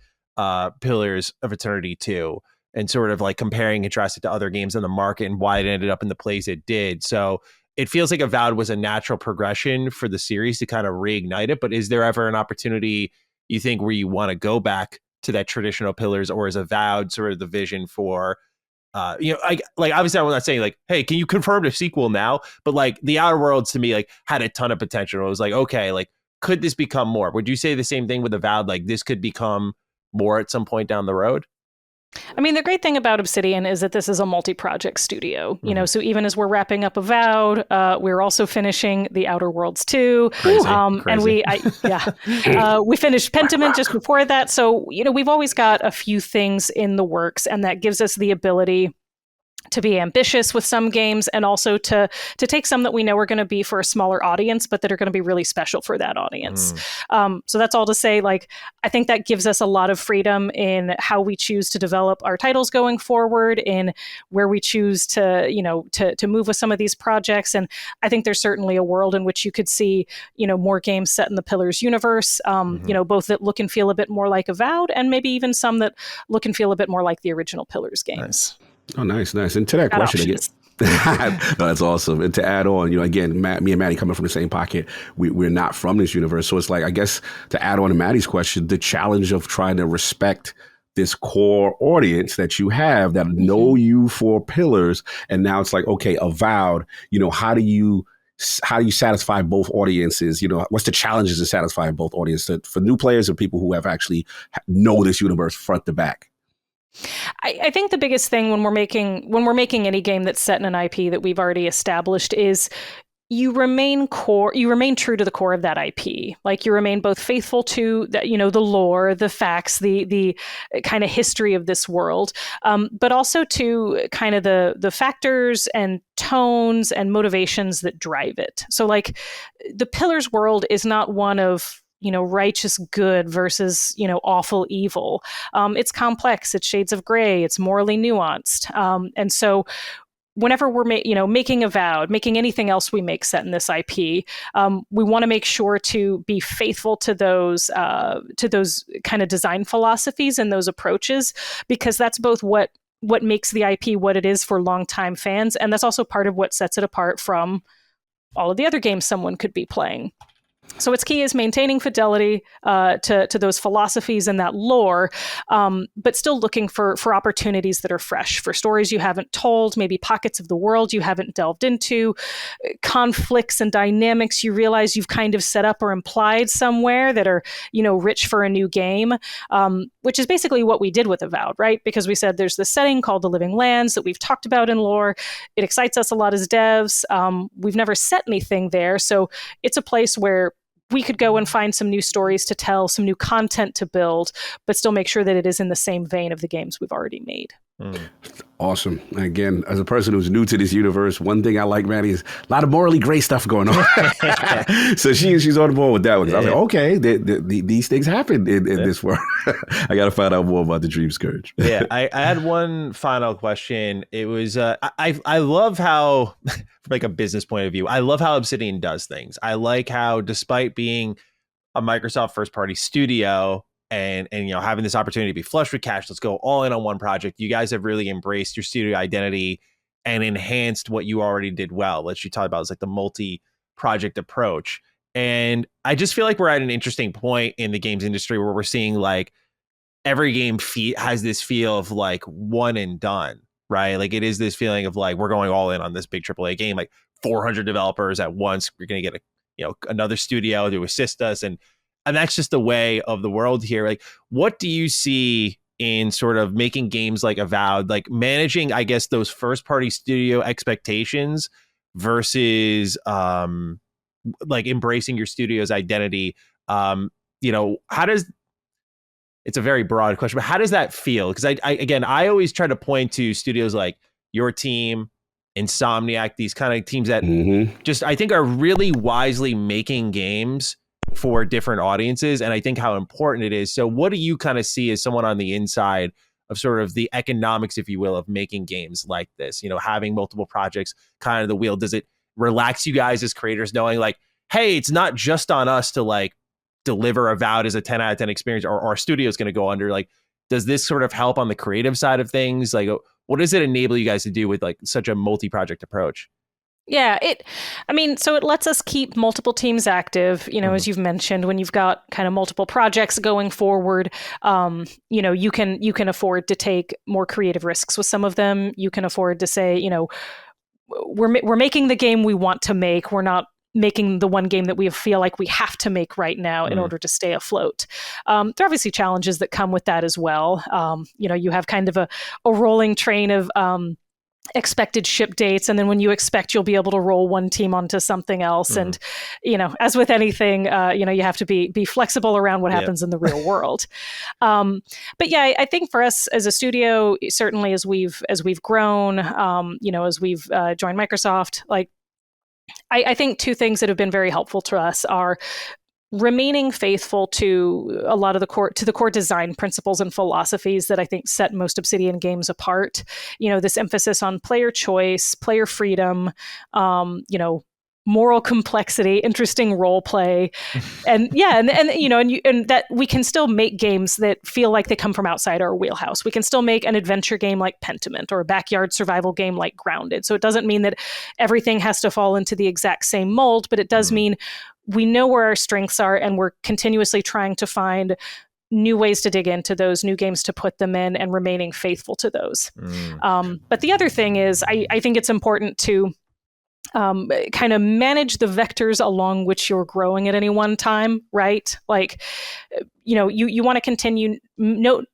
Pillars of Eternity 2. And sort of like comparing and contrasting to other games on the market and why it ended up in the place it did. So it feels like Avowed was a natural progression for the series to kind of reignite it. But is there ever an opportunity, you think, where you want to go back to that traditional Pillars, or is Avowed sort of the vision for, obviously I'm not saying like, hey, can you confirm the sequel now? But like the Outer Worlds to me, like, had a ton of potential. It was like, okay, like, could this become more? Would you say the same thing with Avowed? Like, this could become more at some point down the road? I mean, the great thing about Obsidian is that this is a multi-project studio, so even as we're wrapping up Avowed, we're also finishing the Outer Worlds 2. Crazy. And we finished Pentiment just before that. So, we've always got a few things in the works, and that gives us the ability to be ambitious with some games, and also to take some that we know are going to be for a smaller audience, but that are going to be really special for that audience. So that's all to say, like, I think that gives us a lot of freedom in how we choose to develop our titles going forward, in where we choose to move with some of these projects. And I think there's certainly a world in which you could see, more games set in the Pillars universe, both that look and feel a bit more like Avowed, and maybe even some that look and feel a bit more like the original Pillars games. Nice. Oh, nice. And to that question again, no, that's awesome. And to add on, again, me and Maddie coming from the same pocket, we're not from this universe. So it's like, I guess to add on to Maddie's question, the challenge of trying to respect this core audience that you have that know you for Pillars. And now it's like, okay, Avowed, how do you how do you satisfy both audiences? You know, what's the challenges in satisfying both audiences for new players and people who have actually know this universe front to back? I think the biggest thing when we're making any game that's set in an IP that we've already established is you remain true to the core of that IP. Like, you remain both faithful to the, the lore, the facts, the kind of history of this world, but also to kind of the factors and tones and motivations that drive it. So, like, the Pillars world is not one of righteous good versus, awful evil. It's complex, it's shades of gray, it's morally nuanced. And so whenever we're making Avowed, making anything else we make set in this IP, we want to make sure to be faithful to those kind of design philosophies and those approaches, because that's both what makes the IP what it is for longtime fans, and that's also part of what sets it apart from all of the other games someone could be playing. So its key is maintaining fidelity to those philosophies and that lore, but still looking for opportunities that are fresh, for stories you haven't told, maybe pockets of the world you haven't delved into, conflicts and dynamics you realize you've kind of set up or implied somewhere that are, rich for a new game, which is basically what we did with Avowed, right? Because we said there's this setting called the Living Lands that we've talked about in lore. It excites us a lot as devs. We've never set anything there, so it's a place where we could go and find some new stories to tell, some new content to build, but still make sure that it is in the same vein of the games we've already made. Awesome. Again, as a person who's new to this universe, one thing I like, Manny, is a lot of morally gray stuff going on. So she's on board with that one. I was like, okay, these things happen in this world. I got to find out more about the Dream Scourge. Yeah, I had one final question. It was, I love how, from like a business point of view, I love how Obsidian does things. I like how, despite being a Microsoft first-party studio, and having this opportunity to be flush with cash, let's go all in on one project, you guys have really embraced your studio identity and enhanced what you already did well. What you talked about is like the multi-project approach. And I just feel like we're at an interesting point in the games industry where we're seeing like every game has this feel of like one and done, right? Like, it is this feeling of like, we're going all in on this big AAA game, like 400 developers at once. We're going to get another studio to assist us. And that's just the way of the world here. Like, what do you see in sort of making games like Avowed, like managing, I guess, those first party studio expectations versus like embracing your studio's identity? How does, it's a very broad question, but how does that feel? Because I always try to point to studios like your team, Insomniac, these kind of teams that just, I think, are really wisely making games for different audiences, and I think how important it is. So what do you kind of see as someone on the inside of sort of the economics, if you will, of making games like this, having multiple projects kind of the wheel? Does it relax you guys as creators knowing like, hey, it's not just on us to like deliver Avowed as a 10 out of 10 experience, or our studio is going to go under? Like, does this sort of help on the creative side of things? Like, what does it enable you guys to do with like such a multi-project approach? Yeah, so it lets us keep multiple teams active, as you've mentioned. When you've got kind of multiple projects going forward, you can afford to take more creative risks with some of them. You can afford to say, we're making the game we want to make. We're not making the one game that we feel like we have to make right now in order to stay afloat. There are obviously challenges that come with that as well. You have kind of a rolling train of expected ship dates, and then when you expect you'll be able to roll one team onto something else, and as with anything, you have to be flexible around what happens in the real world. But yeah, I think for us as a studio, certainly as we've grown, as we've joined Microsoft, like I think two things that have been very helpful to us are remaining faithful to a lot of the core design principles and philosophies that I think set most Obsidian games apart. This emphasis on player choice, player freedom, moral complexity, interesting role play, and that we can still make games that feel like they come from outside our wheelhouse. We can still make an adventure game like Pentiment or a backyard survival game like Grounded. So it doesn't mean that everything has to fall into the exact same mold, but it does mean we know where our strengths are, and we're continuously trying to find new ways to dig into those, new games to put them in, and remaining faithful to those. But the other thing is, I think it's important to kind of manage the vectors along which you're growing at any one time, right? Like, you want to continue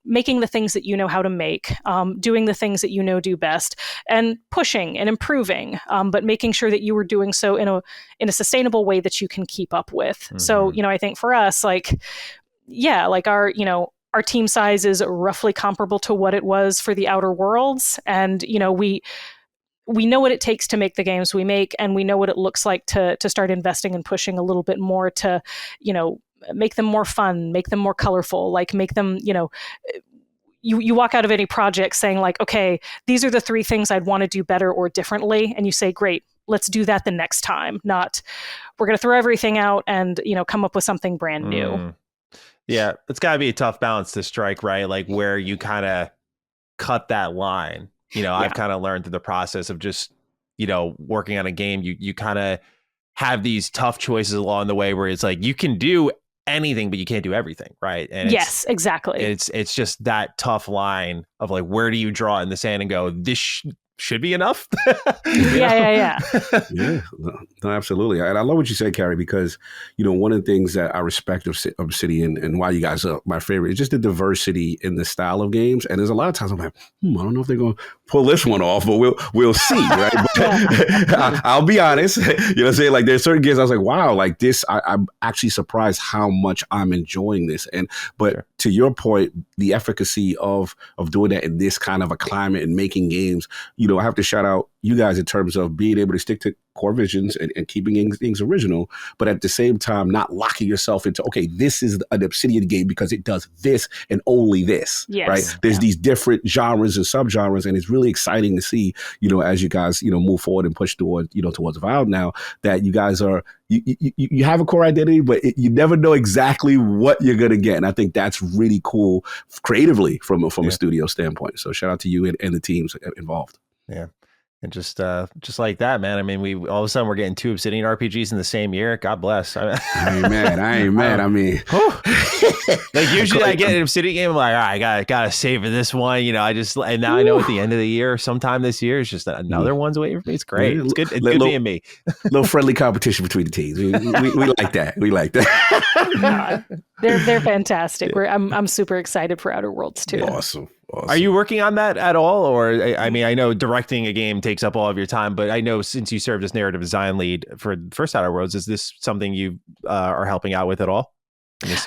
making the things that you know how to make, doing the things that you know do best, and pushing and improving, but making sure that you were doing so in a sustainable way that you can keep up with. Mm-hmm. So, I think for us, like, yeah, like our team size is roughly comparable to what it was for the Outer Worlds, and we know what it takes to make the games we make, and we know what it looks like to start investing and pushing a little bit more to, make them more fun, make them more colorful, like make them, you walk out of any project saying like, okay, these are the 3 things I'd want to do better or differently. And you say, great, let's do that the next time. Not, we're going to throw everything out and, come up with something brand new. Yeah. It's gotta be a tough balance to strike, right? Like where you kind of cut that line. I've kind of learned through the process of just, working on a game, you kind of have these tough choices along the way where it's like, you can do anything, but you can't do everything. Right. And yes, exactly. It's just that tough line of like, where do you draw in the sand and go, this should be enough. Yeah. Yeah, no, absolutely. And I love what you said, Carrie, because, one of the things that I respect of Obsidian and why you guys are my favorite is just the diversity in the style of games. And there's a lot of times I'm like, I don't know if they're going to pull this one off, but we'll see, right? But I'll be honest, what I'm saying? Like there's certain games I was like, wow, like this, I'm actually surprised how much I'm enjoying this. But sure. To your point, the efficacy of doing that in this kind of a climate and making games, I have to shout out you guys in terms of being able to stick to core visions and keeping things original, but at the same time, not locking yourself into, okay, this is an Obsidian game because it does this and only this, yes. Right? There's these different genres and subgenres, and it's really exciting to see, as you guys, move forward and push towards Avowed now, that you guys are, you have a core identity, but you never know exactly what you're going to get. And I think that's really cool creatively from a studio standpoint. So shout out to you and the teams involved. Yeah. And just like that, man. I mean, we all of a sudden we're getting 2 Obsidian RPGs in the same year. God bless. I ain't mad. I mean, like usually I get an Obsidian game, I'm like, all right, I gotta savor this one. And now I know at the end of the year, sometime this year, it's just another one's waiting for me. It's great. It's good. It's good being me. Little friendly competition between the teams. We like that. We like that. They're fantastic. Yeah. I'm super excited for Outer Worlds too. Awesome. Are you working on that at all? Or, I mean, I know directing a game takes up all of your time, but I know since you served as narrative design lead for first Outer Worlds, is this something you are helping out with at all?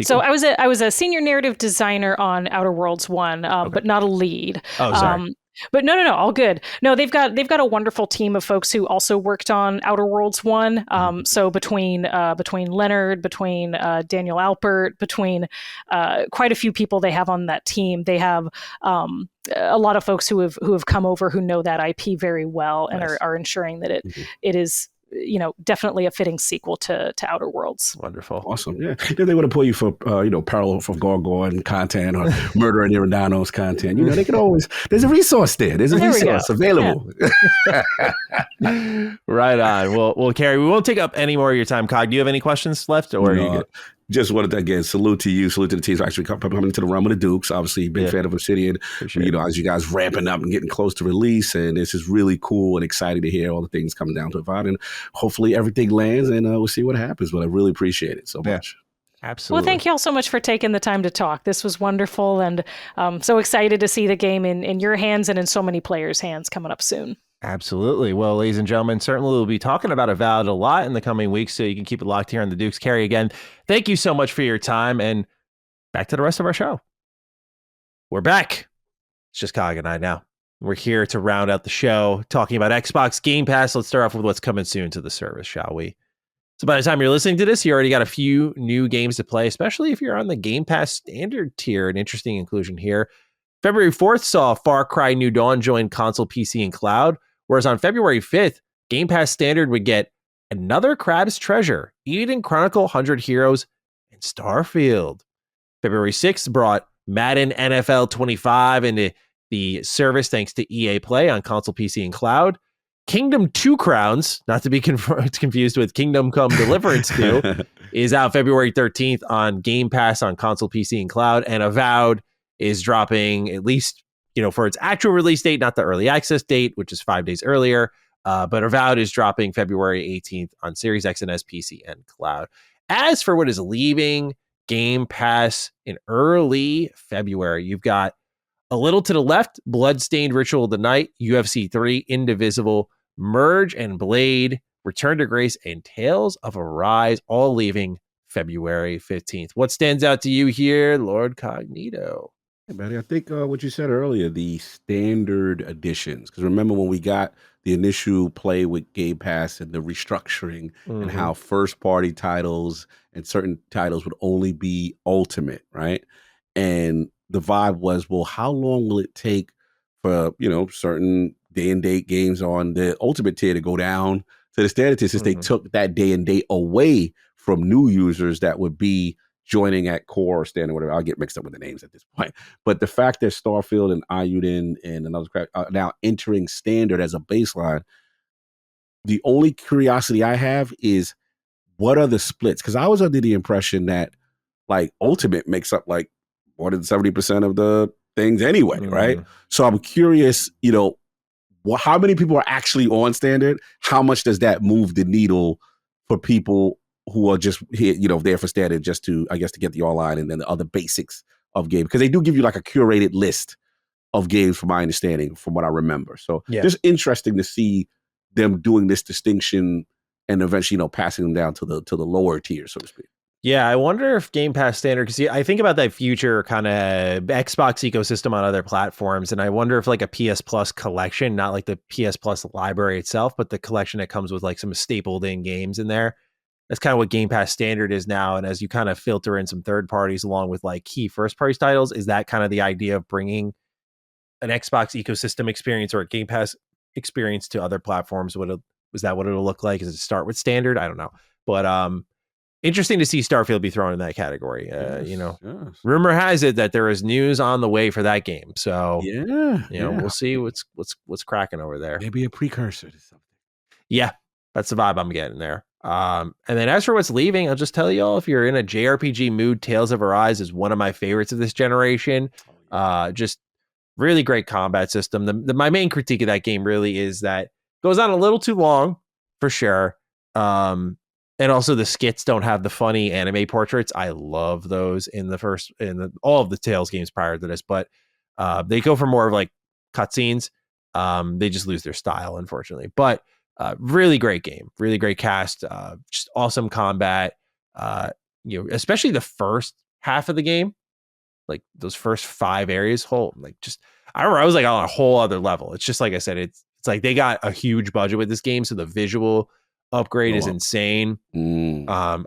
So I was a senior narrative designer on Outer Worlds 1, okay. But not a lead. Oh, sorry. But no, all good. No, they've got a wonderful team of folks who also worked on Outer Worlds 1. So between Leonard, between Daniel Alpert, between quite a few people they have on that team, they have a lot of folks who have come over who know that IP very well and nice. are ensuring that it is definitely a fitting sequel to Outer Worlds. Wonderful. Awesome. Yeah. If they want to pull you for, Parallel from Gargoyle content or Murder and Irandano's content, they can always, there's a resource there. There's a resource available. Yeah. Right on. Well, Carrie, we won't take up any more of your time. Cog, do you have any questions left or are you good? Just wanted to, again, salute to you, salute to the teams actually coming into the realm of the Dukes. Obviously, big fan of Obsidian. Sure. As you guys ramping up and getting close to release, and this is really cool and exciting to hear all the things coming down to Avowed, and hopefully everything lands, and we'll see what happens. But I really appreciate it so much. Absolutely. Well, thank you all so much for taking the time to talk. This was wonderful, and so excited to see the game in your hands and in so many players' hands coming up soon. Absolutely. Well, ladies and gentlemen, certainly we'll be talking about Avowed a lot in the coming weeks, so you can keep it locked here on the Dukes. Carrie, again, thank you so much for your time, and back to the rest of our show. We're back. It's just Cog and I now. We're here to round out the show, talking about Xbox Game Pass. Let's start off with what's coming soon to the service, shall we? So by the time you're listening to this, you already got a few new games to play, especially if you're on the Game Pass standard tier. An interesting inclusion here. February 4th saw Far Cry New Dawn join console, PC, and cloud. Whereas on February 5th, Game Pass Standard would get Another Crab's Treasure, Eden Chronicle 100 Heroes, and Starfield. February 6th brought Madden NFL 25 into the service thanks to EA Play on console, PC, and cloud. Kingdom 2 Crowns, not to be confused with Kingdom Come Deliverance 2, is out February 13th on Game Pass on console, PC, and cloud. And Avowed is dropping at least for its actual release date, not the early access date, which is 5 days earlier, But Avowed is dropping February 18th on Series X and S, PC, and Cloud. As for what is leaving Game Pass in early February, you've got a little to the left, Bloodstained Ritual of the Night, UFC 3, Indivisible, Merge and Blade, Return to Grace, and Tales of Arise, all leaving February 15th. What stands out to you here, Lord Cognito? Hey, buddy, I think what you said earlier, the standard editions, because remember when we got the initial play with Game Pass and the restructuring and how first-party titles and certain titles would only be Ultimate, right? And the vibe was, well, how long will it take for, certain day and date games on the Ultimate tier to go down to the standard tier, since they took that day and date away from new users that would be joining at core or standard, whatever. I'll get mixed up with the names at this point. But the fact that Starfield and Ayuden and another crap are now entering standard as a baseline, the only curiosity I have is what are the splits? Because I was under the impression that like Ultimate makes up like more than 70% of the things anyway, right? So I'm curious, how many people are actually on standard? How much does that move the needle for people who are just here, there for standard, just to, I guess, to get the online and then the other basics of game? Because they do give you like a curated list of games, from my understanding, from what I remember. So just interesting to see them doing this distinction and eventually, passing them down to the lower tier, so to speak. Yeah, I wonder if Game Pass standard, because I think about that future kind of Xbox ecosystem on other platforms, and I wonder if like a PS Plus collection, not like the PS Plus library itself, but the collection that comes with like some stapled in games in there. That's kind of what Game Pass standard is now. And as you kind of filter in some third parties along with like key first party titles, is that kind of the idea of bringing an Xbox ecosystem experience or a Game Pass experience to other platforms? Was that what it'll look like? Does it start with standard? I don't know. But interesting to see Starfield be thrown in that category. Rumor has it that there is news on the way for that game. So we'll see what's cracking over there. Maybe a precursor to something. Yeah, that's the vibe I'm getting there. And then as for what's leaving, I'll just tell you all, if you're in a JRPG mood, Tales of Arise is one of my favorites of this generation. Just really great combat system. My main critique of that game really is that it goes on a little too long, for sure. And also the skits don't have the funny anime portraits. I love those in all of the Tales games prior to this, but they go for more of like cutscenes. They just lose their style, unfortunately. But really great game, really great cast, just awesome combat. Especially the first half of the game, like those first 5 areas. I remember I was like on a whole other level. It's just like I said, it's like they got a huge budget with this game, so the visual upgrade is insane. I'm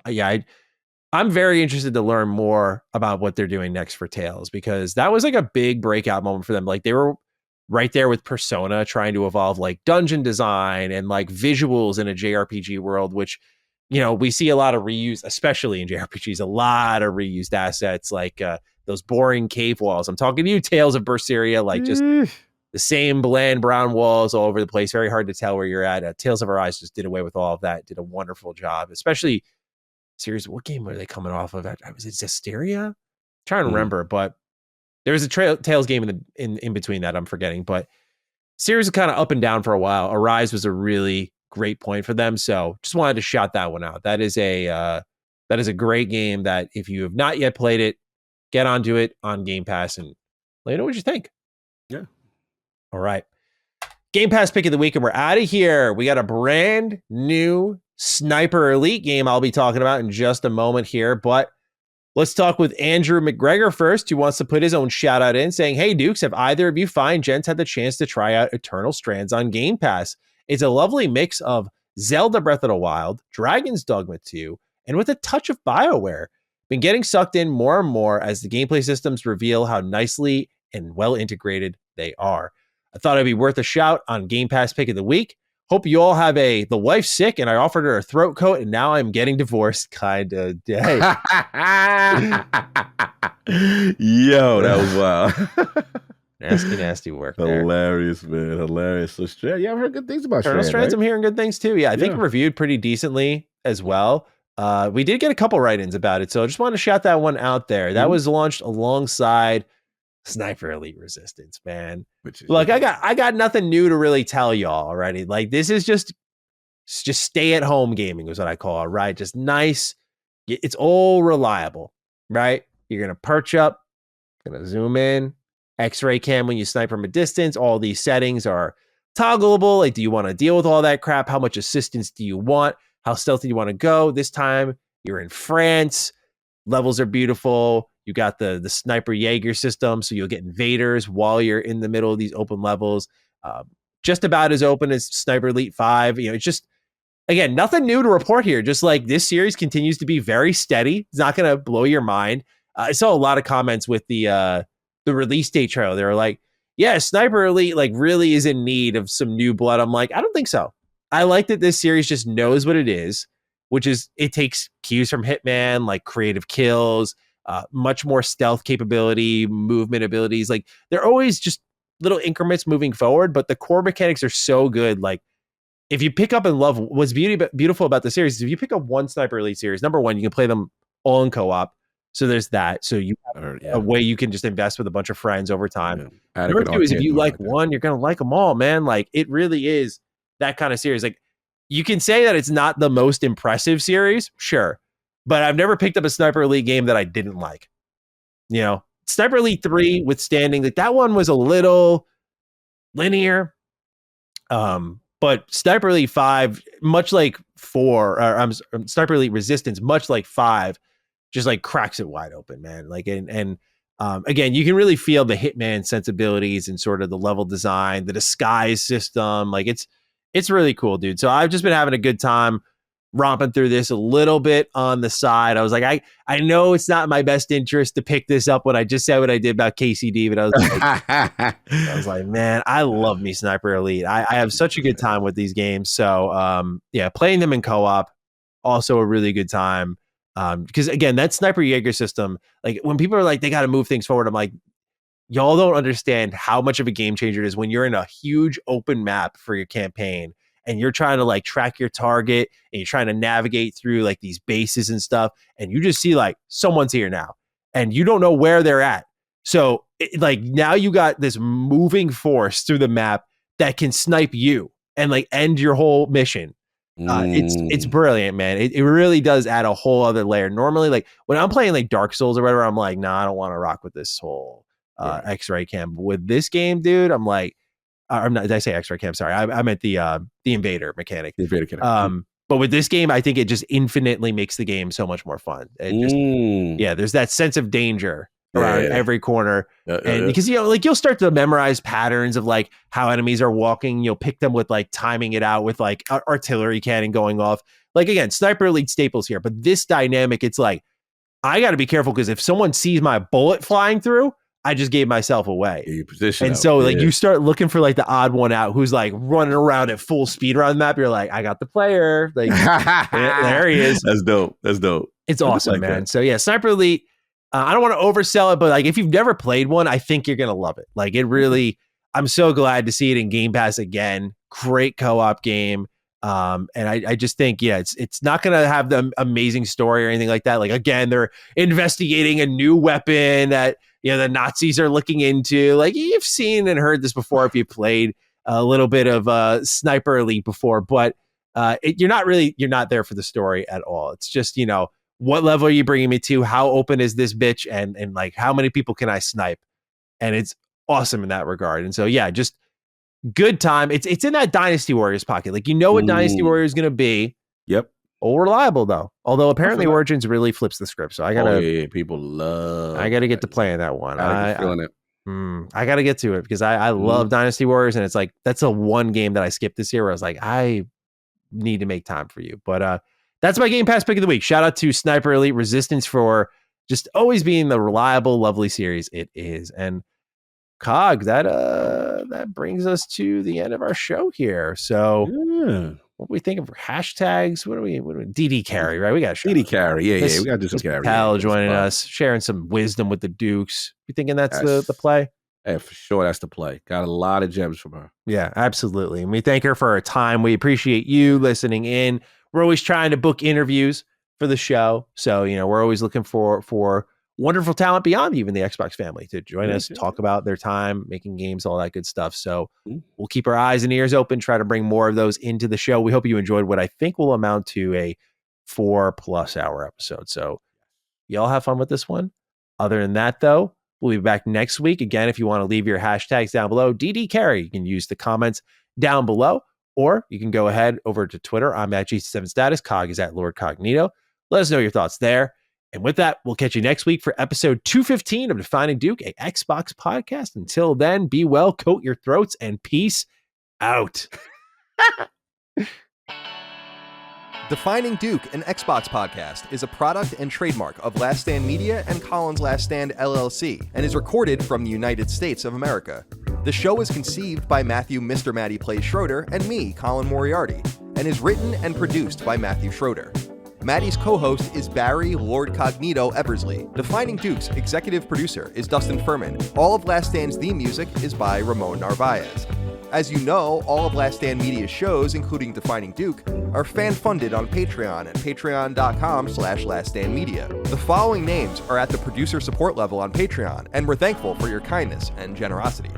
very interested to learn more about what they're doing next for Tales, because that was like a big breakout moment for them. Like they were right there with Persona, trying to evolve like dungeon design and like visuals in a JRPG world, which, we see a lot of reuse, especially in JRPGs, a lot of reused assets, like those boring cave walls. I'm talking to you, Tales of Berseria, like just the same bland brown walls all over the place. Very hard to tell where you're at. Tales of Arise just did away with all of that, did a wonderful job, especially series. What game were they coming off of? Was it Zestiria? I'm trying to remember, but there was a Tales game in between that I'm forgetting, but series was kind of up and down for a while. Arise was a really great point for them, so just wanted to shout that one out. That is a great game that if you have not yet played it, get onto it on Game Pass and let me know what you think. Yeah. All right. Game Pass pick of the week, and we're out of here. We got a brand new Sniper Elite game I'll be talking about in just a moment here, but let's talk with Andrew McGregor first, who wants to put his own shout out in, saying, "Hey Dukes, have either of you fine gents had the chance to try out Eternal Strands on Game Pass? It's a lovely mix of Zelda Breath of the Wild, Dragon's Dogma 2, and with a touch of BioWare. Been getting sucked in more and more as the gameplay systems reveal how nicely and well integrated they are. I thought it'd be worth a shout on Game Pass pick of the week. Hope you all have the wife's sick and I offered her a throat coat and now I'm getting divorced kind of day." Yo, that was wild. Nasty work there. Hilarious, man. Hilarious. So Strand, yeah, I've heard good things about Eternal Strands. Right? I'm hearing good things too. Yeah, I think it reviewed pretty decently as well. We did get a couple write-ins about it, so I just wanted to shout that one out there. That was launched alongside Sniper Elite Resistance, man. Look, I got nothing new to really tell y'all already. Like, this is just stay at home gaming is what I call it, right? Just nice. It's all reliable, right? You're gonna perch up, gonna zoom in, X-ray cam when you snipe from a distance. All these settings are toggleable. Like, do you want to deal with all that crap? How much assistance do you want? How stealthy do you want to go? This time you're in France. Levels are beautiful. You got the sniper Jaeger system, so you'll get invaders while you're in the middle of these open levels. Just about as open as Sniper Elite 5. You know, it's just, again, nothing new to report here. Just like this series continues to be very steady. It's not going to blow your mind. I saw a lot of comments with the release date trailer. They were like, yeah, Sniper Elite like really is in need of some new blood. I'm like, I don't think so. I like that this series just knows what it is, which is it takes cues from Hitman, like creative kills, much more stealth capability, movement abilities. Like, they're always just little increments moving forward, but the core mechanics are so good. Like, if you pick up and love what's beautiful about the series is if you pick up one Sniper Elite series, number one, you can play them all in co-op. So there's that. So you have a way you can just invest with a bunch of friends over time. Yeah. Number two is if you like one, you're going to like them all, man. Like, it really is that kind of series. Like, you can say that it's not the most impressive series, sure, but I've never picked up a Sniper Elite game that I didn't like. You know, Sniper Elite 3 withstanding, like, that one was a little linear. But Sniper Elite 5, much like 4, or Sniper Elite Resistance, much like 5, just like cracks it wide open, man. Like, and again, you can really feel the Hitman sensibilities and sort of the level design, the disguise system. Like, it's really cool, dude. So I've just been having a good time romping through this a little bit on the side. I was like, I know it's not my best interest to pick this up when I just said what I did about KCD, but I was like, man, I love me Sniper Elite. I have such a good time with these games. So yeah, playing them in co-op, also a really good time. Because again, that Sniper Jaeger system, like, when people are like, they got to move things forward, I'm like, y'all don't understand how much of a game changer it is when you're in a huge open map for your campaign and you're trying to like track your target and you're trying to navigate through like these bases and stuff. And you just see like someone's here now and you don't know where they're at. So like now you got this moving force through the map that can snipe you and like end your whole mission. It's brilliant, man. It really does add a whole other layer. Normally, like when I'm playing like Dark Souls or whatever, I'm like, nah, I don't want to rock with this whole X-ray cam. But with this game, dude, I'm like, I'm not. Did I say X-ray cam? Sorry, I meant the invader mechanic. The invader mechanic. But with this game, I think it just infinitely makes the game so much more fun. It just, yeah, there's that sense of danger around every corner, and because, you know, like, you'll start to memorize patterns of like how enemies are walking. You'll pick them with like timing it out with like artillery cannon going off. Like, again, Sniper Elite staples here, but this dynamic, it's like I got to be careful because if someone sees my bullet flying through, I just gave myself away. And so like you start looking for like the odd one out who's like running around at full speed around the map. You're like, I got the player. Like, there he is. That's dope. It's awesome, like man. That. So yeah, Sniper Elite. I don't want to oversell it, but like if you've never played one, I think you're gonna love it. Like, it really. I'm so glad to see it in Game Pass again. Great co-op game. And I just think, yeah, it's not going to have the amazing story or anything like that. Like, again, they're investigating a new weapon that, you know, the Nazis are looking into. Like, you've seen and heard this before if you played a little bit of Sniper Elite before, but you're not there for the story at all. It's just, you know, what level are you bringing me to? How open is this bitch? And like, how many people can I snipe? And it's awesome in that regard. And so, yeah, just good time. It's in that Dynasty Warriors pocket. Like, you know what Dynasty Warriors is going to be. Yep. All reliable though. Although apparently Origins really flips the script. So I gotta. People love. I gotta get to playing that one. I'm feeling it. I gotta get to it because I love Dynasty Warriors, and it's like that's a one game that I skipped this year where I was like, I need to make time for you. But that's my Game Pass pick of the week. Shout out to Sniper Elite Resistance for just always being the reliable, lovely series it is. And Cog, that brings us to the end of our show here. So what are we thinking for hashtags? What are we DD Carrie, right? We got DD Carrie. Yeah, we gotta do some Carrie. Patel joining us, sharing some wisdom with the Dukes. You thinking that's the play? Yeah, for sure, that's the play. Got a lot of gems from her. Yeah, absolutely. And we thank her for her time. We appreciate you listening in. We're always trying to book interviews for the show. So, you know, we're always looking for wonderful talent beyond even the Xbox family to join us, talk about their time making games, all that good stuff. So we'll keep our eyes and ears open, try to bring more of those into the show. We hope you enjoyed what I think will amount to a 4+ hour episode. So y'all have fun with this one. Other than that, though, we'll be back next week. Again, if you want to leave your hashtags down below, DD Carrie, you can use the comments down below, or you can go ahead over to Twitter. I'm at G7Status. Cog is at Lord Cognito. Let us know your thoughts there. And with that, we'll catch you next week for episode 215 of Defining Duke, a Xbox podcast. Until then, be well, coat your throats, and peace out. Defining Duke, an Xbox podcast, is a product and trademark of Last Stand Media and Collins Last Stand LLC, and is recorded from the United States of America. The show is conceived by Matthew Mr. Matty Plays Schroeder and me, Colin Moriarty, and is written and produced by Matthew Schroeder. Maddie's co-host is Barry Lord Cognito Eversley. Defining Duke's executive producer is Dustin Furman. All of Last Stand's theme music is by Ramon Narvaez. As you know, all of Last Stand Media's shows, including Defining Duke, are fan-funded on Patreon at patreon.com/laststandmedia. The following names are at the producer support level on Patreon, and we're thankful for your kindness and generosity.